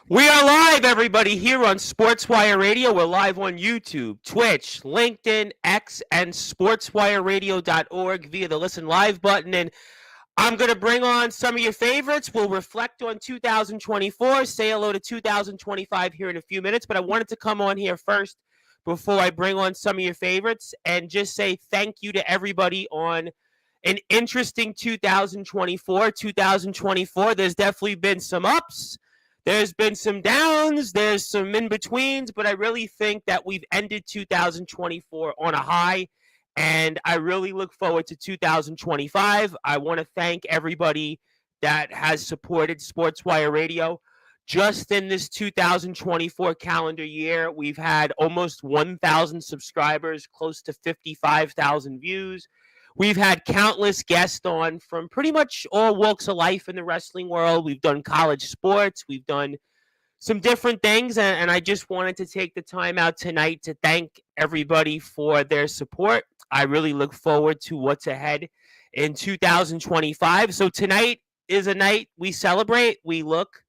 We are live, everybody, here on Sportswire Radio. We're live on YouTube, Twitch, LinkedIn, X, and sportswireradio.org via the Listen Live button. And I'm going to bring on some of your favorites. We'll reflect on 2024, say hello to 2025 here in a few minutes. But I wanted to come on here first before I bring on some of your favorites and just say thank you to everybody on an interesting 2024. 2024, there's definitely been some ups. There's been some downs, there's some in-betweens, but I really think that we've ended 2024 on a high, and I really look forward to 2025. I want to thank everybody that has supported Sportswire Radio. Just in this 2024 calendar year, we've had almost 1,000 subscribers, close to 55,000 views. We've had countless guests on from pretty much all walks of life in the wrestling world. We've done college sports. We've done some different things. And I just wanted to take the time out tonight to thank everybody for their support. I really look forward to what's ahead in 2025. So tonight is a night we celebrate. We look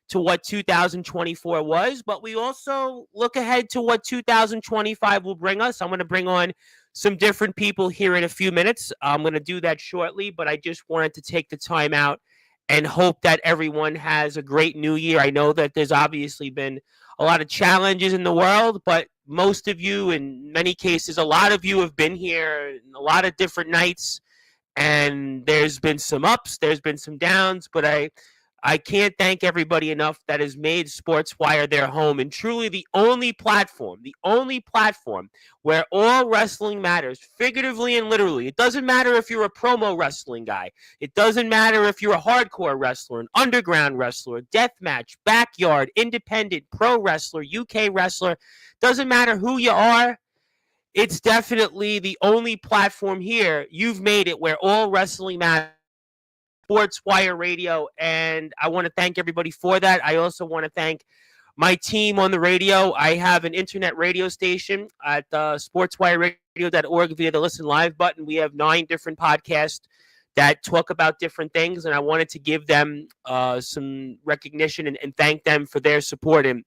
to what 2024 was, but we also look ahead to what 2025 will bring us. I'm going to bring on some different people here in a few minutes. I'm going to do that shortly, but I just wanted to take the time out and hope that everyone has a great new year. I know that there's obviously been a lot of challenges in the world, but most of you, in many cases, a lot of you have been here a lot of different nights, and there's been some ups, there's been some downs, but I can't thank everybody enough that has made Sportswire their home, and truly the only platform where all wrestling matters, figuratively and literally. It doesn't matter if you're a promo wrestling guy. It doesn't matter if you're a hardcore wrestler, an underground wrestler, deathmatch, backyard, independent, pro wrestler, UK wrestler. Doesn't matter who you are. It's definitely the only platform here. You've made it where all wrestling matters. Sportswire Radio, and I want to thank everybody for that. I also want to thank my team on the radio. I have an internet radio station at sportswireradio.org via the Listen Live button. We have 9 different podcasts that talk about different things, and I wanted to give them some recognition and thank them for their support and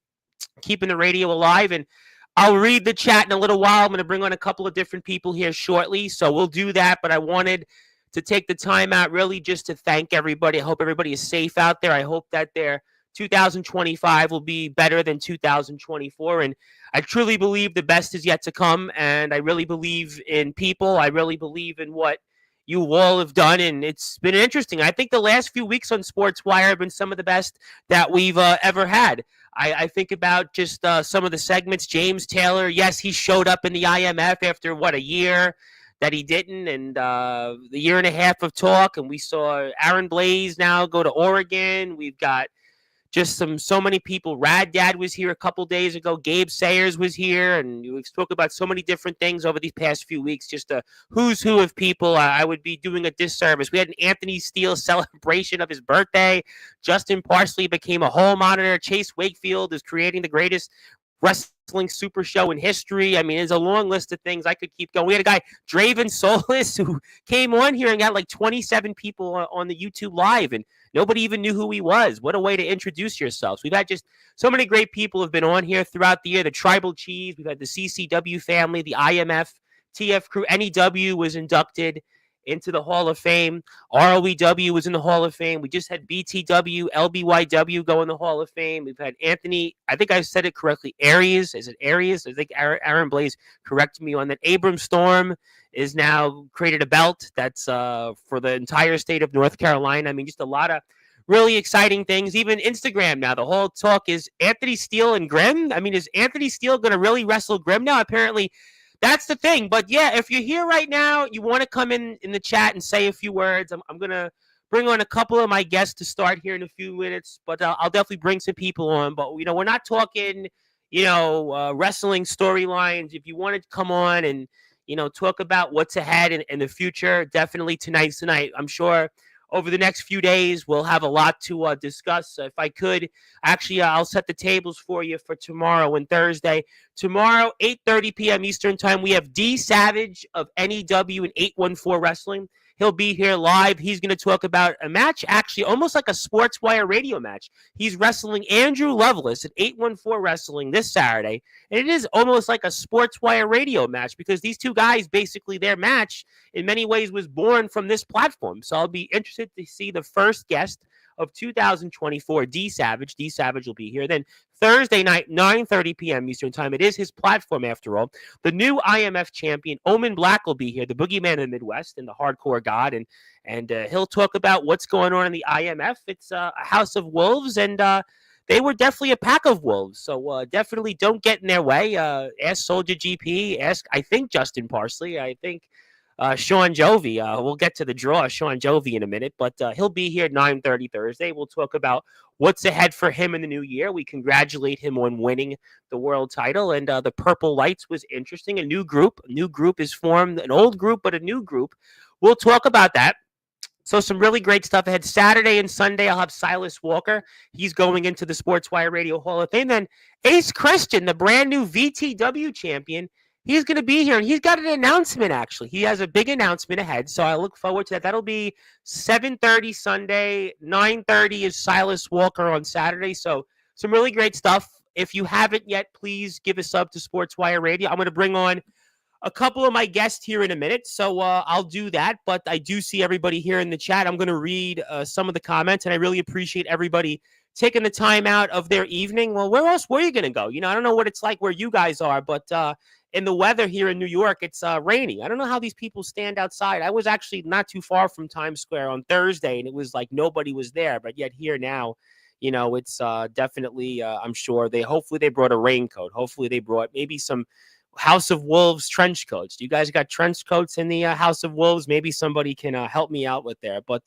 keeping the radio alive. And I'll read the chat in a little while. I'm going to bring on a couple of different people here shortly, so we'll do that, but I wanted to take the time out really just to thank everybody. I hope everybody is safe out there. I hope that their 2025 will be better than 2024. And I truly believe the best is yet to come. And I really believe in people. I really believe in what you all have done. And it's been interesting. I think the last few weeks on Sportswire have been some of the best that we've ever had. I think about just some of the segments. James Taylor, yes, he showed up in the IMF after, a year that he didn't, and the year and a half of talk, and we saw Aaron Blaze now go to Oregon. We've got just so many people. Rad Dad was here a couple days ago. Gabe Sayers was here, and we've spoke about so many different things over these past few weeks. Just a who's who of people. I would be doing a disservice. We had an Anthony Steele celebration of his birthday. Justin Parsley became a hall monitor. Chase Wakefield is creating the greatest wrestling super show in history. I mean, there's a long list of things. I could keep going. We had a guy, Draven Solis, who came on here and got like 27 people on the YouTube live, and nobody even knew who he was. What a way to introduce yourselves. We've had just so many great people have been on here throughout the year. The Tribal Cheese, we've had the CCW family, the IMF, TF crew, NEW was inducted into the Hall of Fame. ROEW was in the Hall of Fame. We just had BTW, LBYW go in the Hall of Fame. We've had Anthony, I think I said it correctly, Aries. Is it Aries? I think Aaron Blaze corrected me on that. Abram Storm is now created a belt that's for the entire state of North Carolina. I mean, just a lot of really exciting things. Even Instagram now, the whole talk is Anthony Steele and Grimm. I mean, is Anthony Steele going to really wrestle Grimm now? Apparently, that's the thing. But yeah, if you're here right now, you want to come in the chat and say a few words. I'm going to bring on a couple of my guests to start here in a few minutes, but I'll definitely bring some people on. But, we're not talking, wrestling storylines. If you want to come on and, talk about what's ahead in the future, definitely tonight's the night. I'm sure over the next few days, we'll have a lot to discuss. If I could, actually, I'll set the tables for you for tomorrow and Thursday. Tomorrow, 8:30 p.m. Eastern Time, we have D Savage of NEW and 814 Wrestling. He'll be here live. He's going to talk about a match, actually almost like a Sportswire radio match. He's wrestling Andrew Lovelace at 814 Wrestling this Saturday. And it is almost like a Sportswire radio match because these two guys, basically their match in many ways was born from this platform. So I'll be interested to see the first guest of 2024, D Savage. D Savage will be here. Then Thursday night, 9:30 p.m. Eastern Time. It is his platform, after all. The new IMF champion, Omen Black, will be here, the boogeyman of the Midwest and the hardcore god. And he'll talk about what's going on in the IMF. It's a house of wolves, and they were definitely a pack of wolves. So definitely don't get in their way. Ask Soldier GP. Ask, I think, Justin Parsley. I think Sean Jovi. We'll get to the draw, Sean Jovi, in a minute, but he'll be here at 9:30 Thursday. We'll talk about what's ahead for him in the new year. We congratulate him on winning the world title, and the Purple Lights was interesting. A new group is formed, an old group, but a new group. We'll talk about that. So some really great stuff ahead. Saturday and Sunday, I'll have Silas Walker. He's going into the Sportswire Radio Hall of Fame. Then Ace Christian, the brand new VTW champion, he's going to be here, and he's got an announcement, actually. He has a big announcement ahead, so I look forward to that. That'll be 7:30 Sunday, 9:30 is Silas Walker on Saturday. So some really great stuff. If you haven't yet, please give a sub to Sportswire Radio. I'm going to bring on a couple of my guests here in a minute, so I'll do that. But I do see everybody here in the chat. I'm going to read some of the comments, and I really appreciate everybody taking the time out of their evening. Well, where else were you going to go? You know, I don't know what it's like where you guys are, but in the weather here in New York, it's rainy. I don't know how these people stand outside. I was actually not too far from Times Square on Thursday, and it was like nobody was there. But yet here now, you know, it's definitely, I'm sure hopefully they brought a raincoat. Hopefully they brought maybe some House of Wolves trench coats. Do you guys got trench coats in the House of Wolves? Maybe somebody can help me out with there. But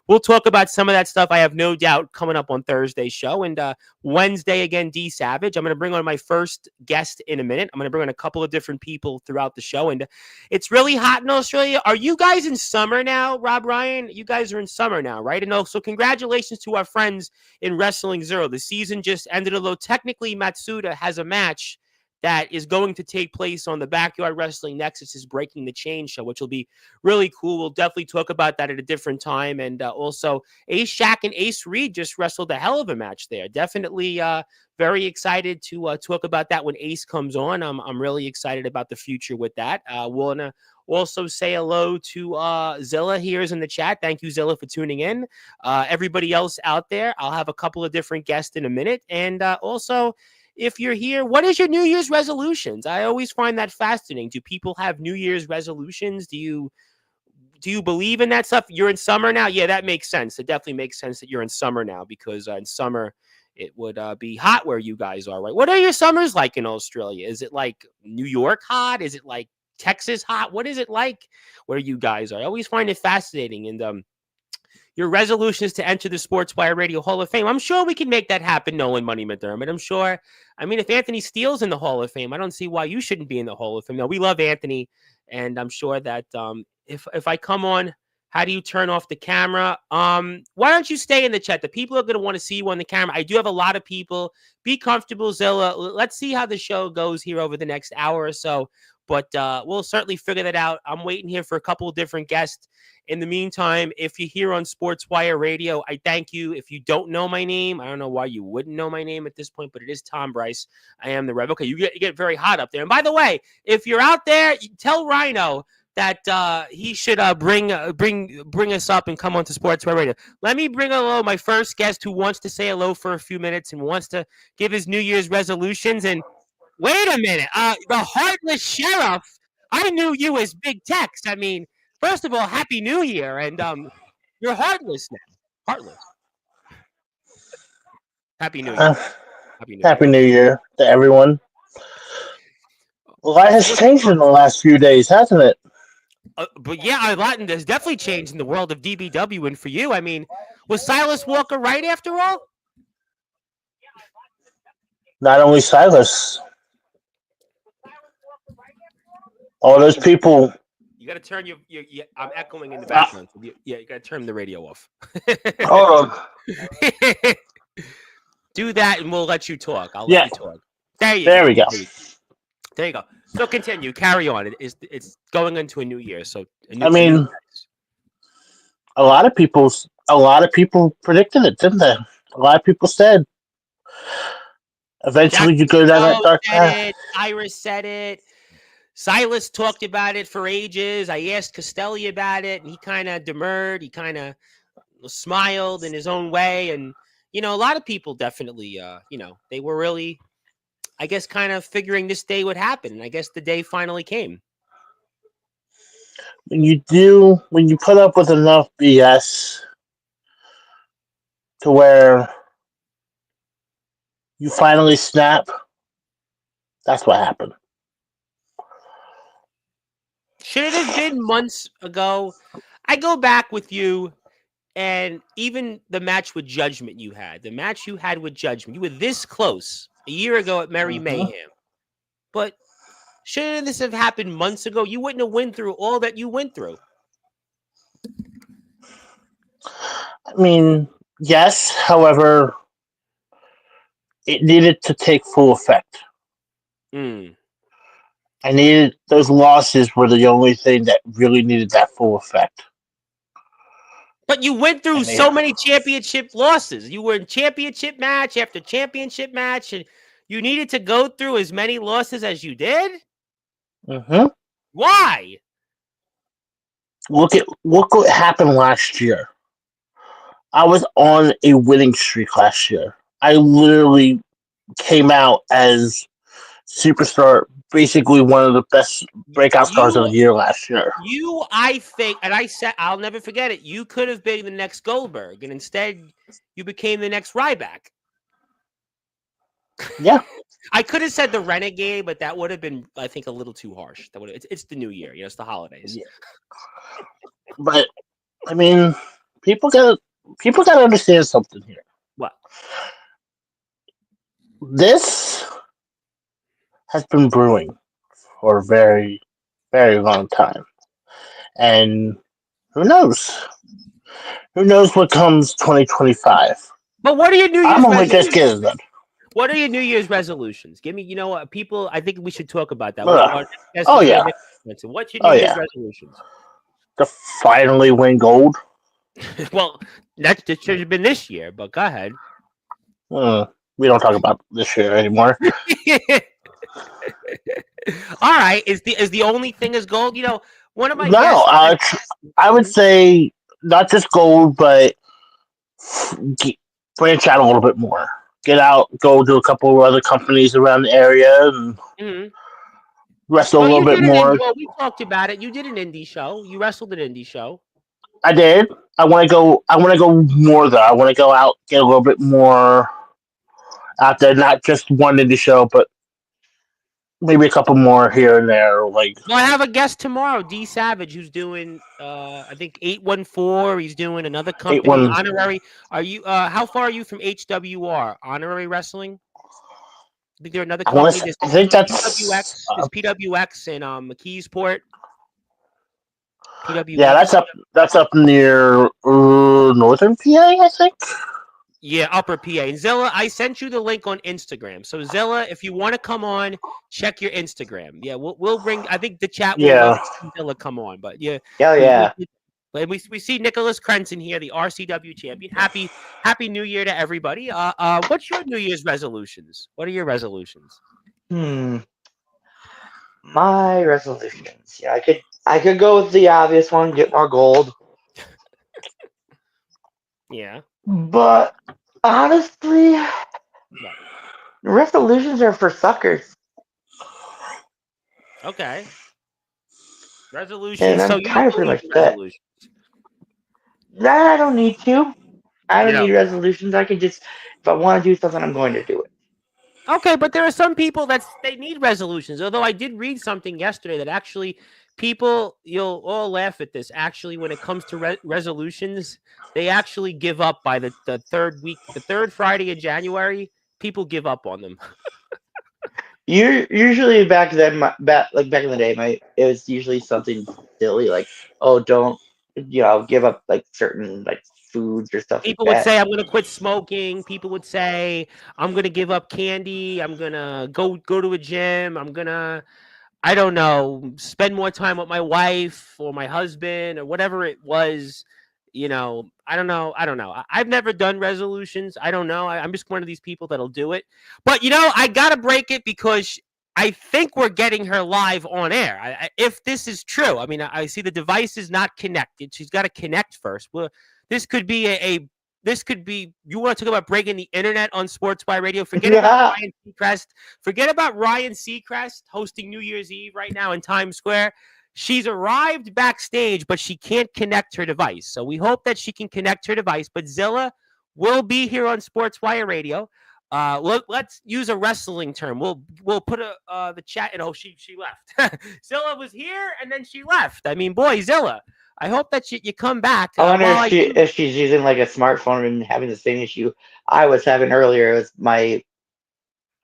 we'll talk about some of that stuff, I have no doubt, coming up on Thursday's show. And Wednesday, again, D Savage. I'm going to bring on my first guest in a minute. I'm going to bring on a couple of different people throughout the show. And it's really hot in Australia. Are you guys in summer now, Rob Ryan? You guys are in summer now, right? And also, congratulations to our friends in Wrestling Zero. The season just ended, although technically Matsuda has a match that is going to take place on the Backyard Wrestling Nexus' Breaking the Chain show, which will be really cool. We'll definitely talk about that at a different time. And also, Ace Shack and Ace Reed just wrestled a hell of a match there. Definitely very excited to talk about that when Ace comes on. I'm really excited about the future with that. We'll also say hello to Zilla here is in the chat. Thank you, Zilla, for tuning in. Everybody else out there, I'll have a couple of different guests in a minute. And also, if you're here, what is your New Year's resolutions? I always find that fascinating. Do people have New Year's resolutions? Do you believe in that stuff? You're in summer now? Yeah, that makes sense. It definitely makes sense that you're in summer now because in summer it would be hot where you guys are, right? What are your summers like in Australia? Is it like New York hot? Is it like Texas hot? What is it like where you guys are? I always find it fascinating. And your resolution is to enter the Sportswire Radio Hall of Fame. I'm sure we can make that happen, Nolan Money McDermott. I'm sure. I mean, if Anthony Steele's in the Hall of Fame, I don't see why you shouldn't be in the Hall of Fame. No, we love Anthony, and I'm sure that if I come on, how do you turn off the camera? Why don't you stay in the chat? The people are going to want to see you on the camera. I do have a lot of people. Be comfortable, Zilla. Let's see how the show goes here over the next hour or so. But we'll certainly figure that out. I'm waiting here for a couple of different guests. In the meantime, if you're here on Sportswire Radio, I thank you. If you don't know my name, I don't know why you wouldn't know my name at this point, but it is Tom Bryce. I am the Rebel. Okay, you get very hot up there. And by the way, if you're out there, tell Rhino that he should bring us up and come on to Sportswire Radio. Let me bring hello my first guest who wants to say hello for a few minutes and wants to give his New Year's resolutions. And wait a minute, the Heartless Sheriff. I knew you as Big Tex. I mean, first of all, Happy New Year, and you're heartless now. Heartless. Happy New Year. Happy New Year to everyone. A lot has changed in the last few days, hasn't it? But yeah, a lot has definitely changed in the world of DBW, and for you, I mean, was Silas Walker right after all? Not only Silas. All those people. You got to turn your I'm echoing in the background. So you got to turn the radio off. Hold on. Do that, and we'll let you talk. I'll let you talk. There we go. There you go. So continue. Carry on. It's going into a new year. So I mean, a lot of people predicted it, didn't they? A lot of people said Jack eventually you go down that Snow dark said path. it. Cyrus said it. Silas talked about it for ages. I asked Costelli about it, and he kind of demurred. He kind of smiled in his own way. And, a lot of people definitely, they were really, I guess, kind of figuring this day would happen. And I guess the day finally came. When you put up with enough BS to where you finally snap, that's what happened. Should it have been months ago? I go back with you, and even the match with Judgment the match you had with Judgment, you were this close a year ago at Merry Mm-hmm. Mayhem. But shouldn't this have happened months ago? You wouldn't have went through all that you went through. I mean, yes. However, it needed to take full effect. I needed those losses were the only thing that really needed that full effect. But you went through so many championship losses. You were in championship match after championship match, and you needed to go through as many losses as you did? Mm-hmm. Why? Look what happened last year. I was on a winning streak last year. I literally came out as superstar, basically one of the best breakout stars of the year last year. I think, and I said, I'll never forget it. You could have been the next Goldberg, and instead you became the next Ryback. Yeah. I could have said the Renegade, but that would have been, I think, a little too harsh. It's the new year, it's the holidays. Yeah. But I mean, people gotta understand something here. What? This has been brewing for a very, very long time, and who knows? Who knows what comes 2025? But what are your New Year's I'm only resolutions? just getting them. What are your New Year's resolutions? Give me, what, people, I think we should talk about that. Oh yeah. What's your New Year's resolutions? To finally win gold. Well, that should have been this year, but go ahead. We don't talk about this year anymore. All right, is the only thing is gold? One of my I would say not just gold, but branch out a little bit more. Get out, go to a couple of other companies around the area, and wrestle a little bit more. We talked about it. You did an indie show. You wrestled an indie show. I did. I want to go. I want to go more though. I want to go out, get a little bit more out there. Not just one indie show, but maybe a couple more here and there. Well, I have a guest tomorrow, D Savage, who's doing I think 814. He's doing another company, honorary. Are you how far are you from HWR, honorary wrestling? I think they're another company. I think that's PWX in McKeesport. PWX. Yeah, that's up near northern PA, I think. Yeah, upper PA. And Zilla, I sent you the link on Instagram. So Zilla, if you want to come on, check your Instagram. Yeah, we'll bring. I think the chat will love Zilla come on. But yeah, we see Nicholas Crenson here, the RCW champion. Happy New Year to everybody. What's your New Year's resolutions? What are your resolutions? My resolutions. Yeah, I could go with the obvious one, get more gold. Yeah. But honestly, resolutions are for suckers. Okay. Resolutions. And I'm kind of pretty much resolutions. That I don't need to. I don't need resolutions. I can just, if I want to do something, I'm going to do it. Okay, but there are some people they need resolutions. Although I did read something yesterday that actually people, you'll all laugh at this. Actually, when it comes to resolutions, they actually give up by the third week, the third Friday in January. People give up on them. Usually back then, back in the day, it was usually something silly like, oh, don't give up like certain like foods or stuff. People would say, I'm going to quit smoking. People would say, I'm going to give up candy. I'm going to go to a gym. I'm going to, I don't know, spend more time with my wife or my husband or whatever it was. I don't know. I've never done resolutions. I don't know. I'm just one of these people that'll do it. But I gotta break it because I think we're getting her live on air. If this is true, I mean, I see the device is not connected. She's got to connect first. Well, this could be this could be. You want to talk about breaking the internet on Sportswire Radio? Forget about Yeah. Ryan Seacrest. Forget about Ryan Seacrest hosting New Year's Eve right now in Times Square. She's arrived backstage, but she can't connect her device. So we hope that she can connect her device. But Zilla will be here on Sportswire Radio. Let's use a wrestling term. We'll put the chat. She left. Zilla was here and then she left. I mean, boy, Zilla. I hope that you come back. I wonder if she's using like a smartphone and having the same issue I was having earlier with my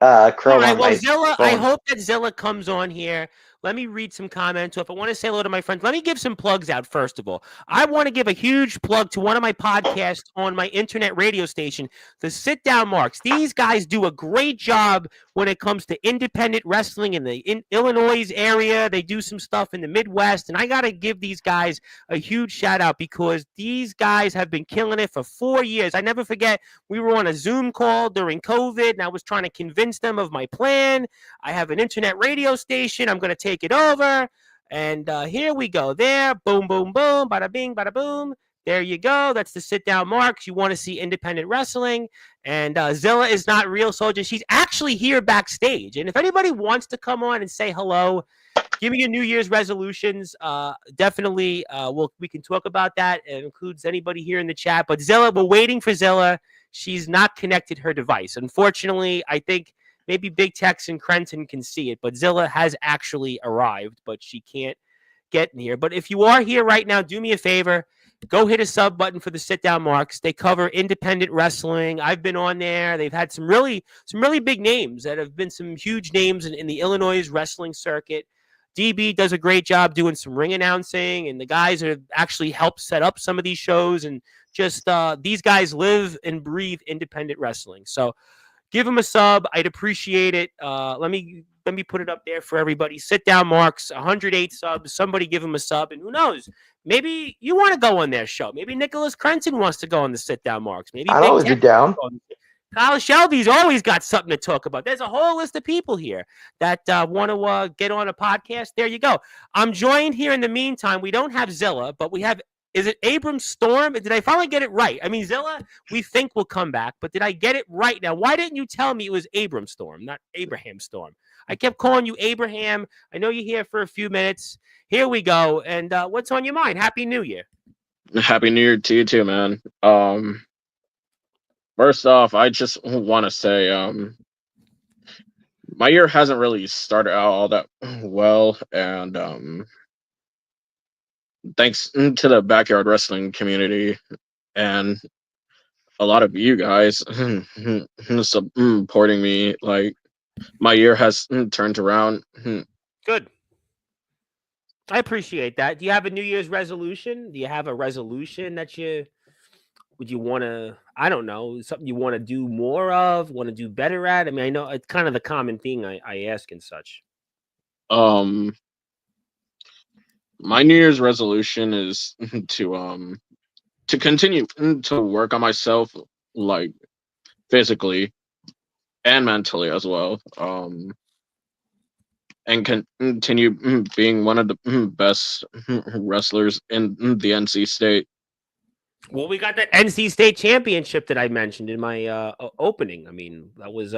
Chrome on my Zilla, phone. I hope that Zilla comes on here. Let me read some comments. So if I want to say hello to my friends, let me give some plugs out first of all. I want to give a huge plug to one of my podcasts on my internet radio station, the Sit Down Marks. These guys do a great job when it comes to independent wrestling in the Illinois area. They do some stuff in the Midwest, and I got to give these guys a huge shout out because these guys have been killing it for 4 years. I never forget, we were on a Zoom call during COVID, and I was trying to convince them of my plan. I have an internet radio station. I'm going to take it over. And here we go. There. Boom, boom, boom. Bada bing, bada boom. There you go. That's the Sit Down Marks. You want to see independent wrestling. And Zilla is not real soldier. She's actually here backstage. And if anybody wants to come on and say hello, give me your New Year's resolutions. Definitely, we can talk about that. It includes anybody here in the chat. But Zilla, we're waiting for Zilla. She's not connected her device. Unfortunately, I think maybe Big Tex and Crenton can see it, but Zilla has actually arrived, but she can't get in here. But if you are here right now, do me a favor. Go hit a sub button for the Sit Down Marks. They cover independent wrestling. I've been on there. They've had some really big names that have been some huge names in the Illinois wrestling circuit. DB does a great job doing some ring announcing, and the guys have actually helped set up some of these shows. And just these guys live and breathe independent wrestling. So give them a sub. I'd appreciate it. Let me put it up there for everybody. Sit Down Marks, 108 subs. Somebody give them a sub. And who knows? Maybe you want to go on their show. Maybe Nicholas Crenton wants to go on the Sit Down Marks. Maybe I'll always be down. Kyle Shelby's always got something to talk about. There's a whole list of people here that want to get on a podcast. There you go. I'm joined here in the meantime. We don't have Zilla, but we have, is it Abram Storm? Did I finally get it right? I mean, Zilla, we think will come back, but did I get it right? Now, why didn't you tell me it was Abram Storm, not Abraham Storm? I kept calling you Abraham. I know you're here for a few minutes. Here we go. And what's on your mind? Happy New Year. Happy New Year to you too, man. First off, I just want to say, my year hasn't really started out all that well, and thanks to the backyard wrestling community and a lot of you guys supporting me, like my year has turned around. Good. I appreciate that. Do you have a New Year's resolution? Do you have a resolution that would you want to, I don't know, something you want to do more of, want to do better at? I mean, I know it's kind of the common thing I ask and such. My New Year's resolution is to continue to work on myself, like physically and mentally as well. And continue being one of the best wrestlers in the NC State. Well, we got that NC State championship that I mentioned in my opening. I mean, that was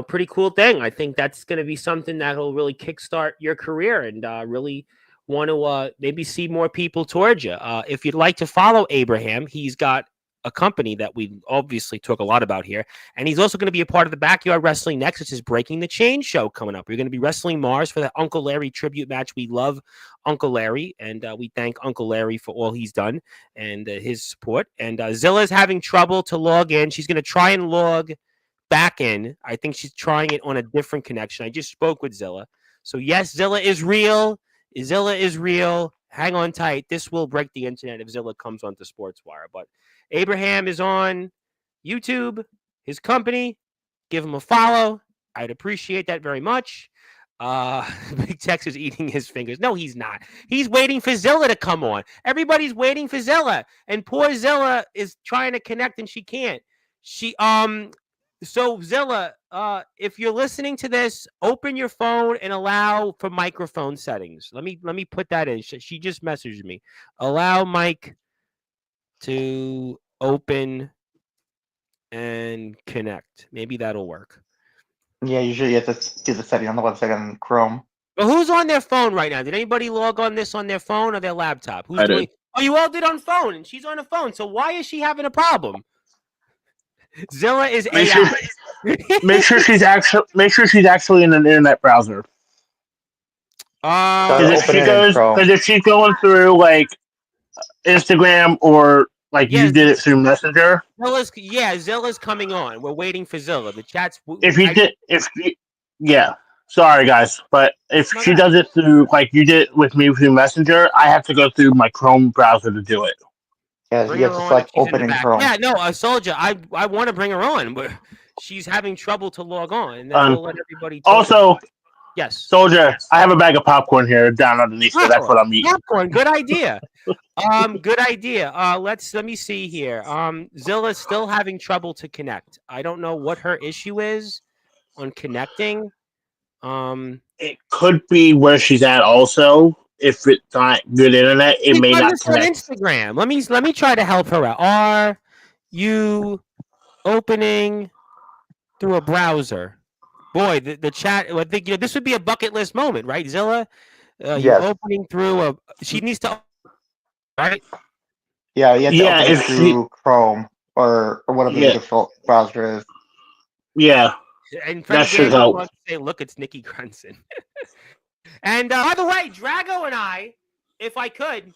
pretty cool thing. I think that's going to be something that will really kickstart your career and really want to maybe see more people towards you. If you'd like to follow Abraham, he's got a company that we obviously talk a lot about here. And he's also going to be a part of the Backyard Wrestling Next, which is Breaking the Chain show coming up. We're going to be wrestling Mars for the Uncle Larry tribute match. We love Uncle Larry, and we thank Uncle Larry for all he's done and his support. And Zilla's having trouble to log in. She's going to try and log back in. I think she's trying it on a different connection. I just spoke with Zilla. So yes, Zilla is real. Zilla is real. Hang on tight. This will break the internet if Zilla comes onto Sportswire. But Abraham is on YouTube, his company. Give him a follow. I'd appreciate that very much. Big Tex is eating his fingers. No, he's not. He's waiting for Zilla to come on. Everybody's waiting for Zilla, and poor Zilla is trying to connect and she can't. So Zilla, if you're listening to this, open your phone and allow for microphone settings. Let me put that in. She just messaged me. Allow mic to open and connect. Maybe that'll work. Yeah, usually you have to do the setting on the website on Chrome. But who's on their phone right now? Did anybody log on this on their phone or their laptop? Who's I doing? did. Oh, you all did on phone, and she's on a phone. So why is she having a problem? Zilla is Make sure, AI. make sure she's actually in an internet browser. Gotta Because open it in Chrome. if she's going through like Instagram or like you Yes. did it through Messenger, Zilla's coming on. We're waiting for Zilla. The chat's. sorry guys, but if she does it through like you did it with me through Messenger, I have to go through my Chrome browser to do it. Yeah, Bring you her have to on select if she's in open the in back. Chrome. Yeah, no, Soldier. I want to bring her on, but she's having trouble to log on, and then we'll let everybody. Also, yes, Soldier, I have a bag of popcorn here down underneath, so that's what I'm eating. Popcorn, good idea. Good idea. Let me see here. Zilla's still having trouble to connect. I don't know what her issue is on connecting. It could be where she's at. Also, if it's not good internet, it may not connect. On Instagram. Let me try to help her out. Are you opening through a browser? Boy, the chat. I think this would be a bucket list moment, right, Zilla? Yes. You're opening through a. She needs to. Right. Yeah, you have to open it through Chrome or whatever the default browser is. Yeah. And that should help. wants to say, look, it's Nikki Grunson. And by the way, Drago and I, if I could,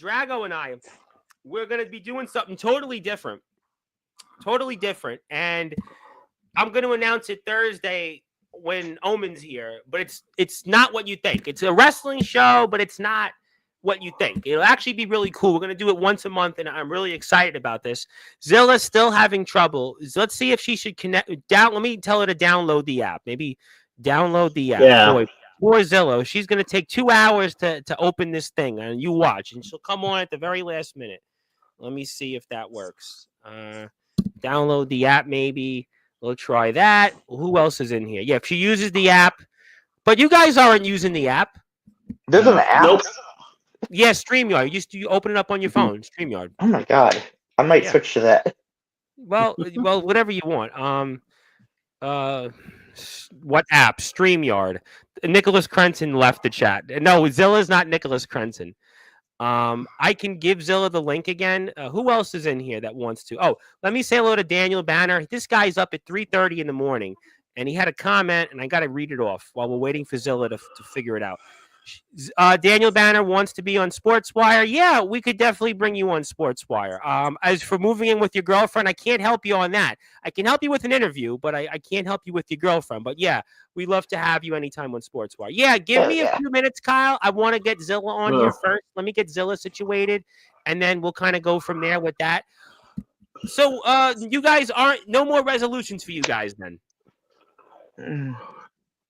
we're going to be doing something totally different. And I'm going to announce it Thursday when Omen's here. But it's not what you think. It's a wrestling show, but it's not what you think. It'll actually be really cool. We're going to do it once a month, and I'm really excited about this. Zilla's still having trouble. Let's see if she should connect. Let me tell her to download the app. Maybe download the app. Yeah. Boy, poor Zilla. She's going to take 2 hours to open this thing, and you watch, and she'll come on at the very last minute. Let me see if that works. Download the app, maybe. We'll try that. Who else is in here? Yeah, if she uses the app. But you guys aren't using the app. There's an app? Nope. Yeah, StreamYard. You open it up on your phone. StreamYard. Oh my god, I might switch to that. Well, whatever you want. What app? StreamYard. Nicholas Crenson left the chat. No, Zilla's not Nicholas Crenson. I can give Zilla the link again. Who else is in here that wants to? Oh, let me say hello to Daniel Banner. This guy's up at 3:30 in the morning, and he had a comment, and I got to read it off while we're waiting for Zilla to figure it out. Daniel Banner wants to be on Sportswire. Yeah, we could definitely bring you on Sportswire. As for moving in with your girlfriend, I can't help you on that. I can help you with an interview, but I can't help you with your girlfriend. But yeah, we'd love to have you anytime on Sportswire. Yeah, give me a few minutes, Kyle. I want to get Zilla on here first. Let me get Zilla situated, and then we'll kind of go from there with that. So you guys no more resolutions for you guys then?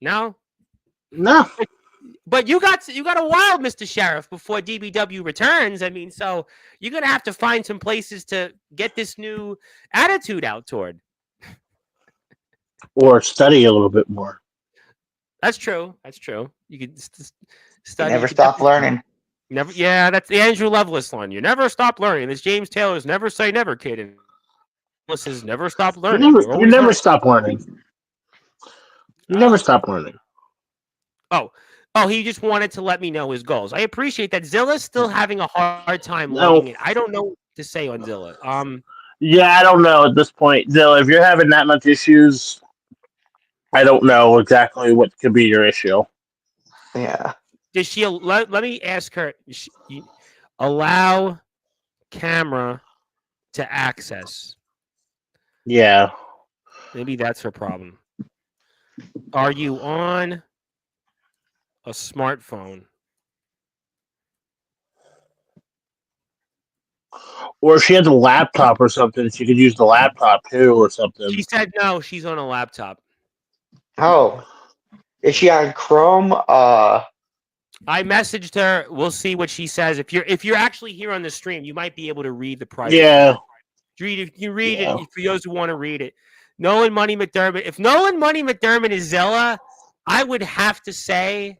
No? No. But you got a while, Mr. Sheriff, before DBW returns. I mean, so you're gonna have to find some places to get this new attitude out toward. Or study a little bit more. That's true. You could study. Never stop learning. Never. Yeah, that's the Andrew Lovelace line. You never stop learning. It's James Taylor's "Never Say Never," kid. And Lovelace is "Never stop learning." You never stop learning. You never stop learning. Oh, he just wanted to let me know his goals. I appreciate that. Zilla's still having a hard time learning it. I don't know what to say on Zilla. Yeah, I don't know at this point. Zilla, if you're having that much issues, I don't know exactly what could be your issue. Yeah. Does she let me ask her, allow camera to access? Yeah. Maybe that's her problem. Are you on a smartphone? Or if she has a laptop or something, she could use the laptop too or something. She said no, she's on a laptop. Oh. Is she on Chrome? I messaged her. We'll see what she says. If you're actually here on the stream, you might be able to read the private. Yeah. You read it for those who want to read it. Nolan Money McDermott. If Nolan Money McDermott is Zilla, I would have to say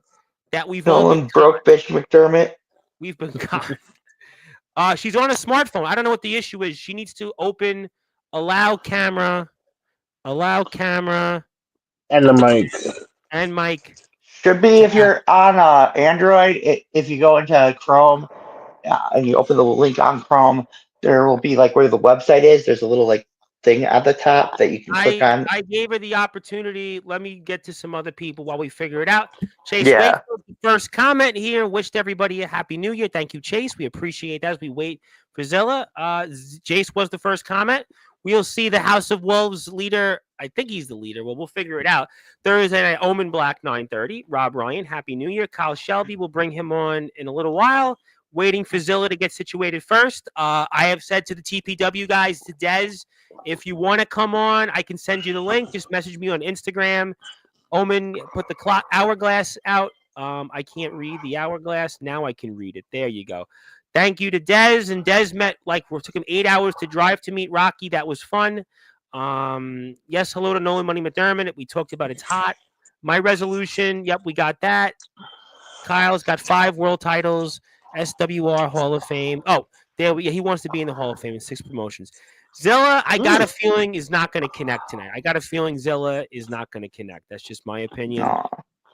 that we've all Nolan been broke bitch McDermott. We've been caught. She's on a smartphone. I don't know what the issue is. She needs to open allow camera, And the mic. and mic. Should be if you're on Android. If you go into Chrome and you open the link on Chrome, there will be like where the website is. There's a little like thing at the top that you can click on. I gave her the opportunity. Let me get to some other people while we figure it out. Chase Yeah. Wakefield, the first comment here. Wished everybody a happy new year. Thank you, Chase. We appreciate that as we wait for Zilla. Jace was the first comment. We'll see the House of Wolves leader. I think he's the leader. Well, we'll figure it out. Thursday night, Omen Black 9:30. Rob Ryan, happy new year. Kyle Shelby, we'll bring him on in a little while. Waiting for Zilla to get situated first. I have said to the TPW guys, to Dez, if you want to come on, I can send you the link. Just message me on Instagram. Omen put the clock hourglass out. I can't read the hourglass. Now I can read it. There you go. Thank you to Dez. And Dez took him 8 hours to drive to meet Rocky. That was fun. Yes, hello to Nolan Money McDermott. We talked about it's hot. My resolution. Yep, we got that. Kyle's got 5 world titles. SWR Hall of Fame. Oh, he wants to be in the Hall of Fame in 6 promotions. Zilla, I got a feeling, is not going to connect tonight. I got a feeling Zilla is not going to connect. That's just my opinion.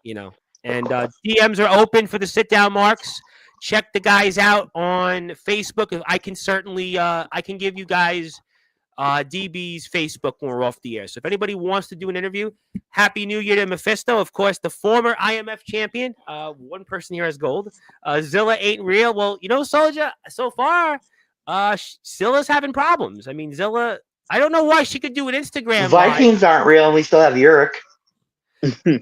And DMs are open for the sit-down marks. Check the guys out on Facebook. I can certainly I can give you guys DB's Facebook when we're off the air. So if anybody wants to do an interview, Happy New Year to Mephisto. Of course, the former IMF champion. One person here has gold. Zilla ain't real. Well, Soldier, so far, Zilla's having problems. I mean, Zilla, I don't know why she could do an Instagram Vikings aren't real, and we still have Uric.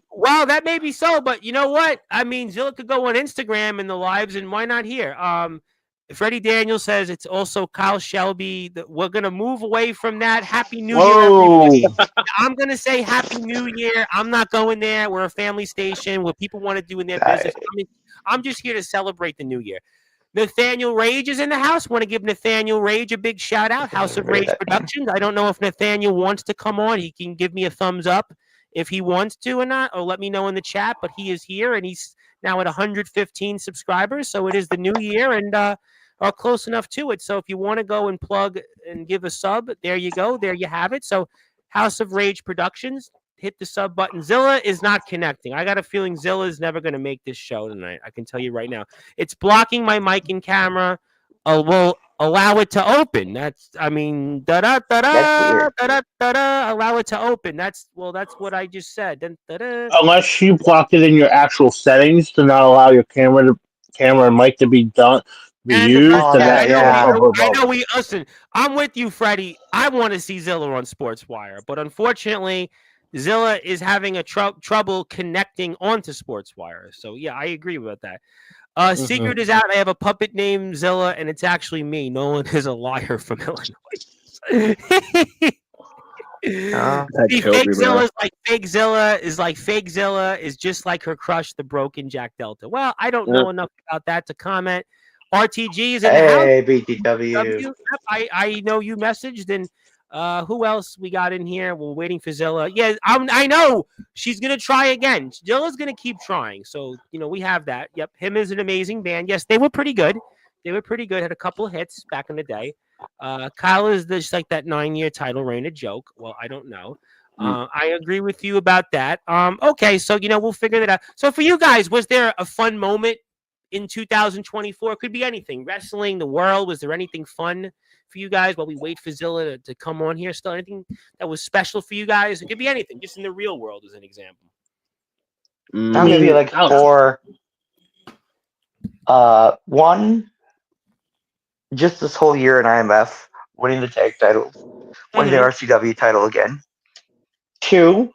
Well, that may be so, but you know what? I mean, Zilla could go on Instagram in the lives, and why not here? Freddie Daniels says it's also Kyle Shelby. We're going to move away from that. Happy New Year, everybody. I'm going to say Happy New Year. I'm not going there. We're a family station. What people want to do in their business. I'm just here to celebrate the new year. Nathaniel Rage is in the house. Want to give Nathaniel Rage a big shout out. House of Rage Productions. I don't know if Nathaniel wants to come on. He can give me a thumbs up if he wants to or not, or let me know in the chat. But he is here, and he's now at 115 subscribers. So it is the new year, and are close enough to it. So if you want to go and plug and give a sub, there you go. There you have it. So House of Rage Productions, hit the sub button. Zilla is not connecting. I got a feeling Zilla is never going to make this show tonight. I can tell you right now. It's blocking my mic and camera. Will allow it to open. Allow it to open. That's what I just said. Unless you block it in your actual settings to not allow your camera and mic to be done. I know we listen. I'm with you, Freddie. I want to see Zilla on Sportswire, but unfortunately, Zilla is having a trouble connecting onto Sportswire. So yeah, I agree with that. Secret is out. I have a puppet named Zilla, and it's actually me. Nolan is a liar from Illinois. Fake Zilla is just like her crush, the broken Jack Delta. Well, I don't know enough about that to comment. RTG is in the house. Hey, BTW. I know you messaged, and who else we got in here? We're waiting for Zilla. Yeah, I know she's gonna try again. Zilla's gonna keep trying. So we have that. Yep, him is an amazing band. Yes, they were pretty good. Had a couple of hits back in the day. Kyle is just like that 9-year title reign a joke. Well, I don't know. I agree with you about that. Okay, so we'll figure that out. So for you guys, was there a fun moment in 2024? Could be anything. Wrestling, the world. Was there anything fun for you guys while we wait for Zilla to come on here? Still anything that was special for you guys? It could be anything, just in the real world as an example. I'll give you like 4. One, just this whole year in IMF, winning the tag title, winning the RCW title again. 2,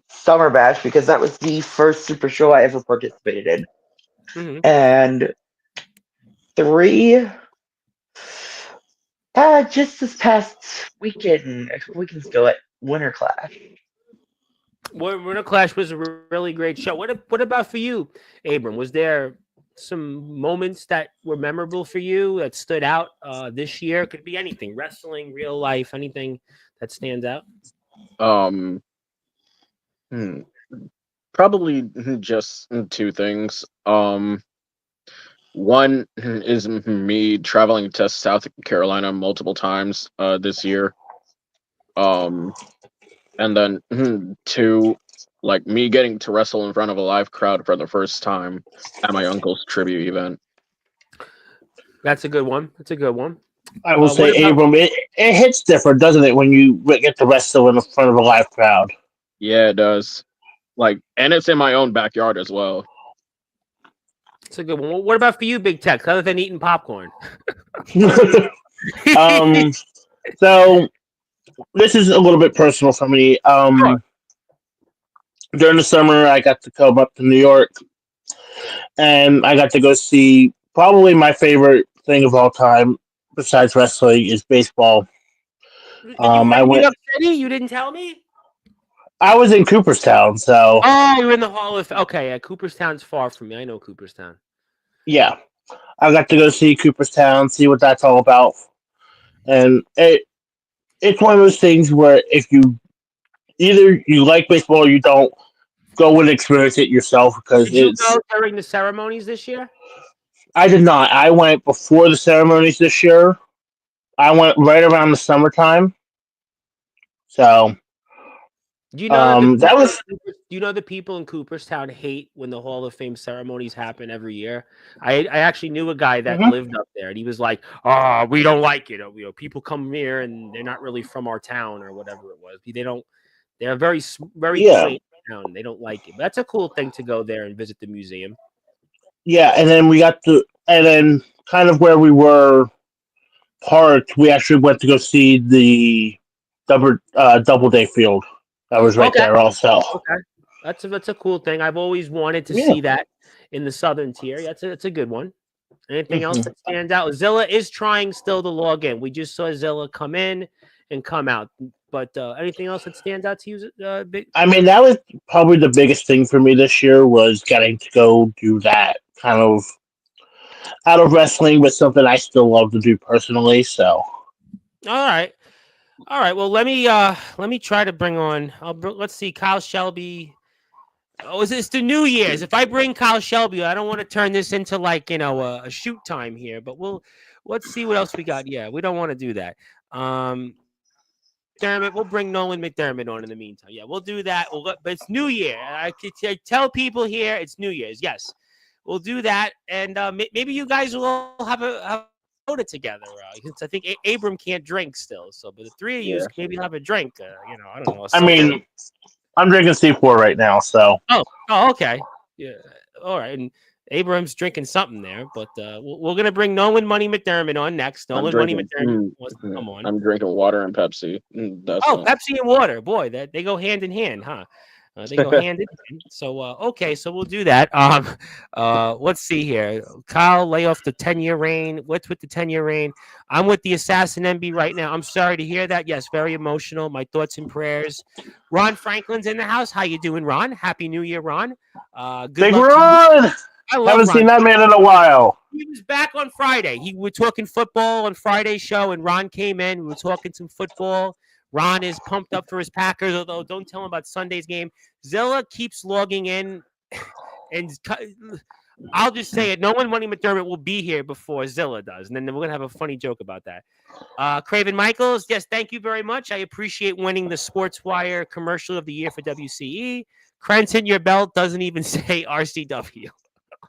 Summer Bash, because that was the first Super Show I ever participated in. And 3, just this past weekend, a couple weekends ago at Winter Clash. Winter Clash was a really great show. What about for you, Abram? Was there some moments that were memorable for you that stood out this year? Could be anything, wrestling, real life, anything that stands out. Um, hmm, Probably just two things. One is me traveling to South Carolina multiple times this year. Um, and then two, like me getting to wrestle in front of a live crowd for the first time at my uncle's tribute event. That's a good one. That's a good one. I will What say, about Abram, it hits different, doesn't it, when you get to wrestle in front of a live crowd? Yeah, it does. Like, and it's in my own backyard as well. It's a good one. What about for you, Big Tech? Other than eating popcorn. um, so this is a little bit personal for me. Sure. During the summer, I got to come up to New York, and I got to go see probably my favorite thing of all time, besides wrestling, is baseball. And you were I in New went. York City? You didn't tell me? I was in Cooperstown, so Oh, you're in the Hall of Okay, yeah, Cooperstown's far from me. I know Cooperstown. yeah, I got to go see Cooperstown, see what that's all about, and it's one of those things where if you either you like baseball or you don't, go and experience it yourself because Did you it's. go during the ceremonies this year? I did not. I went before the ceremonies this year. I went right around the summertime, so Do you know that the that people? was. Do you know the people in Cooperstown hate when the Hall of Fame ceremonies happen every year? I actually knew a guy that Mhm. lived up there, and he was like, "Oh, we don't like it. People come here and they're not really from our town or whatever it was. They don't. They're very Yeah, quaint town. They don't like it. But that's a cool thing to go there and visit the museum. yeah, and then kind of where we were parked, we actually went to go see the Doubleday Field. That was right Okay, there, also. okay, that's a cool thing. I've always wanted to Yeah. see that in the southern tier. That's a good one. Anything else hmm that stands out? Zilla is trying still to log in. We just saw Zilla come in and come out. But anything else that stands out to you? Big? I mean, that was probably the biggest thing for me this year was getting to go do that kind of out of wrestling, but something I still love to do personally. So, All right, all right. Well, let me try to bring on. Let's see, Kyle Shelby. Oh, is this the New Year's? If I bring Kyle Shelby, I don't want to turn this into like a shoot time here. But let's see what else we got. Yeah, we don't want to do that. McDermott, we'll bring Nolan McDermott on in the meantime. Yeah, we'll do that. But it's New Year. I could tell people here it's New Year's. Yes, we'll do that, and maybe you guys will all have a soda together. Since I think Abram can't drink still, so but the three of you Yeah. maybe have a drink. I don't know, a I soda. mean, I'm drinking C4 right now, so Oh, okay. Yeah. All right. And Abraham's drinking something there, but we're gonna bring Nolan Money McDermott on next. I'm Nolan Money drinking. McDermott wants to come on. I'm drinking water and Pepsi. That's Oh, all. Pepsi and water, boy, that they go hand in hand, huh? They go hand in hand. So okay, so we'll do that. Let's see here. Kyle, lay off the 10-year reign. What's with the 10-year reign? I'm with the assassin MB right now. I'm sorry to hear that. Yes, very emotional. My thoughts and prayers. Ron Franklin's in the house. How you doing, Ron? Happy New Year, Ron. Good Big luck to you. Ron. I love Haven't seen Ron. that man in a while. He was back on Friday. We were talking football on Friday's show, and Ron came in. We were talking some football. Ron is pumped up for his Packers, although don't tell him about Sunday's game. Zilla keeps logging in, and I'll just say it. No one, Money McDermott, will be here before Zilla does, and then we're gonna have a funny joke about that. Craven Michaels, yes, thank you very much. I appreciate winning the Sportswire Commercial of the Year for WCE. Crenton, your belt doesn't even say RCW.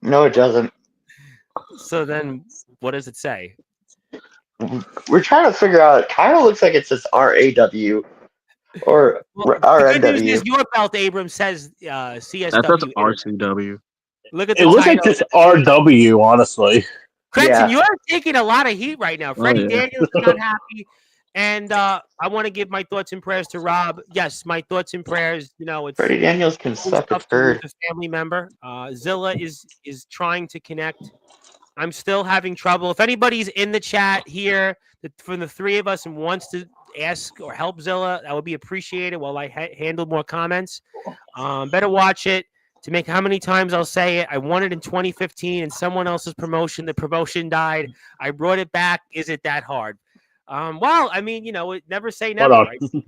No, it doesn't. So then, what does it say? We're trying to figure out. It kind of looks like it says RAW or Well, the good news is RNW. your belt, Abram, says That's CSW. RCW. Look at It the looks like title. just RW, honestly. Crenton, Yeah. you are taking a lot of heat right now. Freddie yeah. Daniels is not happy. And I want to give my thoughts and prayers to Rob. Yes, my thoughts and prayers. It's Freddie Daniels can always suck a tough to lose turd. a family member. Zilla is trying to connect. I'm still having trouble. If anybody's in the chat here from the three of us and wants to ask or help Zilla, that would be appreciated while I handle more comments. Better watch it to make how many times I'll say it. I won it in 2015 and someone else's promotion. The promotion died. I brought it back. Is it that hard? Well, I mean, never say never, Hold on. right?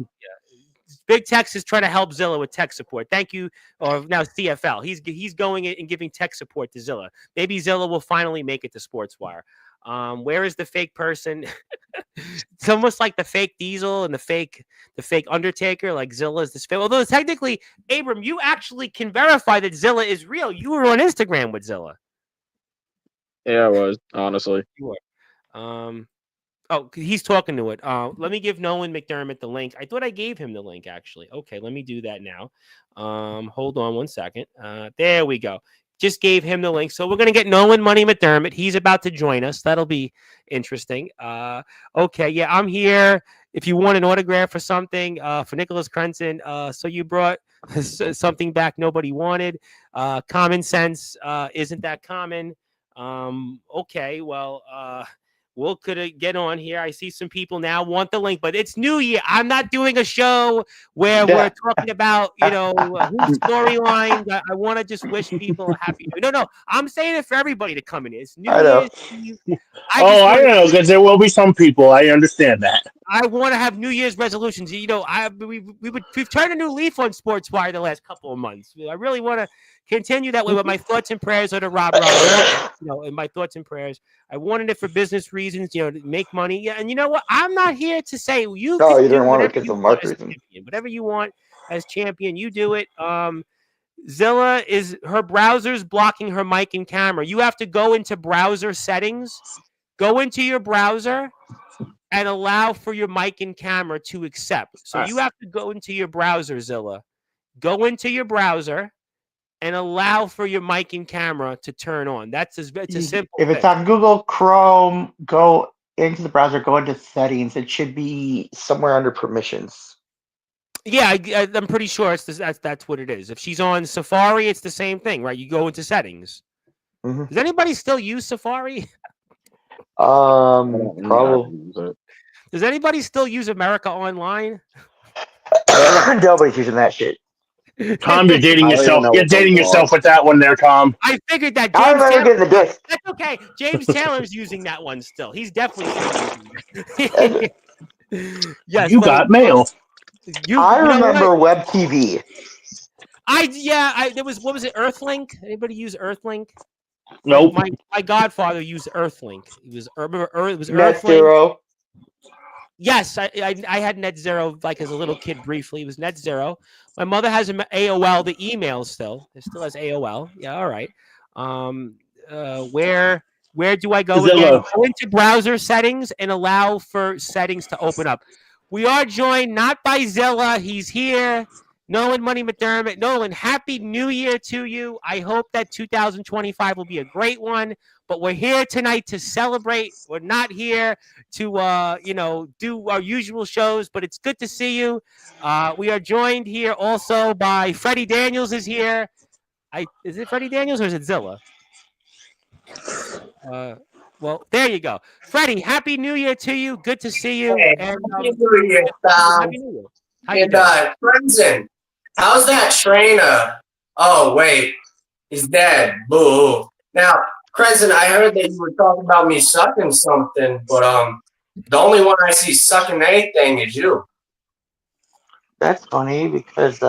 Big Tex is trying to help Zilla with tech support. Thank you. Or now CFL. He's going in and giving tech support to Zilla. Maybe Zilla will finally make it to Sportswire. Where is the fake person? It's almost like the fake Diesel and the fake Undertaker. Like Zilla is this fake. Although technically, Abram, you actually can verify that Zilla is real. You were on Instagram with Zilla. Yeah, I was, honestly. You were. Oh, he's talking to it. Let me give Nolan McDermott the link. I thought I gave him the link, actually. Okay, let me do that now. Hold on one second. There we go. Just gave him the link. So we're going to get Nolan Money McDermott. He's about to join us. That'll be interesting. Okay, yeah, I'm here. If you want an autograph or something for Nicholas Crenson. So you brought something back nobody wanted. Common sense isn't that common. Okay, well... We'll could get on here. I see some people now want the link, but it's New Year. I'm not doing a show where we're talking about, whose storyline. I want to just wish people a happy New Year. No, I'm saying it for everybody to come in. It's New Year's Eve. I know, because there will be some people. I understand that. I want to have New Year's resolutions. We've turned a new leaf on Sportswire the last couple of months. I really want to continue that way. But my thoughts and prayers are to Rob. And my thoughts and prayers. I wanted it for business reasons, to make money. Yeah, and you know what? I'm not here to say you. No, you didn't want it because of marketing. Whatever you want as champion, you do it. Zilla her browser's blocking her mic and camera. You have to go into browser settings. Go into your browser and allow for your mic and camera to accept. So you have to go into your browser, Zilla. Go into your browser and allow for your mic and camera to turn on. It's a simple If it's on Google Chrome, go into the browser, go into settings. It should be somewhere under permissions. Yeah, I'm pretty sure that's what it is. If she's on Safari, it's the same thing, right? You go into settings. Mm-hmm. Does anybody still use Safari? Probably. Does anybody still use America Online? Nobody's using that shit. Tom, you're dating yourself. You're dating yourself with that one there, Tom. I figured that. I remember getting the disc. That's okay. James Taylor's using that one still. He's definitely still using it. Yes, you got mail. I remember Web TV. There was, what was it? Earthlink. Anybody use Earthlink? Nope. My godfather used Earthlink. It was Earthlink. Net Zero. Yes, I had Net Zero like as a little kid briefly. It was Net Zero. My mother has an AOL, the email still. It still has AOL. Yeah, all right. Where do I go again? Go into browser settings and allow for settings to open up. We are joined not by Zilla. He's here. Nolan Money McDermott. Nolan, happy New Year to you. I hope that 2025 will be a great one. But we're here tonight to celebrate. We're not here to, do our usual shows, but it's good to see you. We are joined here also by Freddie Daniels is here. Is it Freddie Daniels or is it Zilla? Well, there you go. Freddie, happy New Year to you. Good to see you. Hey, and, happy New Year. Crimson, how's that trainer? Oh, wait. He's dead. Boo. Now, Crimson, I heard that you were talking about me sucking something, but the only one I see sucking anything is you. That's funny because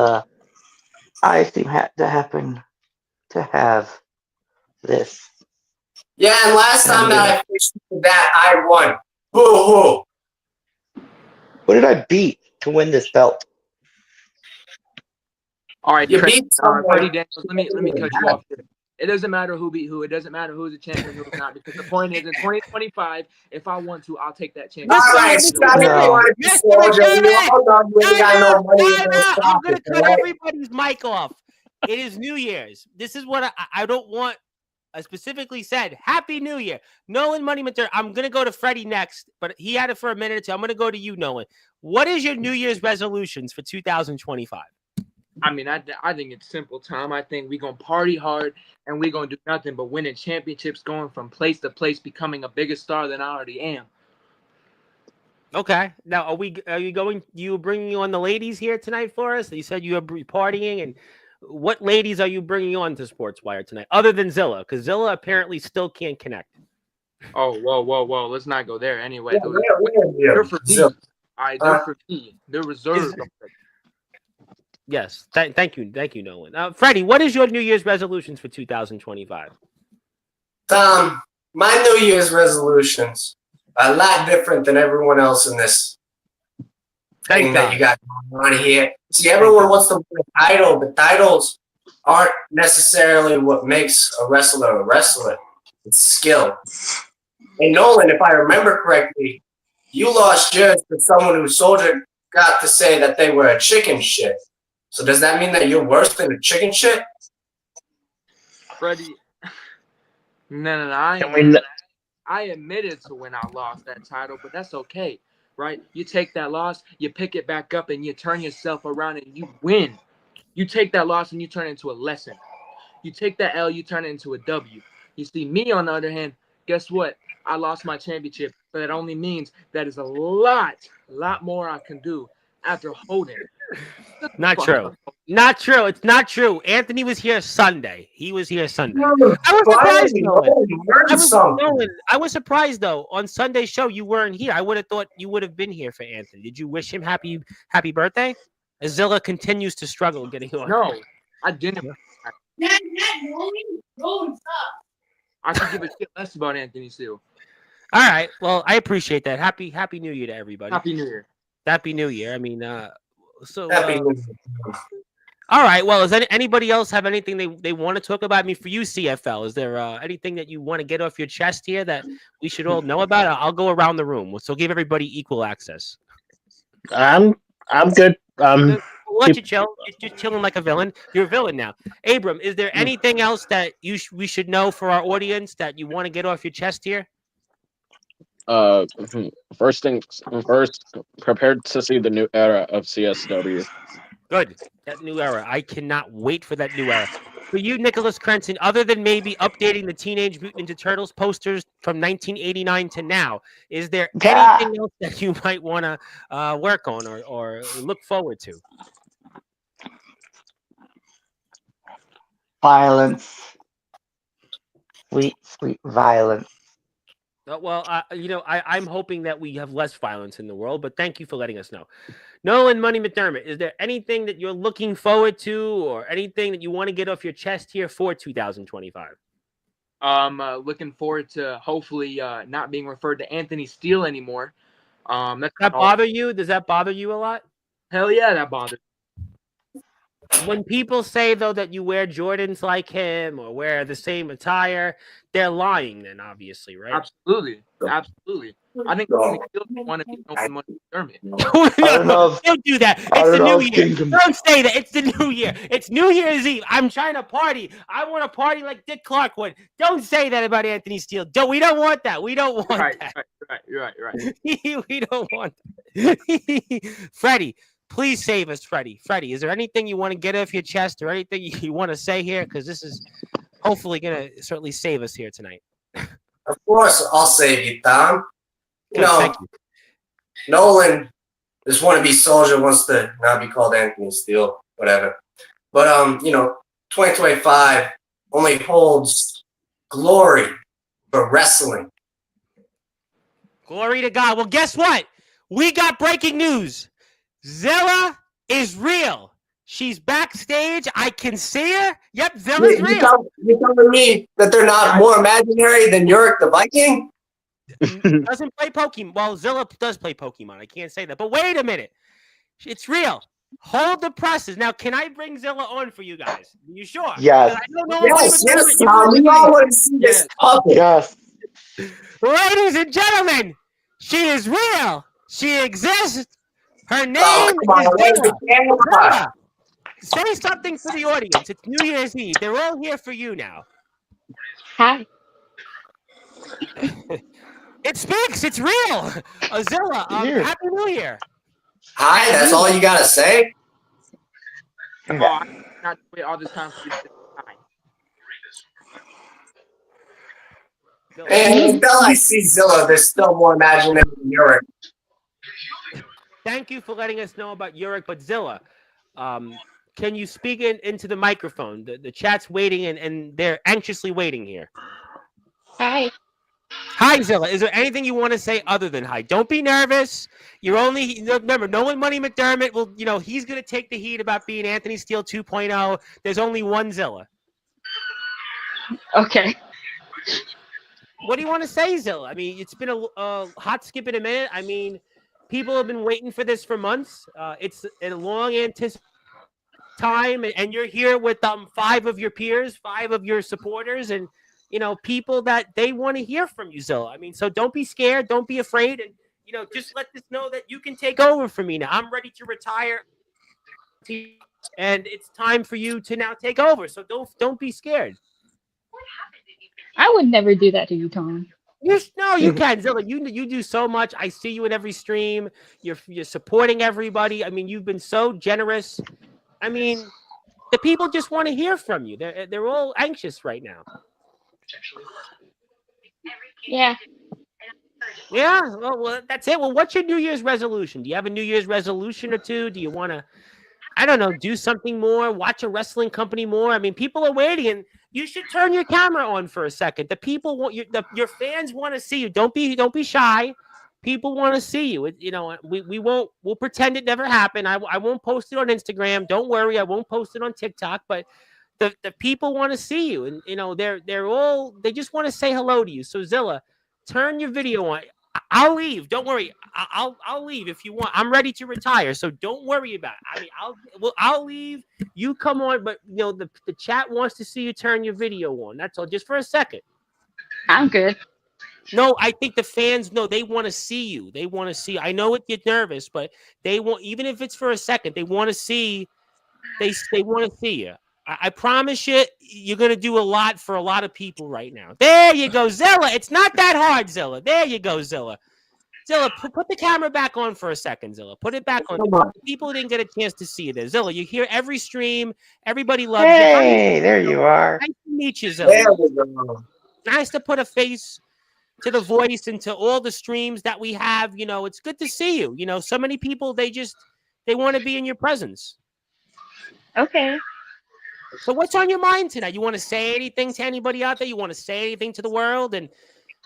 I seem to happen to have this. Yeah, and last time that I fished for that, I won. Boo-hoo. What did I beat to win this belt? All right, You Freddie beat someone. Daniels, let me cut you off. It doesn't matter who beat who. It doesn't matter who's a champion who's not. Because the point is, in 2025, if I want to, I'll take that championship. All right, stop it. I'm going to cut everybody's mic off. It is New Year's. This is what I don't want. I specifically said, Happy New Year. Nolan Money Mater. I'm going to go to Freddie next, but he had it for a minute or two. I'm going to go to you, Nolan. What is your New Year's resolutions for 2025? I mean, I think it's simple, Tom. I think we're going to party hard and we're going to do nothing but winning championships, going from place to place, becoming a bigger star than I already am. Okay. Now, are you bringing on the ladies here tonight for us? You said you were partying, and what ladies are you bringing on to Sportswire tonight, other than Zilla? Because Zilla apparently still can't connect. Oh, whoa. Let's not go there. Anyway, Yeah, they're for me. Zip. All right, they're for me. They're reserved. Yes. Thank you, Nolan. Freddie, what is your New Year's resolutions for 2025? Tom, my New Year's resolutions are a lot different than everyone else in this thing that you got going on here. See, everyone wants to win a title, but titles aren't necessarily what makes a wrestler a wrestler. It's skill. And Nolan, if I remember correctly, you lost yours to someone who Soldier got to say that they were a chicken shit. So does that mean that you're worse than a chicken shit? Freddie. No. I admitted to when I lost that title, but that's okay, right? You take that loss, you pick it back up, and you turn yourself around and you win. You take that loss and you turn it into a lesson. You take that L, you turn it into a W. You see, me, on the other hand, guess what? I lost my championship, but it only means that is a lot more I can do after holding. Not true. Not true. It's not true. Anthony was here Sunday. He was here Sunday. I was surprised, though. On Sunday's show, you weren't here. I would have thought you would have been here for Anthony. Did you wish him happy birthday? Azilla continues to struggle getting on. No, I didn't. I could give a shit less about Anthony still. All right. Well, I appreciate that. Happy New Year to everybody. Happy New Year. Happy New Year. I mean, Happy New Year. All right. Well, does anybody else have anything they want to talk about? I mean, for you, CFL, is there anything that you want to get off your chest here that we should all know about? I'll go around the room. So give everybody equal access. I'm good. We'll let you chill. You're just chilling like a villain. You're a villain now. Abram, is there anything else that we should know for our audience that you want to get off your chest here? First things first, prepared to see the new era of CSW. Good. That new era. I cannot wait for that new era. For you, Nicholas Crenson, other than maybe updating the Teenage Mutant Ninja Turtles posters from 1989 to now, is there anything else that you might want to work on or look forward to? Violence. Sweet violence. Well, I'm hoping that we have less violence in the world, but thank you for letting us know. Nolan Money McDermott, is there anything that you're looking forward to or anything that you want to get off your chest here for 2025? Looking forward to hopefully not being referred to Anthony Steele anymore. Does that bother you? Does that bother you a lot? Hell yeah, that bothers. When people say, though, that you wear Jordans like him or wear the same attire, they're lying then, obviously, right? Absolutely. I think Anthony Steele want to be Nolan Money McDermott. Don't do that. It's the new year. Don't say that. It's the new year. It's New Year's Eve. I'm trying to party. I want to party like Dick Clark would. Don't say that about Anthony Steele. We don't want that. We don't want that. Right. We don't want that. Freddie, please save us, Freddie. Freddie, is there anything you want to get off your chest or anything you want to say here? Because this is hopefully going to certainly save us here tonight. Of course, I'll save you, Tom. Thank you. Nolan, this wannabe soldier wants to not be called Anthony Steele, whatever. But 2025 only holds glory for wrestling. Glory to God. Well, guess what? We got breaking news. Zilla is real. She's backstage. I can see her. Yep, Zilla's real. You're telling me that they're not more imaginary than Yorick the Viking? Doesn't play Pokemon. Well, Zilla does play Pokemon. I can't say that. But wait a minute. It's real. Hold the presses. Now, can I bring Zilla on for you guys? Are you sure? Yes. I don't know Yes, Tom. We all want to see this puppet. Yes. Ladies and gentlemen, she is real. She exists. Her name is Zilla. Say something for the audience. It's New Year's Eve. They're all here for you now. Hi. It speaks. It's real. Zilla, Happy New Year. Hi, that's all you got to say? Not wait all this time for you to And until I see Zilla, there's still more imaginary than Yorick. thank you for letting us know about Uric. But Zilla, can you speak into the microphone? The chat's waiting, and they're anxiously waiting here. Hi. Hi, Zilla. Is there anything you want to say other than hi? Don't be nervous. You're only remember, Nolan Money McDermott will, he's going to take the heat about being Anthony Steele 2.0. There's only one Zilla. Okay. What do you want to say, Zilla? I mean, it's been a hot skip in a minute. I mean, people have been waiting for this for months. It's a long anticipated time, and you're here with 5 of your peers, 5 of your supporters, and people that they want to hear from you, Zilla. I mean, so don't be scared, don't be afraid, and just let this know that you can take over for me now. I'm ready to retire, and it's time for you to now take over. So don't be scared. I would never do that to you, Tom. You can, Zilla. You do so much. I see you in every stream. You're supporting everybody. I mean, you've been so generous. I mean, the people just want to hear from you. They're all anxious right now. Yeah. Yeah. Well, that's it. Well, what's your New Year's resolution? Do you have a New Year's resolution or two? Do you want to, I don't know, do something more? Watch a wrestling company more? I mean, people are waiting, and you should turn your camera on for a second. The people want your fans want to see you. Don't be shy. People want to see you. We'll pretend it never happened. I won't post it on Instagram. Don't worry. I won't post it on TikTok, but the people want to see you, and they just want to say hello to you. So Zilla, turn your video on. I'll leave. Don't worry. I'll leave if you want. I'm ready to retire, so don't worry about it. I mean, I'll leave. You come on, but the chat wants to see you turn your video on. That's all. Just for a second. I'm good. No, I think the fans know they want to see you. They want to see. I know you're nervous, but they want, even if it's for a second, they want to see. They want to see you. I promise you're going to do a lot for a lot of people right now. There you go, Zilla. It's not that hard, Zilla. There you go, Zilla. Zilla, put the camera back on for a second, Zilla. Put it back on. People didn't get a chance to see you there. Zilla, you hear every stream. Everybody loves you. Hey, there you are. Nice to meet you, Zilla. There we go. Nice to put a face to the voice and to all the streams that we have. It's good to see you. So many people, they want to be in your presence. Okay. So what's on your mind tonight? You want to say anything to anybody out there? You want to say anything to the world? And,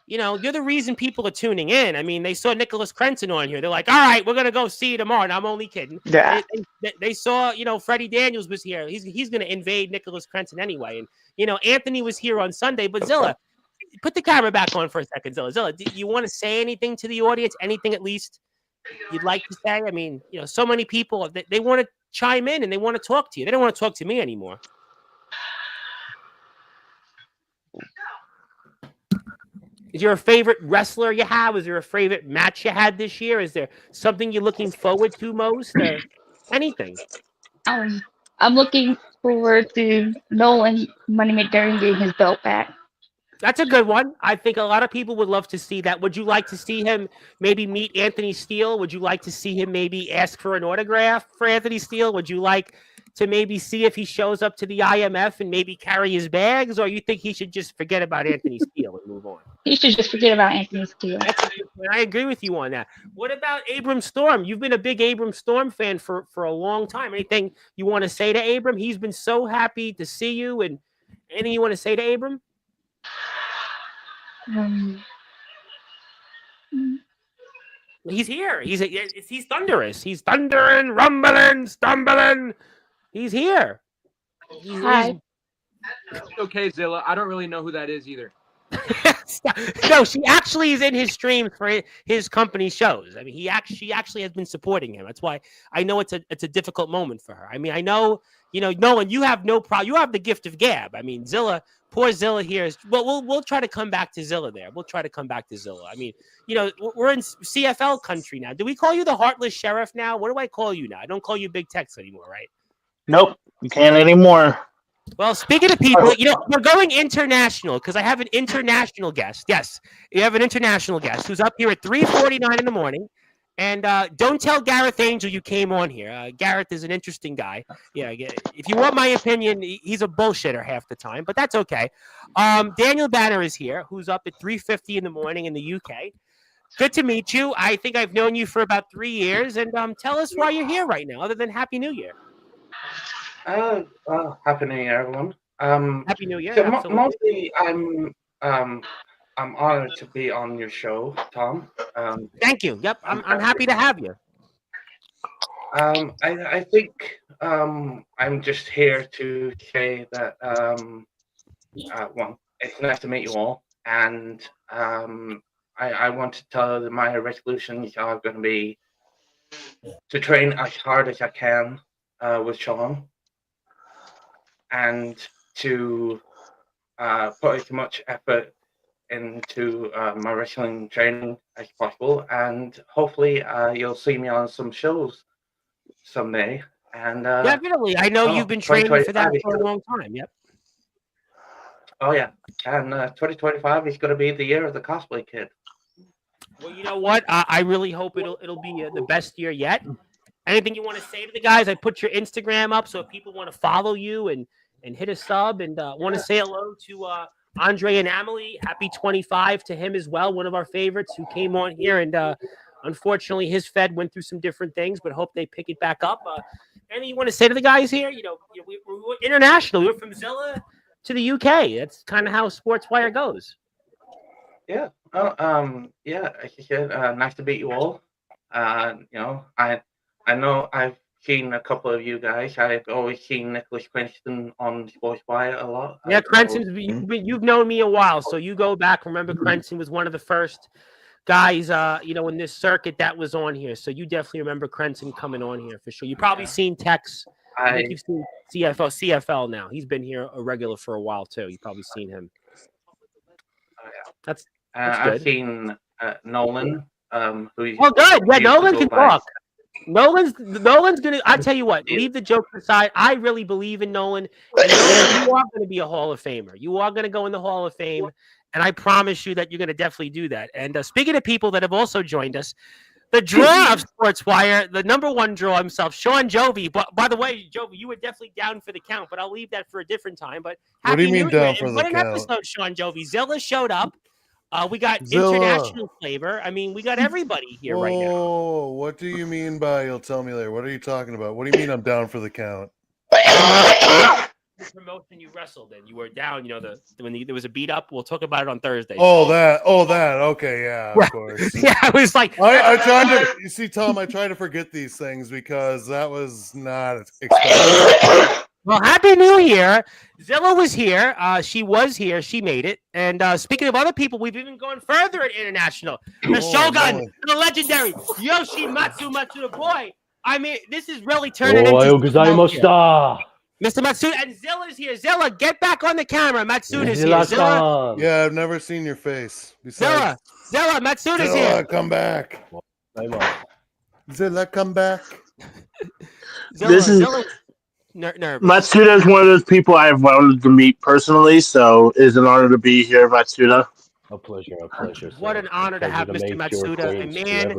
you're the reason people are tuning in. I mean, they saw Nicholas Crenson on here. They're like, all right, we're going to go see you tomorrow. And I'm only kidding. Yeah. They saw, Freddie Daniels was here. He's going to invade Nicholas Crenson anyway. And, Anthony was here on Sunday. But Zilla, put the camera back on for a second, Zilla. Zilla, do you want to say anything to the audience? Anything at least you'd like to say? I mean, so many people, they want to chime in and they want to talk to you. They don't want to talk to me anymore. Is there a favorite wrestler you have? Is there a favorite match you had this year? Is there something you're looking forward to most? Or anything? I'm looking forward to Nolan Money McDermott getting his belt back. That's a good one. I think a lot of people would love to see that. Would you like to see him maybe meet Anthony Steele? Would you like to see him maybe ask for an autograph for Anthony Steele? Would you like to maybe see if he shows up to the IMF and maybe carry his bags? Or you think he should just forget about Anthony Steele and move on? He should just forget about Anthony Steele. I agree with you on that. What about Abram Storm? You've been a big Abram Storm fan for a long time. Anything you want to say to Abram? He's been so happy to see you. And anything you want to say to Abram? He's here. He's thunderous. He's thundering, rumbling, stumbling. He's here. Hi. Okay, Zilla. I don't really know who that is either. No, she actually is in his streams for his company shows. I mean, she actually has been supporting him. That's why I know it's a difficult moment for her. I mean, I know, Nolan, you have no problem. You have the gift of gab. I mean, Zilla, poor Zilla here is. Well, we'll try to come back to Zilla there. We'll try to come back to Zilla. I mean, we're in CFL country now. Do we call you the Heartless Sheriff now? What do I call you now? I don't call you Big Tex anymore, right? Nope, you can't anymore. Well, speaking of people, we're going international because I have an international guest. Yes, you have an international guest who's up here at 3:49 in the morning. And don't tell Gareth Angel you came on here. Gareth is an interesting guy. Yeah, if you want my opinion, he's a bullshitter half the time, but that's okay. Daniel Banner is here, who's up at 3:50 in the morning in the UK. Good to meet you. I think I've known you for about 3 years, and tell us why you're here right now, other than Happy New Year. Happy New Year, everyone. Happy New Year, So absolutely. mostly, I'm honored to be on your show, Tom. Thank you. Yep, I'm happy to have you. I think I'm just here to say that well, it's nice to meet you all, and I want to tell that my resolutions are going to be to train as hard as I can with Sean, and to put as much effort into my wrestling training as possible, and hopefully you'll see me on some shows someday. And Definitely. I know you've been training for that for a long time. Yep. Oh yeah, and 2025 is going to be the year of the cosplay kid. Well, you know what? I really hope it'll be the best year yet. Anything you want to say to the guys? I put your Instagram up, so if people want to follow you and hit a sub and want to say hello to Andre and Amelie, happy 25 to him as well. One of our favorites who came on here, and unfortunately his Fed went through some different things, but hope they pick it back up. Anything you want to say to the guys here? We're international. We're from Zilla to the UK. That's kind of how Sportswire goes. Yeah. Yeah. As you said, nice to meet you all. I know I've seen a couple of you guys. I've always seen Nicholas Cranston on Sportswire a lot. Yeah, Cranston's you've known me a while, so you go back. Remember, Cranston was one of the first guys, in this circuit that was on here. So you definitely remember Cranston coming on here for sure. You've probably seen Tex. I think you've seen CFL now. He's been here a regular for a while too. You've probably seen him. That's I've seen Nolan. Good. Yeah, Nolan can talk. Nolan's gonna. I tell you what. Leave the jokes aside. I really believe in Nolan. And Nolan, you are going to be a Hall of Famer. You are going to go in the Hall of Fame, and I promise you that you're going to definitely do that. And speaking of people that have also joined us, the draw of Sportswire, the number one draw himself, Sean Jovi. But by the way, Jovi, you were definitely down for the count, but I'll leave that for a different time. But what do you mean down for the count? What an episode, Sean Jovi. Zilla showed up. We got international flavor. I mean, we got everybody here right now. Oh, what do you mean by you'll tell me later? What are you talking about? What do you mean I'm down for the count? The promotion you wrestled in, you were down. When there was a beat up. We'll talk about it on Thursday. That. Okay, yeah, of course. Yeah, I was like, I tried to. You see, Tom, I try to forget these things because that was not expected. Well, Happy New Year. Zilla was here. She was here. She made it. And speaking of other people, we've even gone further at international. The Shogun, the legendary Yoshimatsu Matsuda. Boy, I mean, this is really turning into Mr. Matsuda. And Zilla's here. Zilla, get back on the camera. Matsuda's here. Zilla. Yeah, I've never seen your face. Zilla, Matsuda's here. Come back. Zilla, come back. Zilla. Matsuda is one of those people I've wanted to meet personally, so it's an honor to be here, Matsuda. A pleasure. What an honor to have Mr. Matsuda, a man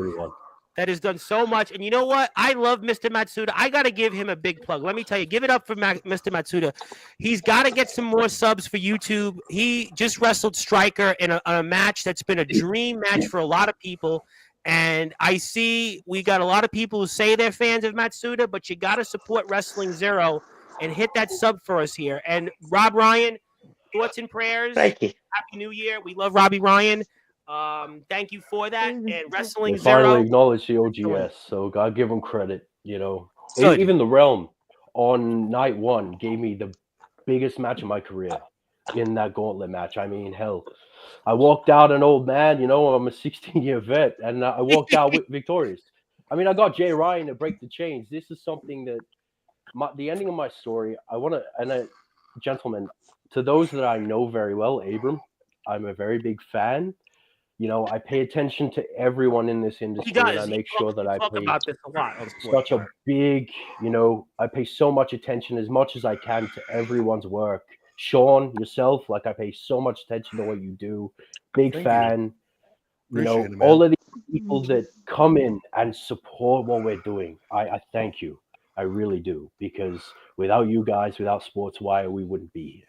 that has done so much. And you know what? I love Mr. Matsuda. I got to give him a big plug. Let me tell you, give it up for Mr. Matsuda. He's got to get some more subs for YouTube. He just wrestled Striker in a match that's been a dream match for a lot of people. And I see we got a lot of people who say they're fans of Matsuda, but you got to support Wrestling Zero and hit that sub for us here. And Rob Ryan, thoughts and prayers. Thank you. Happy New Year. We love Robbie Ryan. Thank you for that. And Wrestling they Zero. Finally acknowledged the OGS, so gotta give them credit. Even the Realm on night one gave me the biggest match of my career in that gauntlet match. I mean, hell. I walked out an old man, I'm a 16-year vet, and I walked out victorious. I mean, I got Jay Ryan to break the chains. This is something that the ending of my story, gentlemen, to those that I know very well, Abram, I'm a very big fan. I pay attention to everyone in this industry, and I make sure that I pay about this a lot such a big, I pay so much attention as much as I can to everyone's work. Sean, yourself, I pay so much attention to what you do. Big fan. All of these people that come in and support what we're doing. I thank you. I really do. Because without you guys, without Sportswire, we wouldn't be here.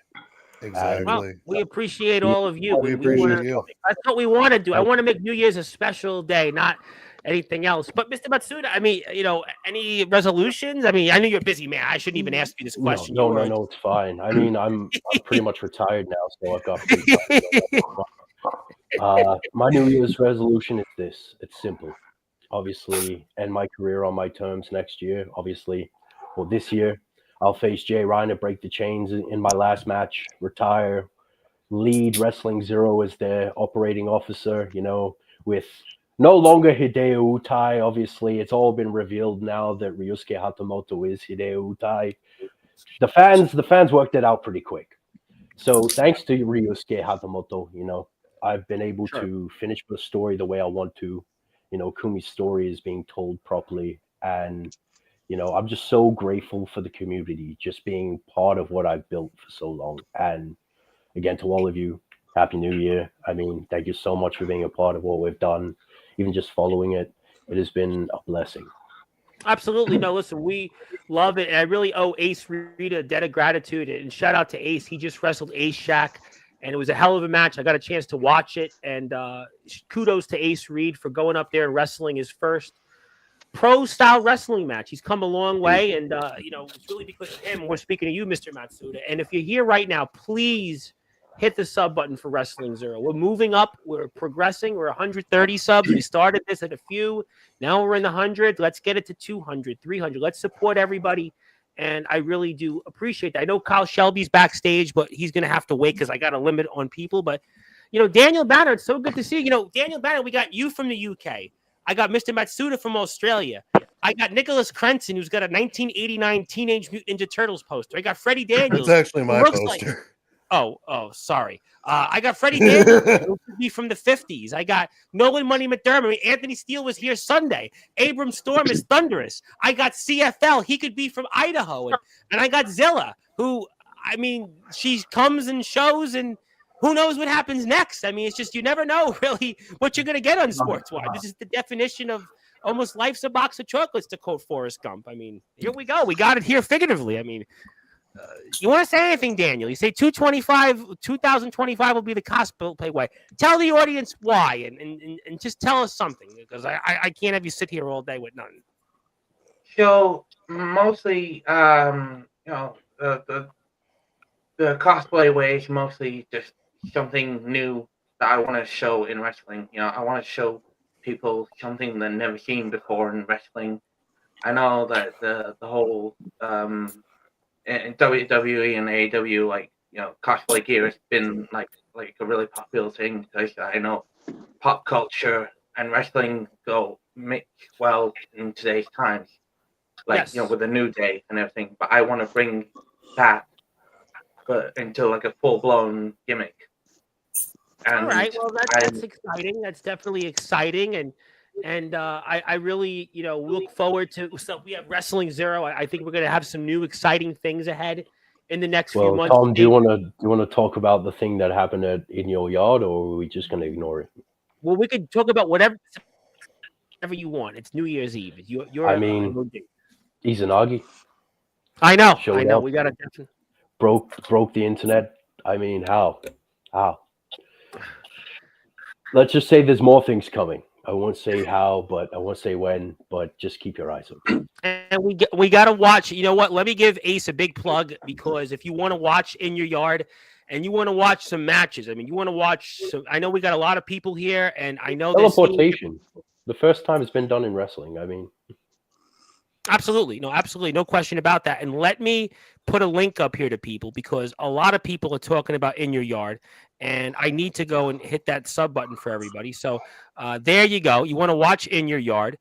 Exactly. Well, we appreciate all of you. We and appreciate you. That's what we want to do. I want to make New Year's a special day, not anything else. But Mr. Matsuda, I mean, any resolutions? I mean, I know you're a busy man. I shouldn't even ask you this question. No, it's fine. I mean, I'm pretty much retired now, so I've got free time. My New Year's resolution is this. It's simple. Obviously, end my career on my terms next year. Obviously, well, this year, I'll face Jay Ryan and break the chains in my last match, retire, lead Wrestling Zero as their operating officer, with no longer Hideo Utai. Obviously, it's all been revealed now that Ryusuke Hatamoto is Hideo Utai. The fans worked it out pretty quick. So thanks to Ryusuke Hatamoto, I've been able to finish the story the way I want to. Kumi's story is being told properly. And, I'm just so grateful for the community, just being part of what I've built for so long. And again, to all of you, Happy New Year. I mean, thank you so much for being a part of what we've done, even just following it. It has been a blessing. Absolutely. No, listen, we love it. And I really owe Ace Reed a debt of gratitude. And shout out to Ace. He just wrestled Ace Shack, and it was a hell of a match. I got a chance to watch it. And kudos to Ace Reed for going up there and wrestling his first pro-style wrestling match. He's come a long way. And, it's really because of him. We're speaking to you, Mr. Matsuda. And if you're here right now, please hit the sub button for Wrestling Zero. We're moving up. We're progressing. We're 130 subs. We started this at a few. Now we're in the 100. Let's get it to 200, 300. Let's support everybody. And I really do appreciate that. I know Kyle Shelby's backstage, but he's going to have to wait because I got a limit on people. But, Daniel Banner, it's so good to see you. Daniel Banner, we got you from the UK. I got Mr. Matsuda from Australia. I got Nicholas Crenson, who's got a 1989 Teenage Mutant Ninja Turtles poster. I got Freddie Daniels. It's actually my poster. Oh, sorry. I got Freddie Daniels, who could be from the 50s. I got Nolan Money McDermott. Anthony Steele was here Sunday. Abram Storm is thunderous. I got CFL. He could be from Idaho. And I got Zilla, who, she comes and shows, and who knows what happens next. It's just you never know, really, what you're going to get on Sportswire. This is the definition of almost life's a box of chocolates, to quote Forrest Gump. Here we go. We got it here figuratively. You want to say anything, Daniel? You say 2025 will be the cosplay way. Tell the audience why, and just tell us something, because I can't have you sit here all day with none. So mostly, the cosplay way is mostly just something new that I want to show in wrestling. I want to show people something they've never seen before in wrestling. I know that the whole in WWE and AEW, cosplay gear has been like a really popular thing, because I know pop culture and wrestling go mix well in today's times, with the New Day and everything. But I want to bring that, but into a full blown gimmick. And all right, well that's exciting. That's definitely exciting, and I really, look forward to. So we have Wrestling Zero. I think we're going to have some new exciting things ahead in the next few months. Tom, do you want to talk about the thing that happened in your yard, or are we just going to ignore it? Well, we could talk about whatever you want. It's New Year's Eve. Izanagi. I know. We got to broke the internet. How? Let's just say there's more things coming. I won't say how, but I won't say when, but just keep your eyes open. And we got to watch. You know what? Let me give Ace a big plug, because if you want to watch In Your Yard and you want to watch some matches, you want to watch some. I know we got a lot of people here, and I know teleportation. The first time it's been done in wrestling. Absolutely. No question about that. And let me put a link up here to people, because a lot of people are talking about In Your Yard, and I need to go and hit that sub button for everybody. So there you go. You want to watch In Your Yard.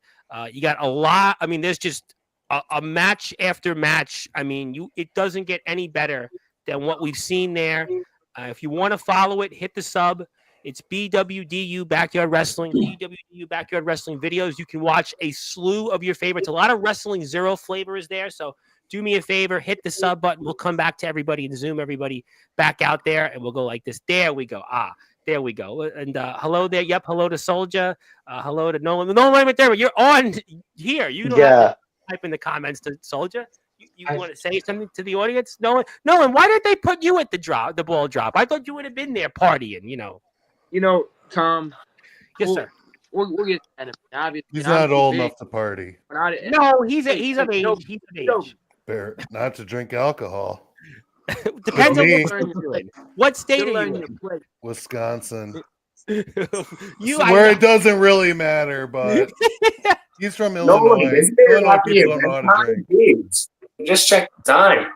You got a lot. There's just a match after match. It doesn't get any better than what we've seen there. If you want to follow it, hit the sub. It's BWDU Backyard Wrestling, BWDU Backyard Wrestling videos. You can watch a slew of your favorites. A lot of Wrestling Zero flavor is there. So do me a favor, hit the sub button. We'll come back to everybody and zoom everybody back out there, and we'll go like this. There we go. There we go. And hello there. Yep. Hello to Soldier. Hello to Nolan. Nolan, right there. You're on here. You don't have to type in the comments to Soldier. You want to say something to the audience? Nolan, why did they put you at the ball drop? I thought you would have been there partying. Tom. Yes, sir. We'll get to that. Obviously, He's not old enough to party. No, he's of age. He's of age. Fair, not to drink alcohol. Depends on me. what you're doing. What state are you in? Wisconsin. Where it doesn't really matter, but he's from No, Illinois. this beer Illinois not people being don't know how to drink. Just check the time.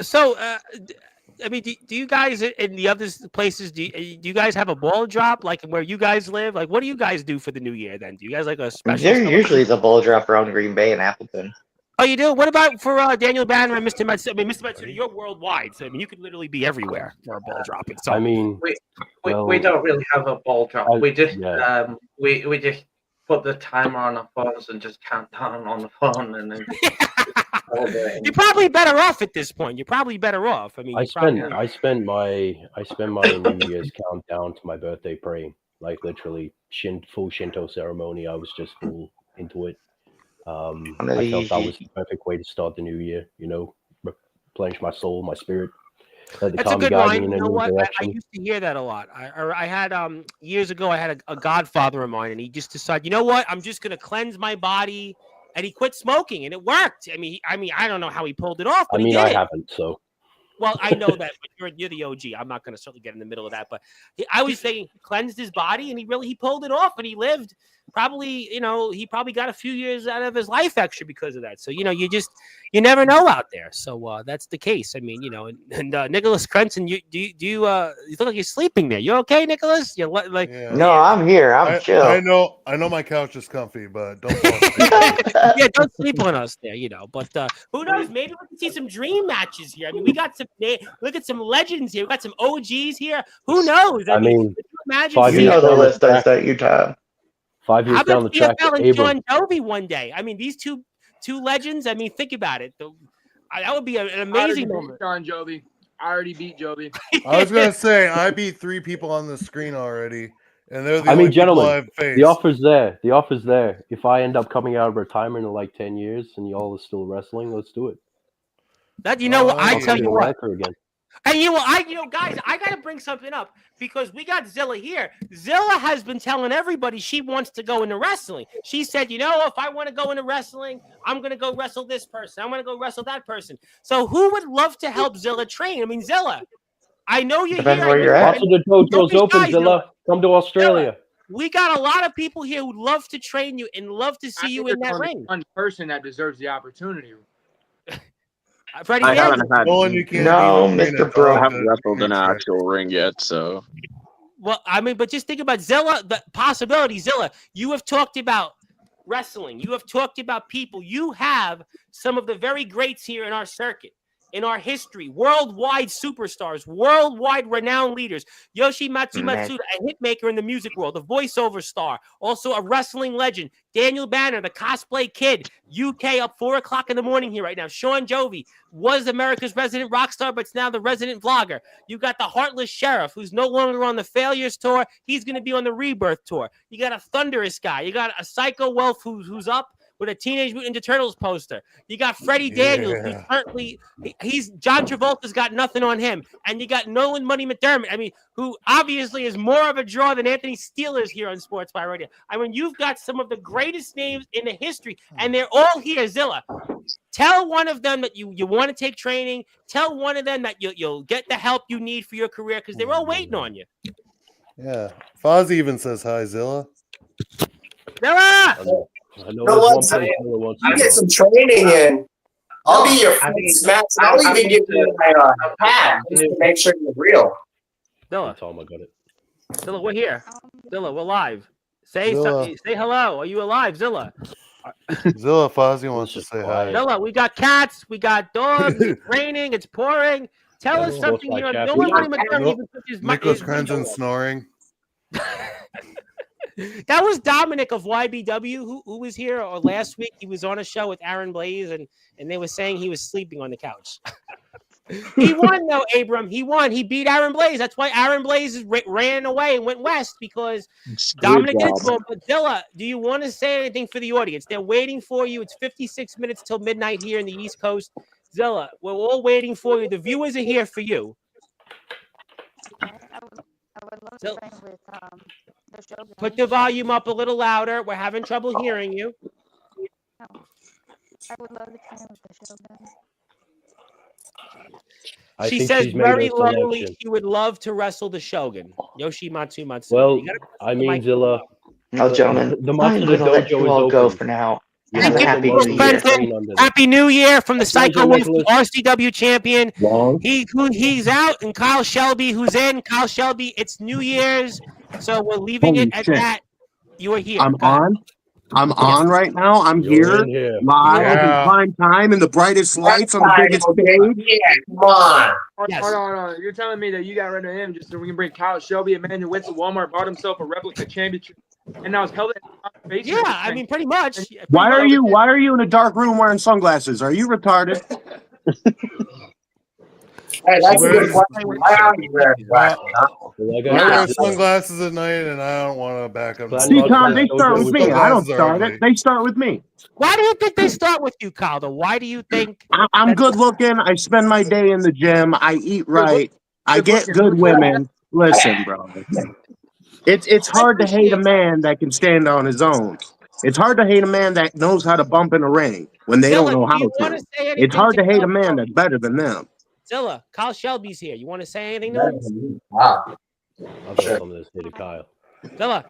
So, I mean, do you guys in the other places, do you guys have a ball drop like where you guys live? Like, what do you guys do for the new year then? Do you guys like a special? There usually is a ball drop around Green Bay and Appleton. Oh, you do? What about for Daniel Banner and Mr. Matsuda? I mean, Mr. Matsuda, you're worldwide, so I mean, you could literally be everywhere for a ball dropping. So I mean, we don't really have a ball drop. We just we just put the timer on our phones and just count down on the phone, and then. You're probably better off at this point. You're probably better off. I mean, I spend my New Year's countdown to my birthday praying, like literally full Shinto ceremony. I was just full into it. I felt that was the perfect way to start the new year. Replenish my soul, my spirit. That's a good line. You know what? I used to hear that a lot. I had years ago. I had a godfather of mine, and he just decided, you know what? I'm just going to cleanse my body. And he quit smoking, and it worked. I mean, I don't know how he pulled it off, but he did. I haven't. So, well, I know that, but you're the OG. I'm not going to certainly get in the middle of that. But I was saying, he cleansed his body, and he pulled it off, and he lived. Probably, he probably got a few years out of his life extra because of that. So, you never know out there. So that's the case. I mean, and Nicholas Crenson, you look like you're sleeping there. You okay, Nicholas? You like? Yeah. No, I'm here. I'm chill. I know my couch is comfy, but don't fall asleep. Yeah, don't sleep on us there. But who knows? Maybe we can see some dream matches here. I mean, we got some. Look at some legends here. We got some OGs here. Who knows? I mean, imagine the list I sent you, Tom. 5 years down the track, and John Jovi one day. I mean, these two legends. I mean, think about it. That would be an amazing moment. John Jovi. I already beat Jovi. I was gonna say I beat 3 people on the screen already, and they're the only gentlemen, people I've faced. The offer's there. The offer's there. If I end up coming out of retirement in like 10 years and y'all are still wrestling, let's do it. That I tell you what. Again. And guys, I got to bring something up because we got Zilla here. Zilla has been telling everybody she wants to go into wrestling. She said, if I want to go into wrestling, I'm going to go wrestle this person. I'm going to go wrestle that person. So who would love to help Zilla train? I mean, Zilla, I know you're Depends here. Where you're at. The dojo's open, Zilla. Come to Australia. Zilla, we got a lot of people here who'd love to train you and love to see you in that ring. One person that deserves the opportunity. Freddie, I haven't had. Mr. Bro, I haven't wrestled in an actual ring yet, so. Well, I mean, but just think about Zilla, the possibility. Zilla, you have talked about wrestling. You have talked about people. You have some of the very greats here in our circuit, in our history, worldwide superstars, worldwide renowned leaders. Yoshi Matsuda, a hitmaker in the music world, a voiceover star, also a wrestling legend. Daniel Banner, the cosplay kid, UK up 4 o'clock in the morning here right now. Sean Jovi was America's resident rock star, but it's now the resident vlogger. You got the Heartless Sheriff, who's no longer on the Failures tour. He's going to be on the Rebirth tour. You got a Thunderous guy. You got a Psycho Wolf who's up with a Teenage Mutant Ninja Turtles poster. You got Freddie Daniels, who's currently he's John Travolta's got nothing on him, and you got Nolan Money McDermott. I mean, who obviously is more of a draw than Anthony Steele is here on Sportzwire Radio. I mean, you've got some of the greatest names in the history, and they're all here. Zilla, tell one of them that you want to take training. Tell one of them that you'll get the help you need for your career because they're all waiting on you. Yeah, Fozzie even says hi, Zilla. Zilla. You get some training in. I'll be your first match. I'll even give you a pad just to make sure you're real. Zilla. Tom, I got it. Zilla, we're here. Zilla, we're live. Say something. Say hello. Are you alive, Zilla? Zilla, Fozzie wants to say hi. Zilla, we got cats. We got dogs. It's raining. It's pouring. Tell us something here. Nicholas Crenson snoring. That was Dominic of YBW who was here or last week. He was on a show with Aaron Blaze and they were saying he was sleeping on the couch. He won though, Abram. He won. He beat Aaron Blaze. That's why Aaron Blaze ran away and went west because Dominic did it to him. But Dilla, do you want to say anything for the audience? They're waiting for you. It's 56 minutes till midnight here in the East Coast. Zilla, we're all waiting for you. The viewers are here for you. I would love to train with the Shogun. Put the volume up a little louder. We're having trouble hearing you. No. I would love to train with the Shogun. She says very lowly she would love to wrestle the Shogun. Yoshi Matsumatsu. Well, I mean, Zilla. No, gentlemen, the I'm going to let you all go for now. Have a happy New Year. Happy New Year from the Psycho Wolf, the RCW champion. He's out, and Kyle Shelby, who's in. Kyle Shelby, it's New Year's, so we're leaving it at that. You are here. I'm on. I'm on right now. I'm here live in prime time in the brightest lights on the biggest stage. Yeah, come on. Hold on. You're telling me that you got rid of him just so we can bring Kyle Shelby, a man who went to Walmart, bought himself a replica championship, and now is held in face. Yeah, I mean, pretty much. Why are you in a dark room wearing sunglasses? Are you retarded? Hey, that's a good question. Why are you wearing glasses? I wear sunglasses at night, and I don't want to back up. See, Tom, they start with me. I don't start it. They start with me. Why do you think they start with you, Kyle? Though, why do you think? I'm good looking. I spend my day in the gym. I eat right. I get good women. Listen, bro. It's hard to hate a man that can stand on his own. It's hard to hate a man that knows how to bump in the ring when they don't know how to. It's hard to hate a man that's better than them. Zilla, Kyle Shelby's here. You want to say anything to him? I'll say something to say to Kyle. Zilla.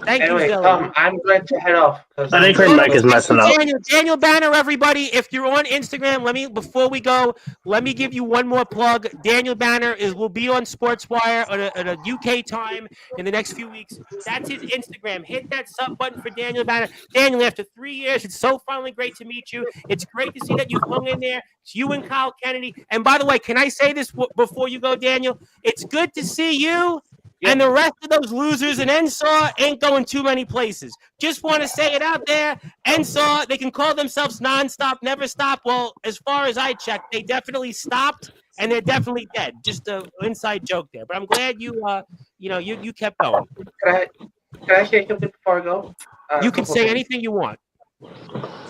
Thank Anyway, you, Zilla. I'm going to head off. I think her mic is messing up. Daniel Banner, everybody. If you're on Instagram, before we go, let me give you one more plug. Daniel Banner will be on Sportswire at a UK time in the next few weeks. That's his Instagram. Hit that sub button for Daniel Banner. Daniel, after 3 years, it's so finally great to meet you. It's great to see that you've hung in there. It's you and Kyle Kennedy. And by the way, can I say this before you go, Daniel? It's good to see you. And the rest of those losers in NSAW ain't going too many places. Just want to say it out there. NSAW, they can call themselves nonstop, never stop. Well, as far as I checked, they definitely stopped, and they're definitely dead. Just an inside joke there. But I'm glad you kept going. Can I say something before I go? You can say anything you want.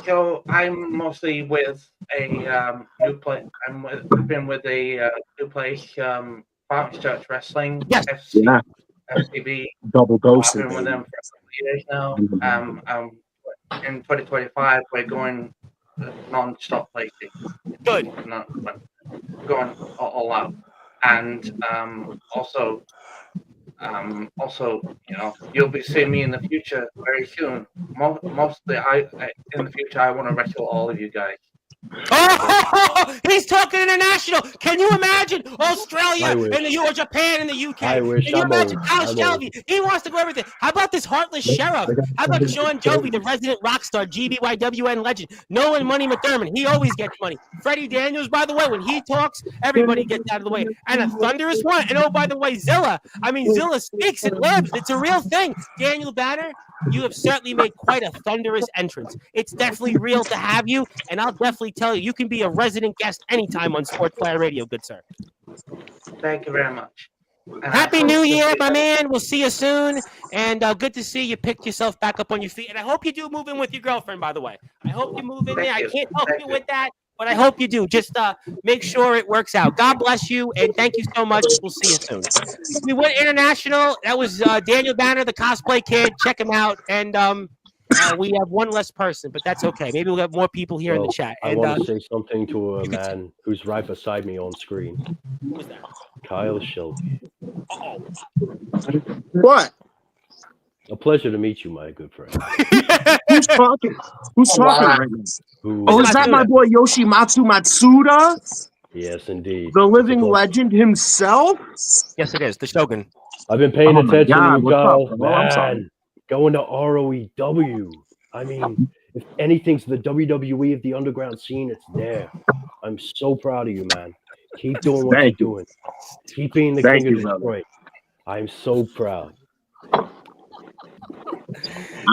So I'm mostly with a new place. I've been with a new place. Farmers Church Wrestling, FCB. Double dosing. I've been with them for a couple of years now. In 2025, we're going non-stop placing. Good. Going all out, and also, you'll be seeing me in the future very soon. Mostly, in the future, I want to wrestle all of you guys. Oh, he's talking international. Can you imagine Australia and the or Japan and the UK? I wish. Can you imagine Kyle Shelby? He wants to go everything. How about this heartless sheriff? How about Sean Jovi, the resident rock star, GBYWN legend? Nolan Money McDermott, he always gets money. Freddie Daniels, by the way, when he talks, everybody gets out of the way. And a thunderous one. And oh, by the way, Zilla. Zilla speaks and lives. It's a real thing. Daniel Banner, you have certainly made quite a thunderous entrance. It's definitely real to have you, and I'll definitely tell you can be a resident guest anytime on Sportswire Radio, good sir. Thank you very much. Happy New Year, my man. We'll see you soon, and good to see you picked yourself back up on your feet. And I hope you do move in with your girlfriend, by the way. I hope you move in there. I can't help you with that, but I hope you do. Just make sure it works out. God bless you, and thank you so much. We'll see you soon. We went international. That was Daniel Banner, the cosplay kid. Check him out. And we have one less person, but that's okay. Maybe we'll have more people here in the chat. I want to say something to a man who's right beside me on screen. Who is that? Kyle Shelby. Uh-oh. What? A pleasure to meet you, my good friend. Who's talking? Who's talking right now? Is that my boy Yoshimatsu Matsuda? Yes, indeed. The living legend himself? Yes, it is. The Shogun. I've been paying attention to you, Kyle. I'm sorry. Man, going to ROEW. If anything's the WWE of the underground scene, it's there. I'm so proud of you, man. Keep doing what you're doing. Keep being the king of Detroit. I'm so proud.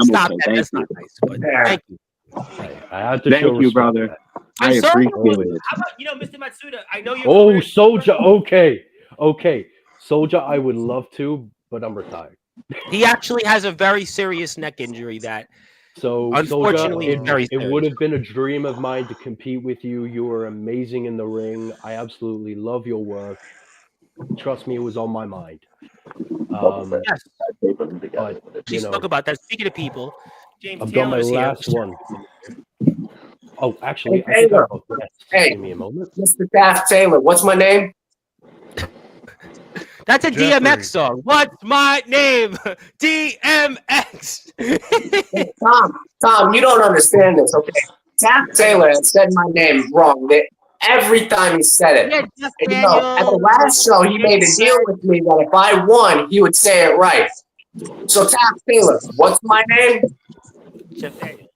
Stop that. That's not nice. But thank you. I had to show respect, brother. I Soja appreciate would- it. How about Mr. Matsuda? I know you're. Oh, Soja. Okay. Soja, I would love to, but I'm retired. He actually has a very serious neck injury that. So, Unfortunately, Soja, very it serious. would have been a dream of mine to compete with you. You were amazing in the ring. I absolutely love your work. Trust me, it was on my mind. Yes. But, She spoke about that. Speaking of people, James I've got my Taylor's here. last one. Oh, actually, Hey, I think Taylor. I'll yes. Hey, Give me a moment. Mr. Taft Taylor, what's my name? That's a Jeffrey. DMX song. What's my name? DMX. Tom, you don't understand this, okay? Taft Taylor has said my name wrong every time he said it. Yeah, Jeff And, Daniels. at the last show, he made a deal with me that if I won, he would say it right. So, Taft Taylor, what's my name? Jeff Daniels.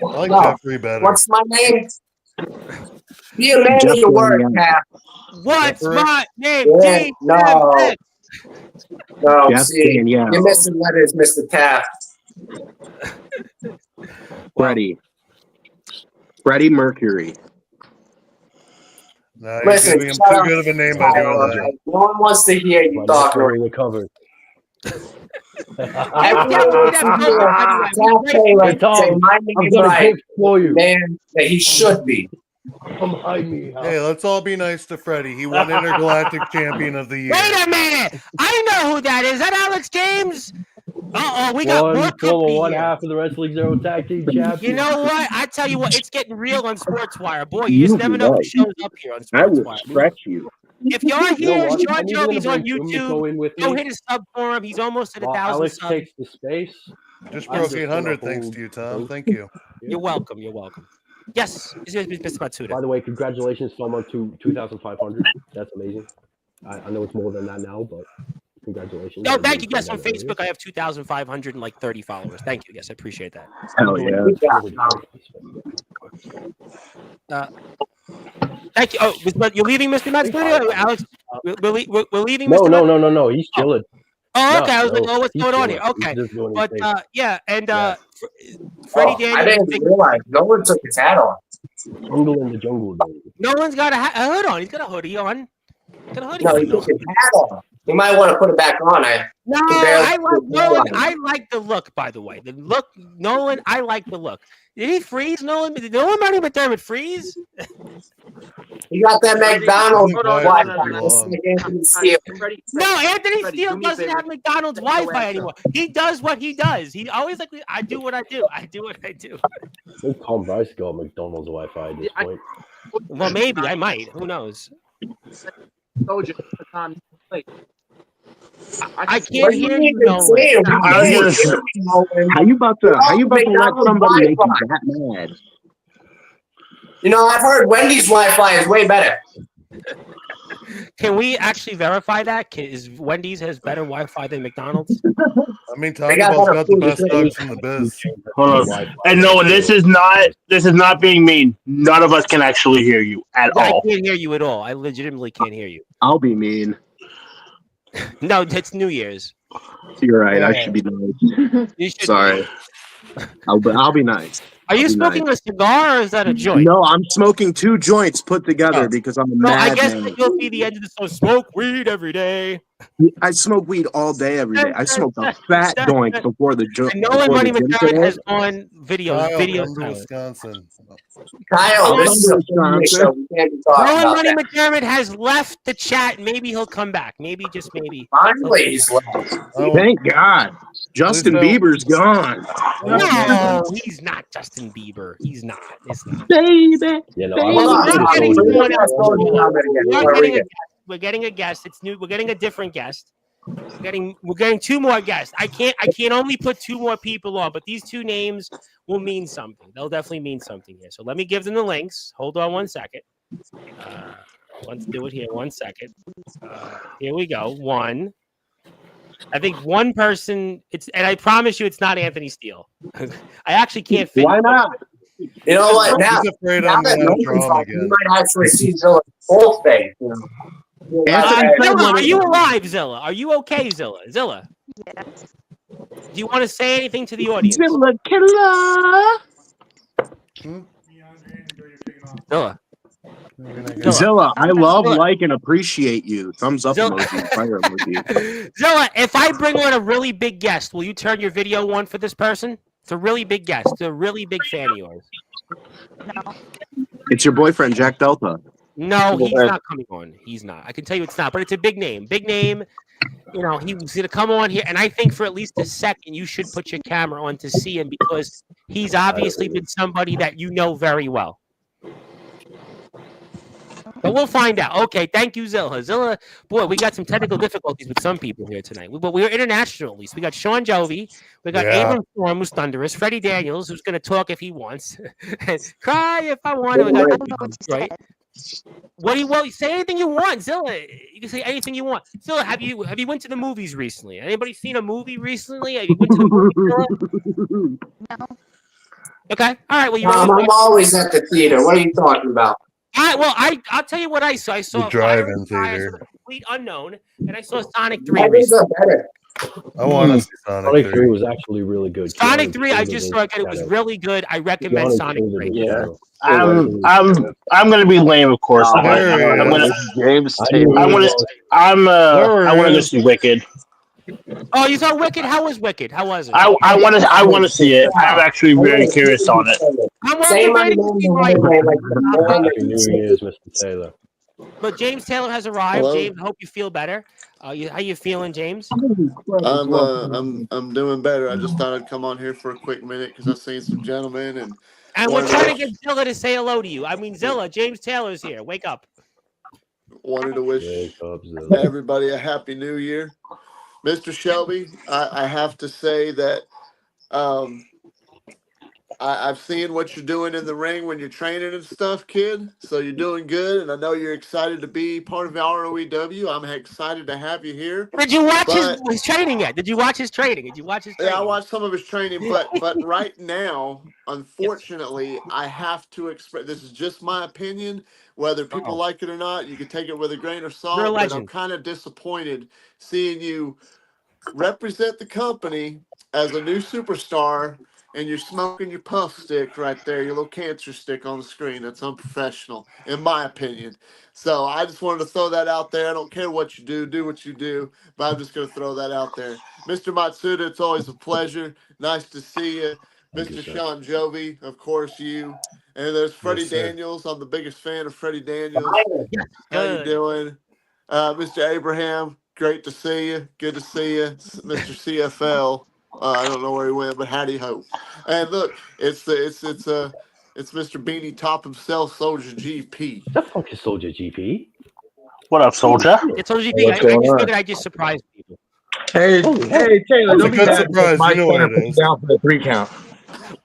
I like No. Jeffrey better. What's my name? Be a man of your word, Taft. What's Jeffrey? my name? Yeah, no. No, Jeff see, Danielle. you're missing letters, Mr. Taft. Freddie Mercury. No, you're Listen, giving him shut too up, good of a name by doing Tyler, that. right? No one wants to hear you My talking. neck recovered. Everyone wants to hear Taft Taylor Hey, Tom, say my I've name got a right, gift for you. man, that he should be. Come behind me. Hey, let's all be nice to Freddie. He won Intergalactic Champion of the Year. Wait a minute. I know who that is. Is that Alex James? We got more Former company one here. half of the Wrestling Zero Tag Team Champions. You know what? I tell you what, it's getting real on Sportswire. Boy, you just never know who shows up here on I will Sportswire. stretch you. If you're You know here, what? Sean I'm even Joby's gonna on bring Jim to go YouTube. in with Go me. hit his sub for him. He's almost at While 1,000 Alex subs. takes the space. Just I'm broke just 800 gonna thanks hold to you, Tom. those. Thank you. You're welcome. You're welcome. Yes, Mr. Matsuda. By the way, congratulations, Tom, on 2,500. That's amazing. I know it's more than that now, but congratulations. No, I thank really you. Yes, find on that Facebook, I have 2,530 followers. Thank you. Yes, I appreciate that. Hell yeah. Thank you. Oh, you're leaving, Mr. Matsuda? Alex, we're leaving, No, Mr. no, Matsuda? no. He's chilling. Oh, okay. No, I was like, no, oh, what's he's going on chilling. here? He's Okay. just doing his But, thing. yeah, and Yeah. Freddie I Daniels. didn't realize no one took his hat off. Jungle in the jungle, baby. No one's got a hood on. He's got a hoodie on. He's got a hoodie No, on. he took his hat off. You might want to put it back on. No, barely I like put his hat Nolan. on. I like the look, by the way. The look, Nolan, I like the look. Did he freeze, Nolan? Did Nolan Marty McDermott freeze? You got that McDonald's Hold on, Wi-Fi. no, no, no, Just no. like Anthony Steele. No, Anthony Freddie, Steele do me a doesn't favor. have McDonald's Shut your Wi-Fi ass anymore. He does what he does. He always like, I do what I do. I do what I do. I think Tom Bryce got McDonald's Wi-Fi at this point. Well, maybe I might. Who knows? Told you, Tom. I can't hear you, Nolan. How you about to let somebody make you that mad? You know, I've heard Wendy's Wi-Fi is way better. Can we actually verify that? Is Wendy's has better Wi-Fi than McDonald's? I mean, Taco Bell's got the best dogs in the biz. Hold on. And no, this is not being mean. None of us can actually hear you at all. I can't hear you at all. I legitimately can't hear you. I'll be mean. No, it's New Year's. You're right. I should be nice. You should Sorry. I'll be nice. Are you I'll be smoking nice. a cigar or is that a joint? No, I'm smoking 2 joints put together because I'm a No, I mad guess man. that will be the end of the song. Smoke weed every day. I smoke weed all day, every day. I smoked a fat joint before the joint. And Nolan Money McDermott has on videos. Kyle, Videos. come to Wisconsin. Kyle, this is a family show. We can't be talking Nolan about Money that. McDermott has left the chat. Maybe he'll come back. Maybe, just maybe. Finally, he's left. Thank God. Justin Bieber's gone. No, he's not Justin Bieber. He's not. It's not. Baby. You know, We're getting a guest. It's new. We're getting a different guest. We're getting 2 more guests. I can't only put 2 more people on, but these 2 names will mean something. They'll definitely mean something here. So let me give them the links. Hold on 1 second. Let's do it here. 1 second. Here we go. 1. I think 1 person. And I promise you, it's not Anthony Steele. I actually can't fit. Why not? You know what? Now, He's afraid now I'm that gonna Nolan's draw him off, you again. might actually see Zilla's full face. You know. Zilla, are you alive, Zilla? Are you okay, Zilla? Zilla, Yes. do you want to say anything to the audience? Zilla killer. Zilla. Zilla, I love, like, and appreciate you. Thumbs up Zilla. emoji, fire emoji. Zilla, if I bring on a really big guest, will you turn your video on for this person? It's a really big guest. It's a really big fan of yours. No. It's your boyfriend, Jack Delta. No, he's not coming on. He's not. I can tell you it's not, but it's a big name. Big name. You know, he's going to come on here, and I think for at least a second you should put your camera on to see him because he's obviously been somebody that you know very well. But we'll find out. Okay, thank you, Zilla. Zilla, boy, we got some technical difficulties with some people here tonight. But we're international at least. We got Sean Jovi. We got Abram Storm, who's thunderous. Freddie Daniels, who's going to talk if he wants. Cry if I want to. We got right. What do you say anything you want, Zilla? You can say anything you want. Zilla, have you went to the movies recently? Anybody seen a movie recently? Have you went to the movies, Zilla? No. Okay. All right. Well, I'm always at the theater. What are you talking about? I'll tell you what I saw. I saw The drive-in theater. Complete unknown, and I saw Sonic 3. Movies are better. I want to see Sonic 3 was actually really good. Sonic 3, I just saw it. It was really good. I recommend Sonic 3. Yeah. I'm gonna be lame, of course. I want to go see Wicked. Oh, you saw Wicked? How was Wicked? How was it? I want to see it. I'm actually very curious on it. Happy New Year's, Mr. Taylor. But James Taylor has arrived. Hello? James, I hope you feel better. How you feeling, James? I'm doing better. I just thought I'd come on here for a quick minute because I've seen some gentlemen and we're trying to get Zilla to say hello to you. I mean, Zilla, James Taylor's here. Wake up. wanted to wish everybody a happy new year. Mr. Shelby, I have to say that I've seen what you're doing in the ring when you're training and stuff, kid. So you're doing good, and I know you're excited to be part of ROEW. I'm excited to have you here. Did you watch his training yet? Did you watch his training? Yeah, I watched some of his training, but right now, unfortunately, I have to express. This is just my opinion. Whether people like it or not, you can take it with a grain of salt. You're a But legend. I'm kind of disappointed seeing you represent the company as a new superstar. And you're smoking your puff stick right there, your little cancer stick on the screen. That's unprofessional, in my opinion. So I just wanted to throw that out there. I don't care what you do what you do, but I'm just going to throw that out there. Mr. Matsuda, it's always a pleasure. Nice to see you. Mr. Sean Jovi, of course, you. And there's Freddie Daniels. I'm the biggest fan of Freddie Daniels. How you doing? Mr. Abraham, great to see you. Good to see you. Mr. CFL. I don't know where he went, but howdy ho. And look, it's Mr. Beanie Top himself, Soldier GP. The fuck is Soldier GP? What up, Soldier? It's Soldier GP. I just figured I just surprised people. Hey, Taylor, don't be good mad surprise. because You know what Mike's it gonna is. put you down for the 3 count.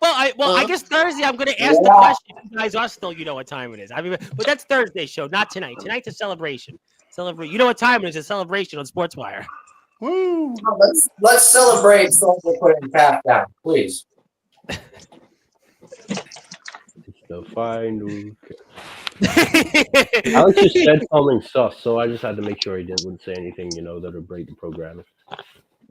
Well, I guess Thursday I'm going to ask the question. If you guys are still, you know what time it is. I mean, but that's Thursday's show, not tonight. Tonight's a celebration. You know what time it is? A celebration on Sportswire. Woo! Let's celebrate Soldier putting Pat down, please. It's the final. Alex just said something sus, so I just had to make sure he wouldn't say anything, that would break the programming.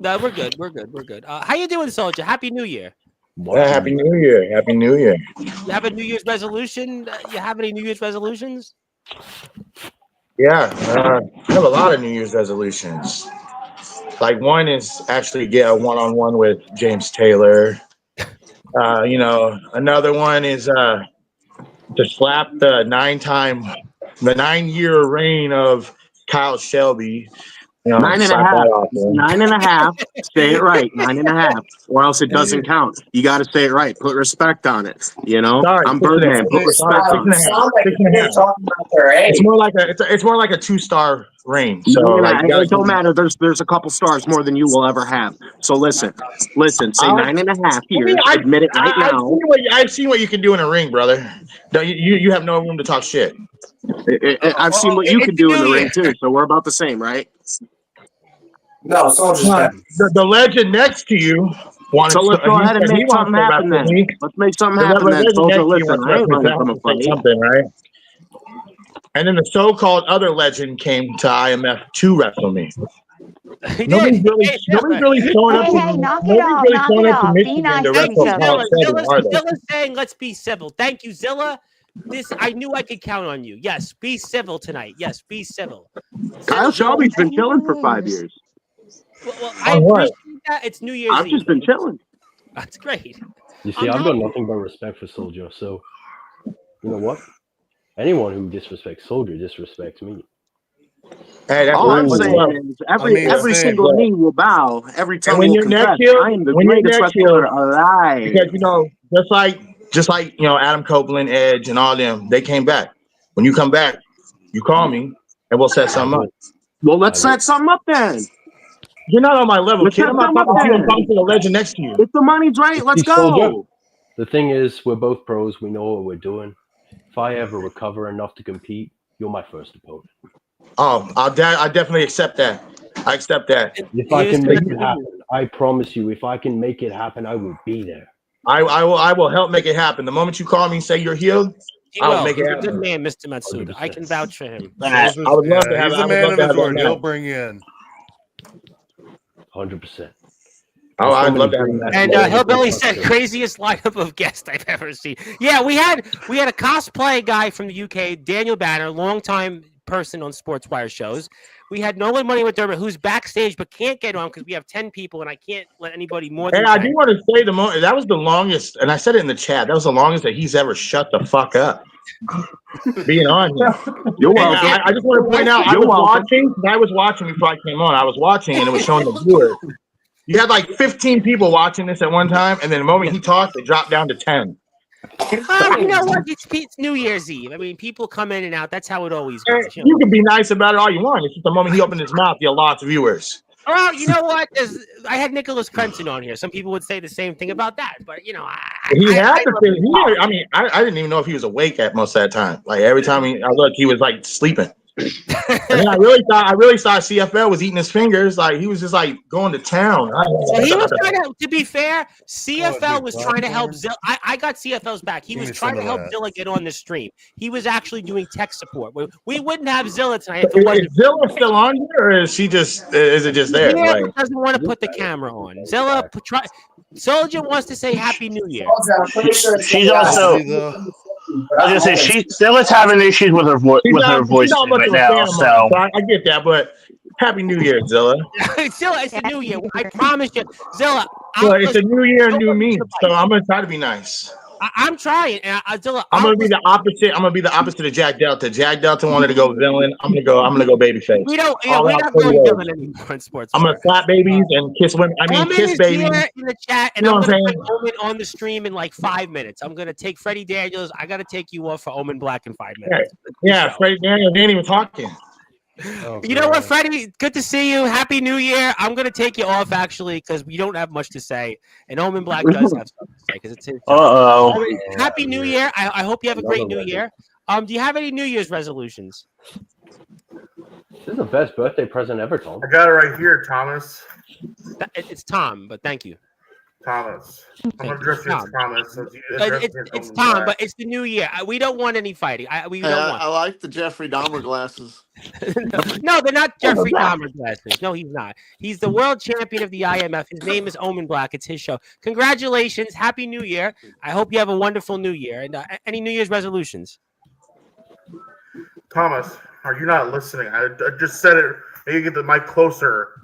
No, we're good. We're good. How you doing, Soldier? Happy New Year. Yeah, Happy New Year. Happy New Year. You have a New Year's resolution? You have any New Year's resolutions? Yeah, I have a lot of New Year's resolutions. Like one is actually get a one-on-one with James Taylor. Another one is to slap the 9-year reign of Kyle Shelby. 9.5. 9.5. Say it right. 9.5. Or else it doesn't count. You got to say it right. Put respect on it. Sorry, I'm Birdman. Put respect on it. 6.5. It's more like a 2-star reign. So it don't matter. There's a couple stars more than you will ever have. So listen. Say 9.5 here. Admit it right now. I've seen what you can do in a ring, brother. You have no room to talk shit. I've seen what you can do in the ring too. So we're about the same, right? No, Soldier's the legend next to you. So let's go ahead and make something happen then. Let's make something happen then. Soldier, listen, I ain't running from a fight. Something, right? And then the so-called other legend came to IMF to wrestle me. He Nobody's did. really showing up. Hey, knock it Nobody's off, really knock showing it up to off. Be Michigan nice to to Thank each you, wrestle other. Paul Zilla. Seven, are they? Zilla's saying, let's be civil. Thank you, Zilla. I knew I could count on you. Yes, be civil tonight. Yes, be civil. Kyle Zilla, Shelby's been Happy chilling New for 5 Year's. years. well, I On what? appreciate that. It's New Year's I've Eve. just been chilling. That's great. You see, I'm I've got happy. nothing but respect for Soldier. So, you know what? Anyone who disrespects Soldier disrespects me. Hey, that's All I'm what's saying up. is I mean, every same. single knee will bow, every And tongue when will your neck confess. heals, I am the when your greatest neck wrestler heals, alive. because just like Adam Copeland, Edge, and all them, they came back. When you come back, you call me and we'll set something up. Well, let's set something up then. You're not on my level, Let's kid. set I'm not something up talking to you. I'm then. talking to the legend next to you. If the money's right, let's See, Soldier, go. the thing is, we're both pros. We know what we're doing. If I ever recover enough to compete, you're my first opponent. Oh, I definitely accept that. I accept that. If I can make it happen, I promise you, if I can make it happen, I will be there. I will help make it happen. The moment you call me and say you're healed, He I'll will. make it He's a happen. good man, Mr. Matsuda. I can vouch for him. I would love to have. He's I a would man love of to his have that word. He'll match. bring you in. 100%. Oh, I'd love to have that. And Hillbilly said, craziest lineup of guests I've ever seen. Yeah, we had a cosplay guy from the UK, Daniel Banner, longtime person on Sportswire shows. We had Nolan Money McDermott, who's backstage but can't get on because we have 10 people and I can't let anybody more than And I 10. do want to say that was the longest, and I said it in the chat. That was the longest that he's ever shut the fuck up. Being on here. You're welcome. I just want to point out, I was watching before I came on. I was watching and it was showing the viewers. You had like 15 people watching this at one time, and then the moment he talked, it dropped down to 10. You know what? It's New Year's Eve. I mean, people come in and out. That's how it always goes. You can be nice about it all you want. It's just the moment he opened his mouth, you lost viewers. Well, you know what? I had Nicholas Crenson on here. Some people would say the same thing about that, but you know, I didn't even know if he was awake at most of that time. Like every time I looked, he was like sleeping. And then I really thought CFL was eating his fingers. Like he was just like going to town. Well, he was trying to be fair, CFL was trying to help Zilla. I got CFL's back. He was trying to help Zilla get on the stream. He was actually doing tech support. We wouldn't have Zilla tonight if it wasn't. Is Zilla still on here, or is it just there? Yeah, Like, doesn't want to put the camera on. Zilla, Soldier wants to say Happy New Year. She's also. I was gonna say Zilla's having issues with her voice right now. So I get that, but Happy New Year, Zilla. Zilla, it's the New Year. I promise you, Zilla. It's a new year, new me. So I'm gonna try to be nice. I'm trying. Zilla, I'm gonna be the opposite. I'm gonna be the opposite of Jack Delta. Jack Delta wanted to go villain. I'm gonna go babyface. We're not going villain anymore in sports. I'm gonna slap babies and kiss women. Kiss babies. Here in the chat, and You know I'm what I'm gonna saying? put Omen on the stream in like 5 minutes. I'm gonna take Freddie Daniels. I gotta take you off for Omen Black in 5 minutes. Yeah, Freddie Daniels ain't even talking. You know what, Freddie? Good to see you. Happy New Year. I'm going to take you off, actually, because we don't have much to say. And Omen Black does have something to say because it's his Happy New Year. I hope you have a great New Year. Do you have any New Year's resolutions? This is the best birthday present ever, Tom. I got it right here, Thomas. It's Tom, but thank you. Thomas. I'm going to address you as Thomas. It's Tom, but it's the New Year. We don't want any fighting. We don't want. I like the Jeffrey Dahmer glasses. No, they're not Jeffrey Dahmer glasses. No, he's not. He's the world champion of the IMF. His name is Omen Black. It's his show. Congratulations. Happy New Year. I hope you have a wonderful New Year. And any New Year's resolutions? Thomas, are you not listening? I just said it. Maybe get the mic closer.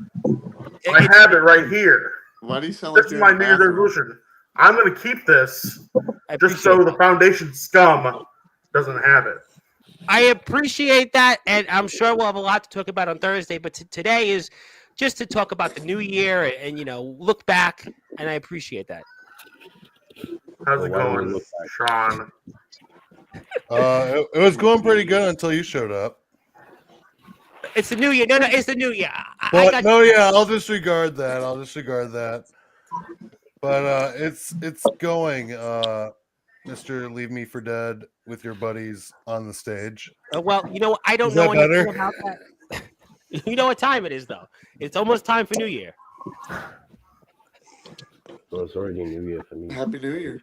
I have it right here. Why do you sound This is my New Year's resolution. I'm going to keep this just so the foundation scum doesn't have it. I appreciate that, and I'm sure we'll have a lot to talk about on Thursday. But today is just to talk about the new year and look back, and I appreciate that. How's it going, Sean? It was going pretty good until you showed up. It's the new year. No, it's the new year. I'll disregard that. But it's going, Mr. Leave Me for Dead with your buddies on the stage. Well, I don't know anything about that. You know what time it is, though. It's almost time for New Year. Well, it's already New Year for me. Happy New Year.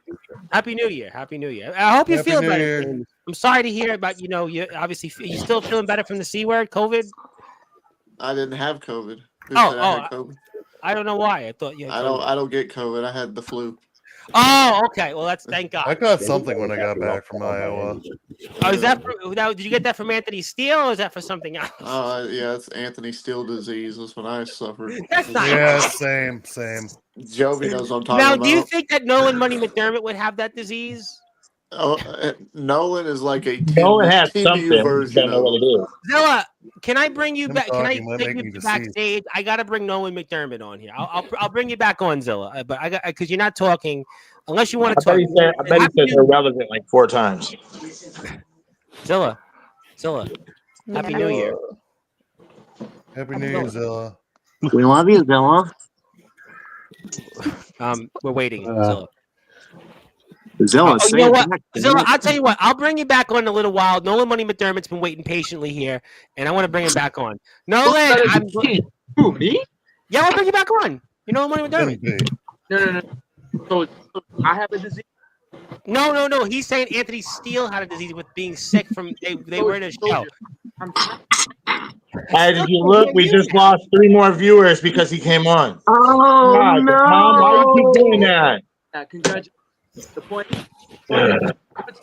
Happy New Year. Happy New Year. I hope you feel better. I'm sorry to hear about, you obviously, you still feeling better from the C word, COVID? I didn't have COVID. Who said I had COVID? I don't know why. I thought you had COVID. I don't get COVID. I had the flu. Oh, okay. Well, that's thank God. I got something when I got back from Iowa. Oh, is that did you get that from Anthony Steele or is that for something else? Yeah, it's Anthony Steele disease. That's what I suffered. That's not same. Jovi knows what I'm talking now, about. do you think that Nolan Money McDermott would have that disease? Nolan is like a Nolan has Team something. U version Don't know of what it is. Zilla, can I bring you back? Can I talking might take make you me backstage? I gotta bring Nolan McDermott on here. I'll bring you back on, Zilla, but I got because you're not talking unless you want to talk. I bet he said they're relevant like 4 times. Zilla, Happy New Year. Happy New Year, Zilla. We love you, Zilla. We're waiting, Zilla. Zilla, you know what? Zilla, I'll tell you what. I'll bring you back on in a little while. Nolan Money McDermott's been waiting patiently here, and I want to bring him back on. Nolan, Who, me? Yeah, I'll bring you back on. You know Money McDermott. No. So I have a disease. No. He's saying Anthony Steele had a disease with being sick from they were in a show. As you look, we just lost 3 more viewers because he came on. Oh, God, no. Tom, why you keep doing that? Congratulations. The point.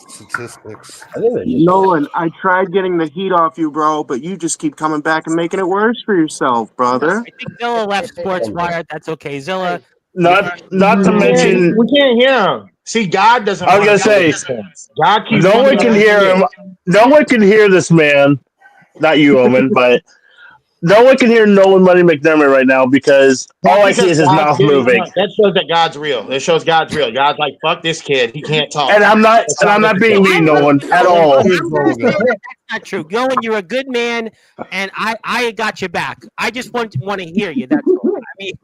Statistics. Nolan, I tried getting the heat off you, bro, but you just keep coming back and making it worse for yourself, brother. I think Zilla left Sportswire. That's okay. Zilla. Not to mention, we can't hear him. See, God doesn't. I was gonna say, God keeps no one can hear him. No one can hear this man. Not you, Omen, but no one can hear Nolan Money McDermott right now because all I see is his mouth moving. That shows that God's real. It shows God's real. God's like, fuck this kid. He can't talk. And I'm not being mean, Nolan, at all. That's not true. Nolan, you're a good man, and I got your back. I just want to hear you. That's all. I mean,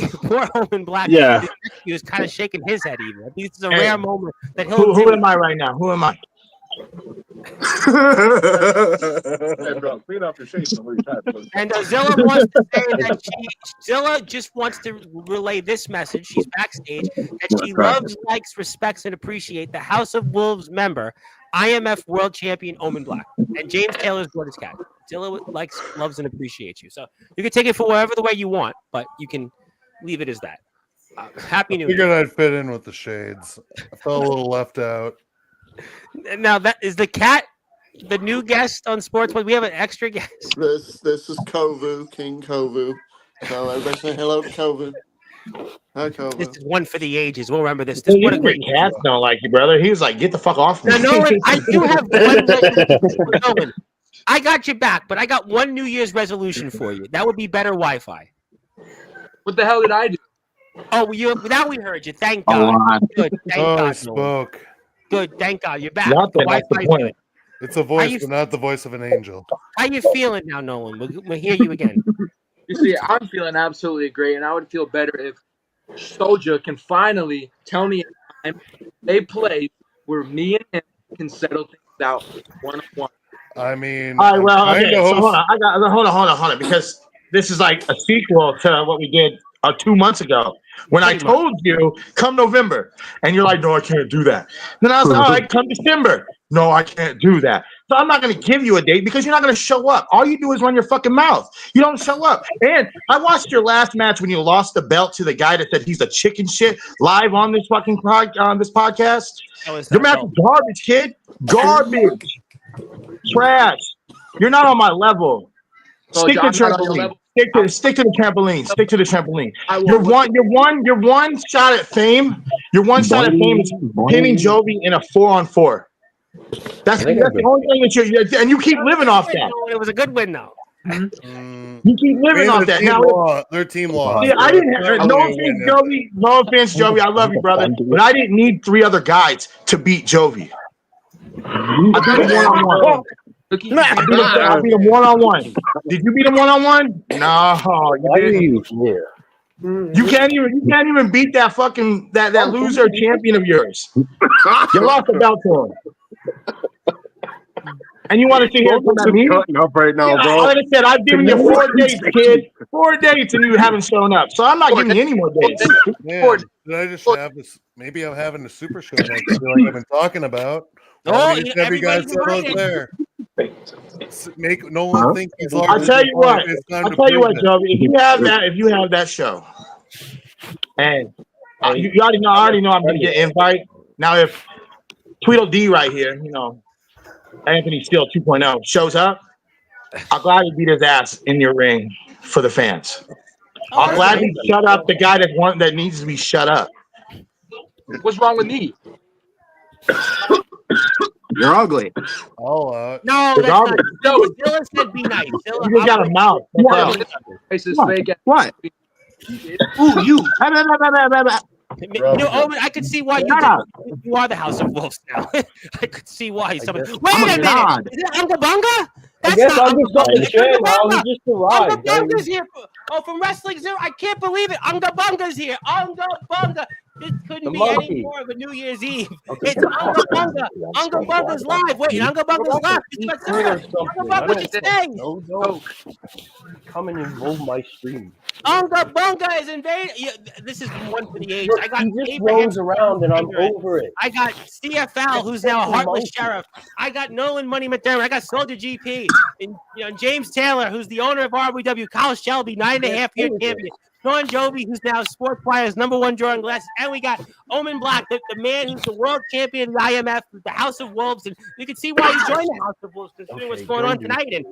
poor Omen Black. Yeah. He was kind of shaking his head even. I think this is a rare moment that he'll. Who am I right now? Who am I? Hey, bro, clean up your shades. And Zilla wants to say that Zilla just wants to relay this message. She's backstage that she loves, likes, respects, and appreciates the House of Wolves member, IMF World Champion Omen Black, and James Taylor's Gorgeous Cat. Zilla likes, loves, and appreciates you. So you can take it for whatever the way you want, but you can leave it as that. Happy New Year. Figured I'd fit in with the shades. I felt a little left out. Now that is the cat, the new guest on Sports. We have an extra guest. This is Kovu, King Kovu. So everybody say hello to Kovu. Hi, Kovu. This is one for the ages. We'll remember this. What a great cats don't like you, brother. He was like, "Get the fuck off me." No, I do have one. Nolan, I got you back, but I got one New Year's resolution for you. That would be better Wi-Fi. What the hell did I do? Oh, now we heard you. Thank God. Good. Thank God. He spoke. Good. Thank God. You're back. That's the point. It's a voice, but not the voice of an angel. How you feeling now, Nolan? We'll hear you again. You see, I'm feeling absolutely great, and I would feel better if Soldier can finally tell me a place where me and him can settle things out one-on-one. I mean, all right, well, okay, so hold on, because this is like a sequel to what we did 2 months ago when I told you come November, and you're like, no, I can't do that. Then I was like, all right, come December. No, I can't do that. So I'm not going to give you a date because you're not going to show up. All you do is run your fucking mouth. You don't show up. And I watched your last match when you lost the belt to the guy that said he's a chicken shit live on this fucking this podcast. Your match is garbage, kid. Garbage. Trash. You're not on my level. Stick to trampoline. Stick to the trampoline. Stick to the trampoline. Your one shot at fame. Your one shot at fame is pinning Jovi in a 4-on-4. That's the only thing that you're, and you keep living off that. It was a good win, though. You keep living off that. Now, their team lost. Yeah, I didn't have no offense, Jovi. No offense, Jovi. I love you, brother, but I didn't need 3 other guys to beat Jovi. I beat him one-on-one. I beat him one-on-one. Did you beat him one-on-one? No, you didn't. You can't even beat that fucking that loser champion of yours. You lost the belt to him. And you want to see him come at me? Up right now, bro. Like I said, I've given you 4 dates, kid. 4 dates, and you haven't shown up. So I'm not giving you any more dates. Man, did I just have this? Maybe I'm having a super show next year, like I've been talking about. Have you guys said I was there? make Nolan think he's larger. I'll tell you than life. what. It's time I'll to tell you prove what, it. Joey. If you have that show, and you already know, I'm gonna get invite. Now, if Tweedledee right here, Anthony Steele 2.0 shows up, I'll gladly beat his ass in your ring for the fans. I'll gladly shut up the guy that needs to be shut up. What's wrong with me? You're ugly. No, It's that's ugly. not. Zilla said be nice. Zilla, You just got a mouth. That's all. What? Ooh, you. Owen, I could see why you are the House of Wolves now. I could see why. Wait a minute. God. Is it Unga Bunga? I guess I'm just on the channel. He just arrived. Unga Bunga's here. From Wrestling Zero. I can't believe it. Unga Bunga's here. Unga Bunga. This couldn't be any more of a New Year's Eve. It's Unga Bunga. Unga Bunga's live. Wait, Unga Bunga's live. Unga Bunga, what you saying? No. Come and involve my stream. Unga Bunga is invading. Yeah, this is one for the age. I got he just Abraham roams around and I'm over it. I got CFL, who's now a heartless sheriff. I got Nolan Money McDermott. I got Soldier GP. And James Taylor, who's the owner of RWW. Kyle Shelby, 9.5-year champion. Sean Joby, who's now Sportswire's #1 drawing glasses. And we got Omen Black, the man who's the world champion of the IMF, the House of Wolves. And you can see why he joined the House of Wolves, considering what's going on tonight. And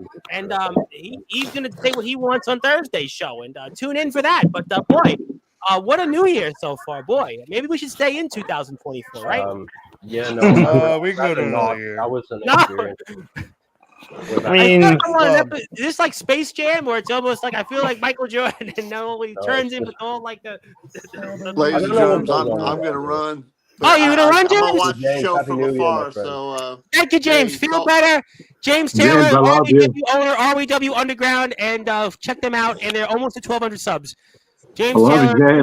he's going to say what he wants on Thursday's show. And tune in for that. But, boy, what a new year so far. Boy, maybe we should stay in 2024, right? Yeah, no. We go to another year. That was an experience. I mean, is this like Space Jam, where it's almost like I feel like Michael Jordan, and now he turns in with all like the Ladies and gentlemen, I'm going to run. Oh, you're gonna run, James? I'm gonna watch the show from afar. So, thank you, James. Feel better, James Taylor, RWW owner, RWW Underground, and check them out. And they're almost at 1,200 subs. James Taylor,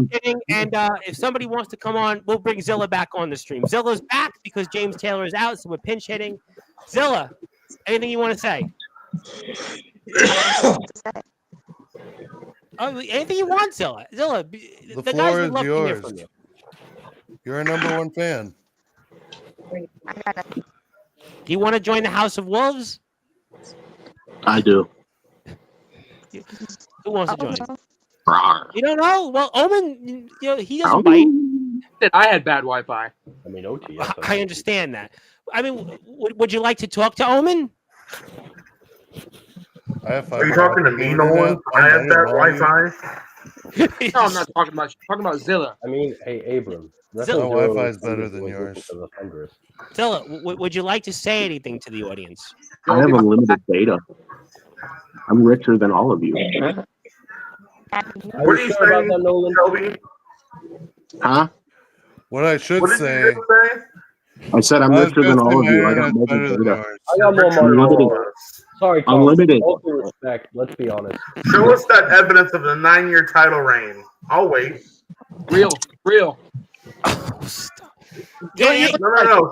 and if somebody wants to come on, we'll bring Zilla back on the stream. Zilla's back because James Taylor is out, so we're pinch hitting. Zilla, anything you want to say? Anything you want, Zilla. Zilla, the guys floor would is love to hear yours. from you. You're a #1 fan. Do you want to join the House of Wolves? I do. Who wants to join? You don't know? Well, Omen, he doesn't bite. I had bad Wi-Fi. I mean, OT. I understand that. I mean, would you like to talk to Omen? I have Are you talking to me, Nolan? I have that Wi-Fi. No, I'm not talking about you. I'm talking about Zilla. I mean, hey, Abram. My Wi-Fi is better than yours. Zilla, would you like to say anything to the audience? I have unlimited data. I'm richer than all of you. What are you saying, Shelby? Huh? What I should What did say. you say? I said I'm richer than all of you. I got more data. I got more money. Unlimited. Sorry, Tom. Unlimited. All due respect, let's be honest. Show us that evidence of the 9-year title reign. I'll wait. Real. No.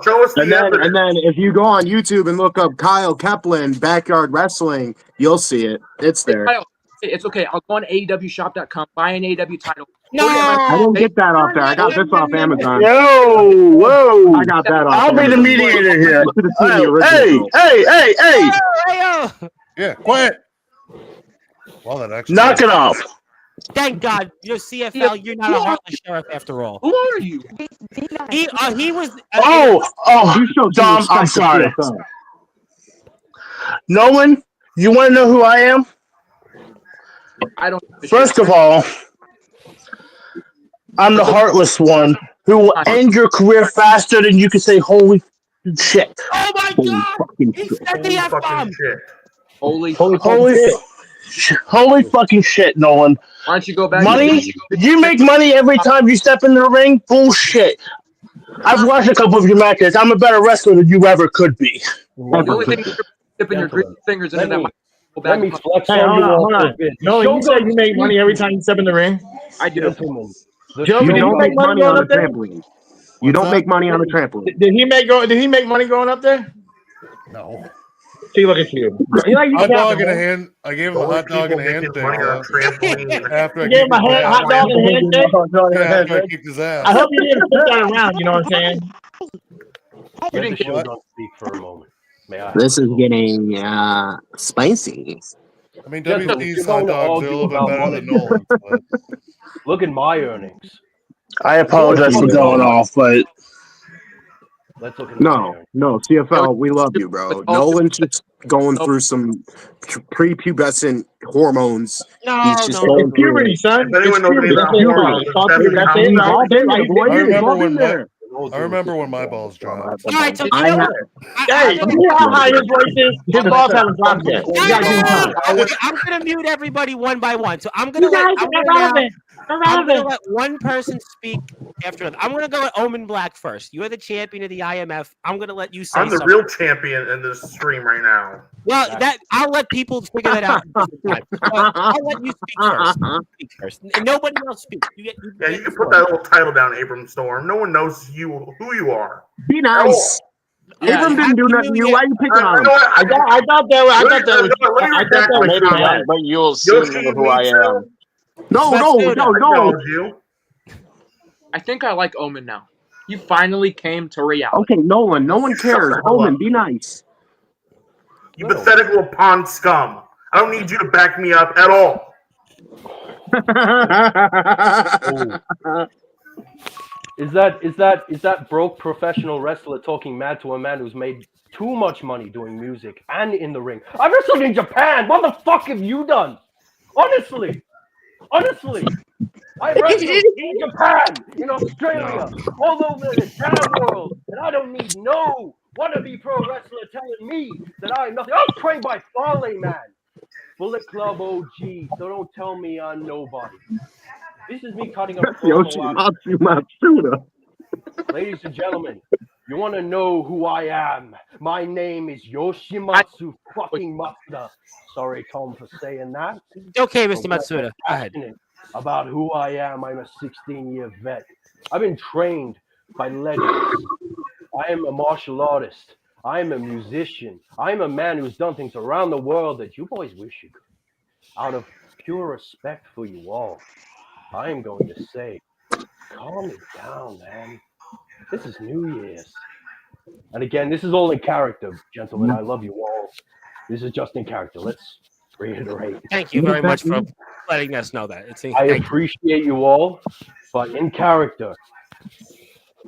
Show us the evidence. And then if you go on YouTube and look up Kyle Kaplan Backyard Wrestling, you'll see it. It's there. It's okay. I'll go on AEWshop.com, buy an AEW title. No, I didn't get that off there. I got this off Amazon. Whoa! I got that off. I'll be the mediator here. Hey! Yeah, quiet. Well, that actually. Knock it off. Thank God, you're CFL. You're not a heartless sheriff after all. Who are you? He was. Dom, I'm sorry. Nolan, you want to know who I am? I don't. First of all, I'm the heartless one who will end your career faster than you can say holy shit. Oh my God! He said the F-bomb. Holy fucking shit, Nolan. Why don't you go back? Money? You make money every time you step in the ring? Bullshit. I've watched a couple of your matches. I'm a better wrestler than you ever could be. The only thing is dipping your green fingers into that. Let me flex Hey, on hold you on. No, you said you make money every time you step in the ring? I do. Joe, You don't make money on a trampoline. You don't make money on a trampoline. Did he make money going up there? No. See, look at you. Hot dog in a hand. I gave him a hot dog and a handshake. After I You gave him a hot dog and a handshake? After I kicked his ass. I hope you didn't flip that around, you know what I'm saying? You didn't show don't speak for a moment. May I? This is getting spicy. I mean, Gentlemen, if WC's you're hot going to dogs are a argue little bit about better money, than Nolan's. But look at my earnings. I apologize for going off, but Let's look at my No, earnings. no, CFL, we love you, bro. Nolan's just going through some prepubescent hormones. He's just going It's through puberty, it. son. If anyone It's knows puberty. anything That's about it, hormones, right? It's it's called Kevin puberty. That's it, We've right? all been there, boy. I We've all remember been there. when my balls dropped. All right, so Did you you know know? what? Hey, you hear how high his voice is? His balls haven't dropped yet. You gotta give him time. I'm gonna mute everybody one by one. So I'm You gonna guys are irrelevant. I'm gonna let one person speak after another. I'm gonna go with Omen Black first. You're the champion of the IMF. I'm gonna let you say I'm the something. real champion in this stream right now. Well, that I'll let people figure that out. I'll let you speak first. Speak first. And nobody else speaks. You get You can put that little title down, Abram Storm. No one knows who you are. Be nice. Abram didn't do nothing to you. Why are you picking on him? I thought that was bad. But you'll soon know who I am. No. I think I like Omen now. You finally came to reality. Okay, Nolan. No one cares. Omen, be nice. You pathetic little pond scum. I don't need you to back me up at all. Is that broke professional wrestler talking mad to a man who's made too much money doing music and in the ring? I wrestled in Japan. What the fuck have you done? Honestly, I wrestled in Japan, in Australia, all over the damn world, and I don't need no wannabe pro wrestler telling me that I'm nothing. I was trained by Farley, man. Bullet Club OG, so don't tell me I'm nobody. This is me cutting a promo out. Matsuda. Ladies and gentlemen, you want to know who I am? My name is Yoshimatsu fucking Matsuda. Sorry, Tom, for saying that. Okay, Mr. Matsuda. Go ahead. About who I am, I'm a 16-year vet. I've been trained by legends. I am a martial artist. I am a musician. I am a man who's done things around the world that you boys wish you could. Out of pure respect for you all, I am going to say, calm it down, man. This is New Year's. And again, this is all in character, gentlemen. I love you all. This is just in character. Let's reiterate. Thank you very much for letting us know that. I appreciate you all, but in character,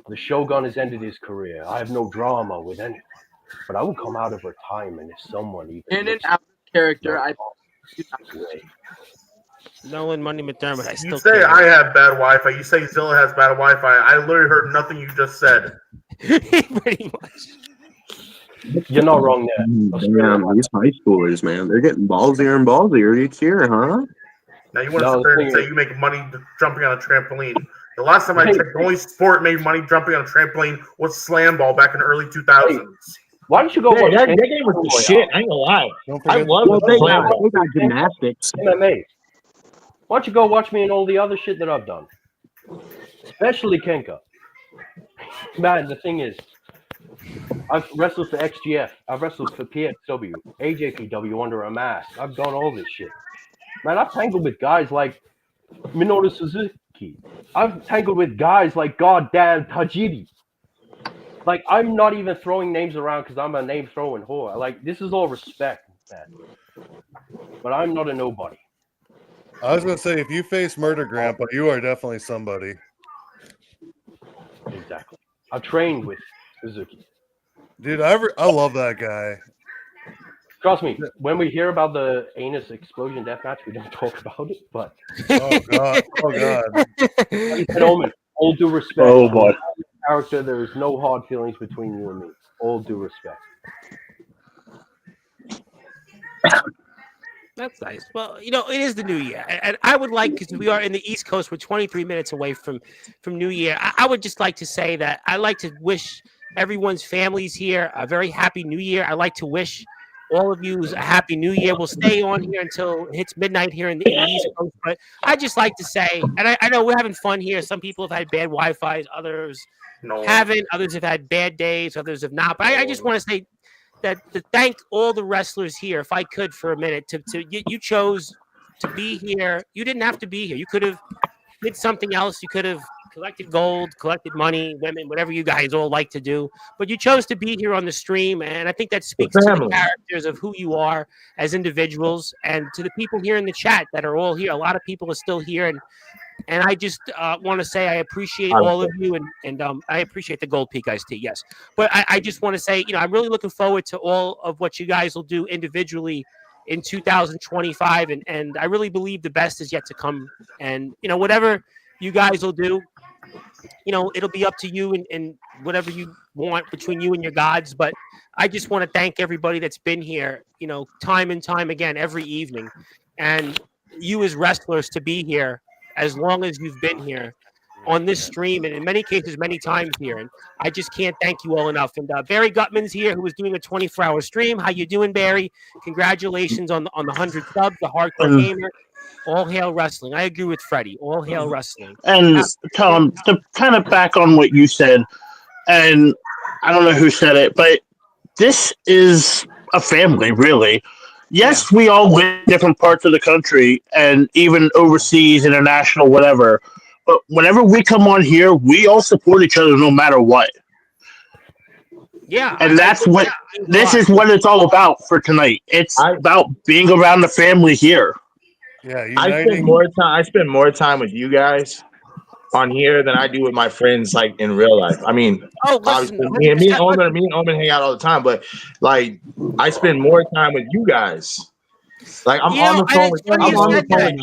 the Shogun has ended his career. I have no drama with anyone, but I will come out of retirement if someone even. In and out of character, Nolan Money McDermott. I You still say can't. I have bad Wi-Fi. You say Zilla has bad Wi-Fi. I literally heard nothing you just said. Pretty much. You're not wrong there. Damn, these high schoolers, man, they're getting ballsier and ballsier each year, huh? Now you want to sit there and say you make money jumping on a trampoline. The last time I checked, the only sport made money jumping on a trampoline was slam ball back in the early 2000s. Why don't you go watch that game was the shit. I ain't gonna lie. I love they got gymnastics. MMA. Why don't you go watch me and all the other shit that I've done? Especially Kenka. Man, the thing is, I've wrestled for XGF. I've wrestled for PXW, AJPW under a mask. I've done all this shit. Man, I've tangled with guys like Minoru Suzuki. I've tangled with guys like goddamn Tajiri. Like, I'm not even throwing names around because I'm a name-throwing whore. Like, this is all respect, man. But I'm not a nobody. I was gonna say, if you face Murder Grandpa, you are definitely somebody. Exactly. I've trained with Suzuki. Dude, I love that guy. Trust me, when we hear about the anus explosion deathmatch, we don't talk about it, but... Oh, God. Oh, God. Gentlemen, all due respect. Oh, boy. Character, there is no hard feelings between you and me. All due respect. That's nice. Well, you know, it is the new year. And I would like, because we are in the East Coast, we're 23 minutes away from New Year. I would just like to say that I like to wish everyone's families here a very happy New Year. I like to wish all of you a happy New Year. We'll stay on here until it hits midnight here in the East Coast. But I just like to say, and I know we're having fun here. Some people have had bad Wi-Fi, others haven't. Others have had bad days, others have not. But I just want to say that to thank all the wrestlers here, if I could for a minute, you chose to be here. You didn't have to be here. You could have did something else. You could have collected gold, collected money, women, whatever you guys all like to do. But you chose to be here on the stream, and I think that speaks to the characters of who you are as individuals, and to the people here in the chat that are all here. A lot of people are still here, and I just want to say I appreciate all of you, and I appreciate the Gold Peak iced tea, yes. But I just want to say, I'm really looking forward to all of what you guys will do individually in 2025, and I really believe the best is yet to come. And whatever you guys will do, it'll be up to you and whatever you want between you and your gods. But I just want to thank everybody that's been here, time and time again every evening, and you as wrestlers to be here as long as you've been here on this stream, and in many cases, many times here. And I just can't thank you all enough. And Barry Gutman's here, who was doing a 24-hour stream. How you doing, Barry? Congratulations on the 100 subs, the hardcore gamer. All hail wrestling. I agree with Freddie. All hail wrestling. And Tom, to kind of back on what you said, and I don't know who said it, but this is a family, really. Yes, we all live in different parts of the country and even overseas, international, whatever. But whenever we come on here, we all support each other no matter what. Yeah. And that's what this is what it's all about for tonight. It's about being around the family here. Yeah, I spend more time with you guys on here than I do with my friends like in real life. I mean, obviously, me and Omen hang out all the time, but like I spend more time with you guys. Like I'm on the phone with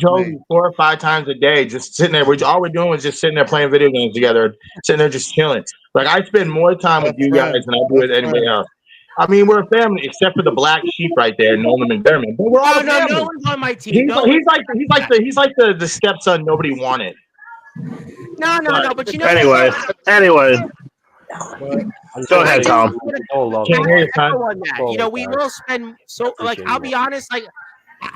Joey 4 or 5 times a day, just sitting there. All we're doing is just sitting there playing video games together, sitting there just chilling. Like I spend more time with you guys than I do with anybody else. I mean, we're a family, except for the black sheep right there, Nolan McDermott. But we're all a family. No one's on my team. He's like the stepson nobody wanted. No. But you know. Anyway. Go ahead, Tom. We will spend I'll be honest, like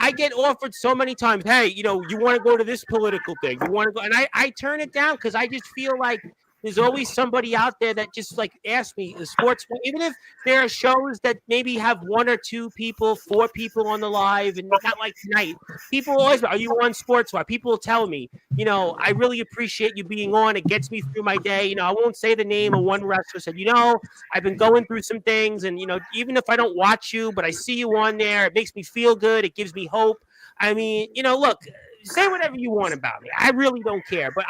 I get offered so many times, hey, you want to go to this political thing, you want to go, and I turn it down because I just feel like there's always somebody out there that just like asks me the sports, even if there are shows that maybe have 1 or 2 people, 4 people on the live, and not like tonight. People always, are you on Sportswire? People will tell me, I really appreciate you being on. It gets me through my day. I won't say the name of one wrestler said, I've been going through some things, and even if I don't watch you, but I see you on there, it makes me feel good. It gives me hope. I mean, look, say whatever you want about me. I really don't care, but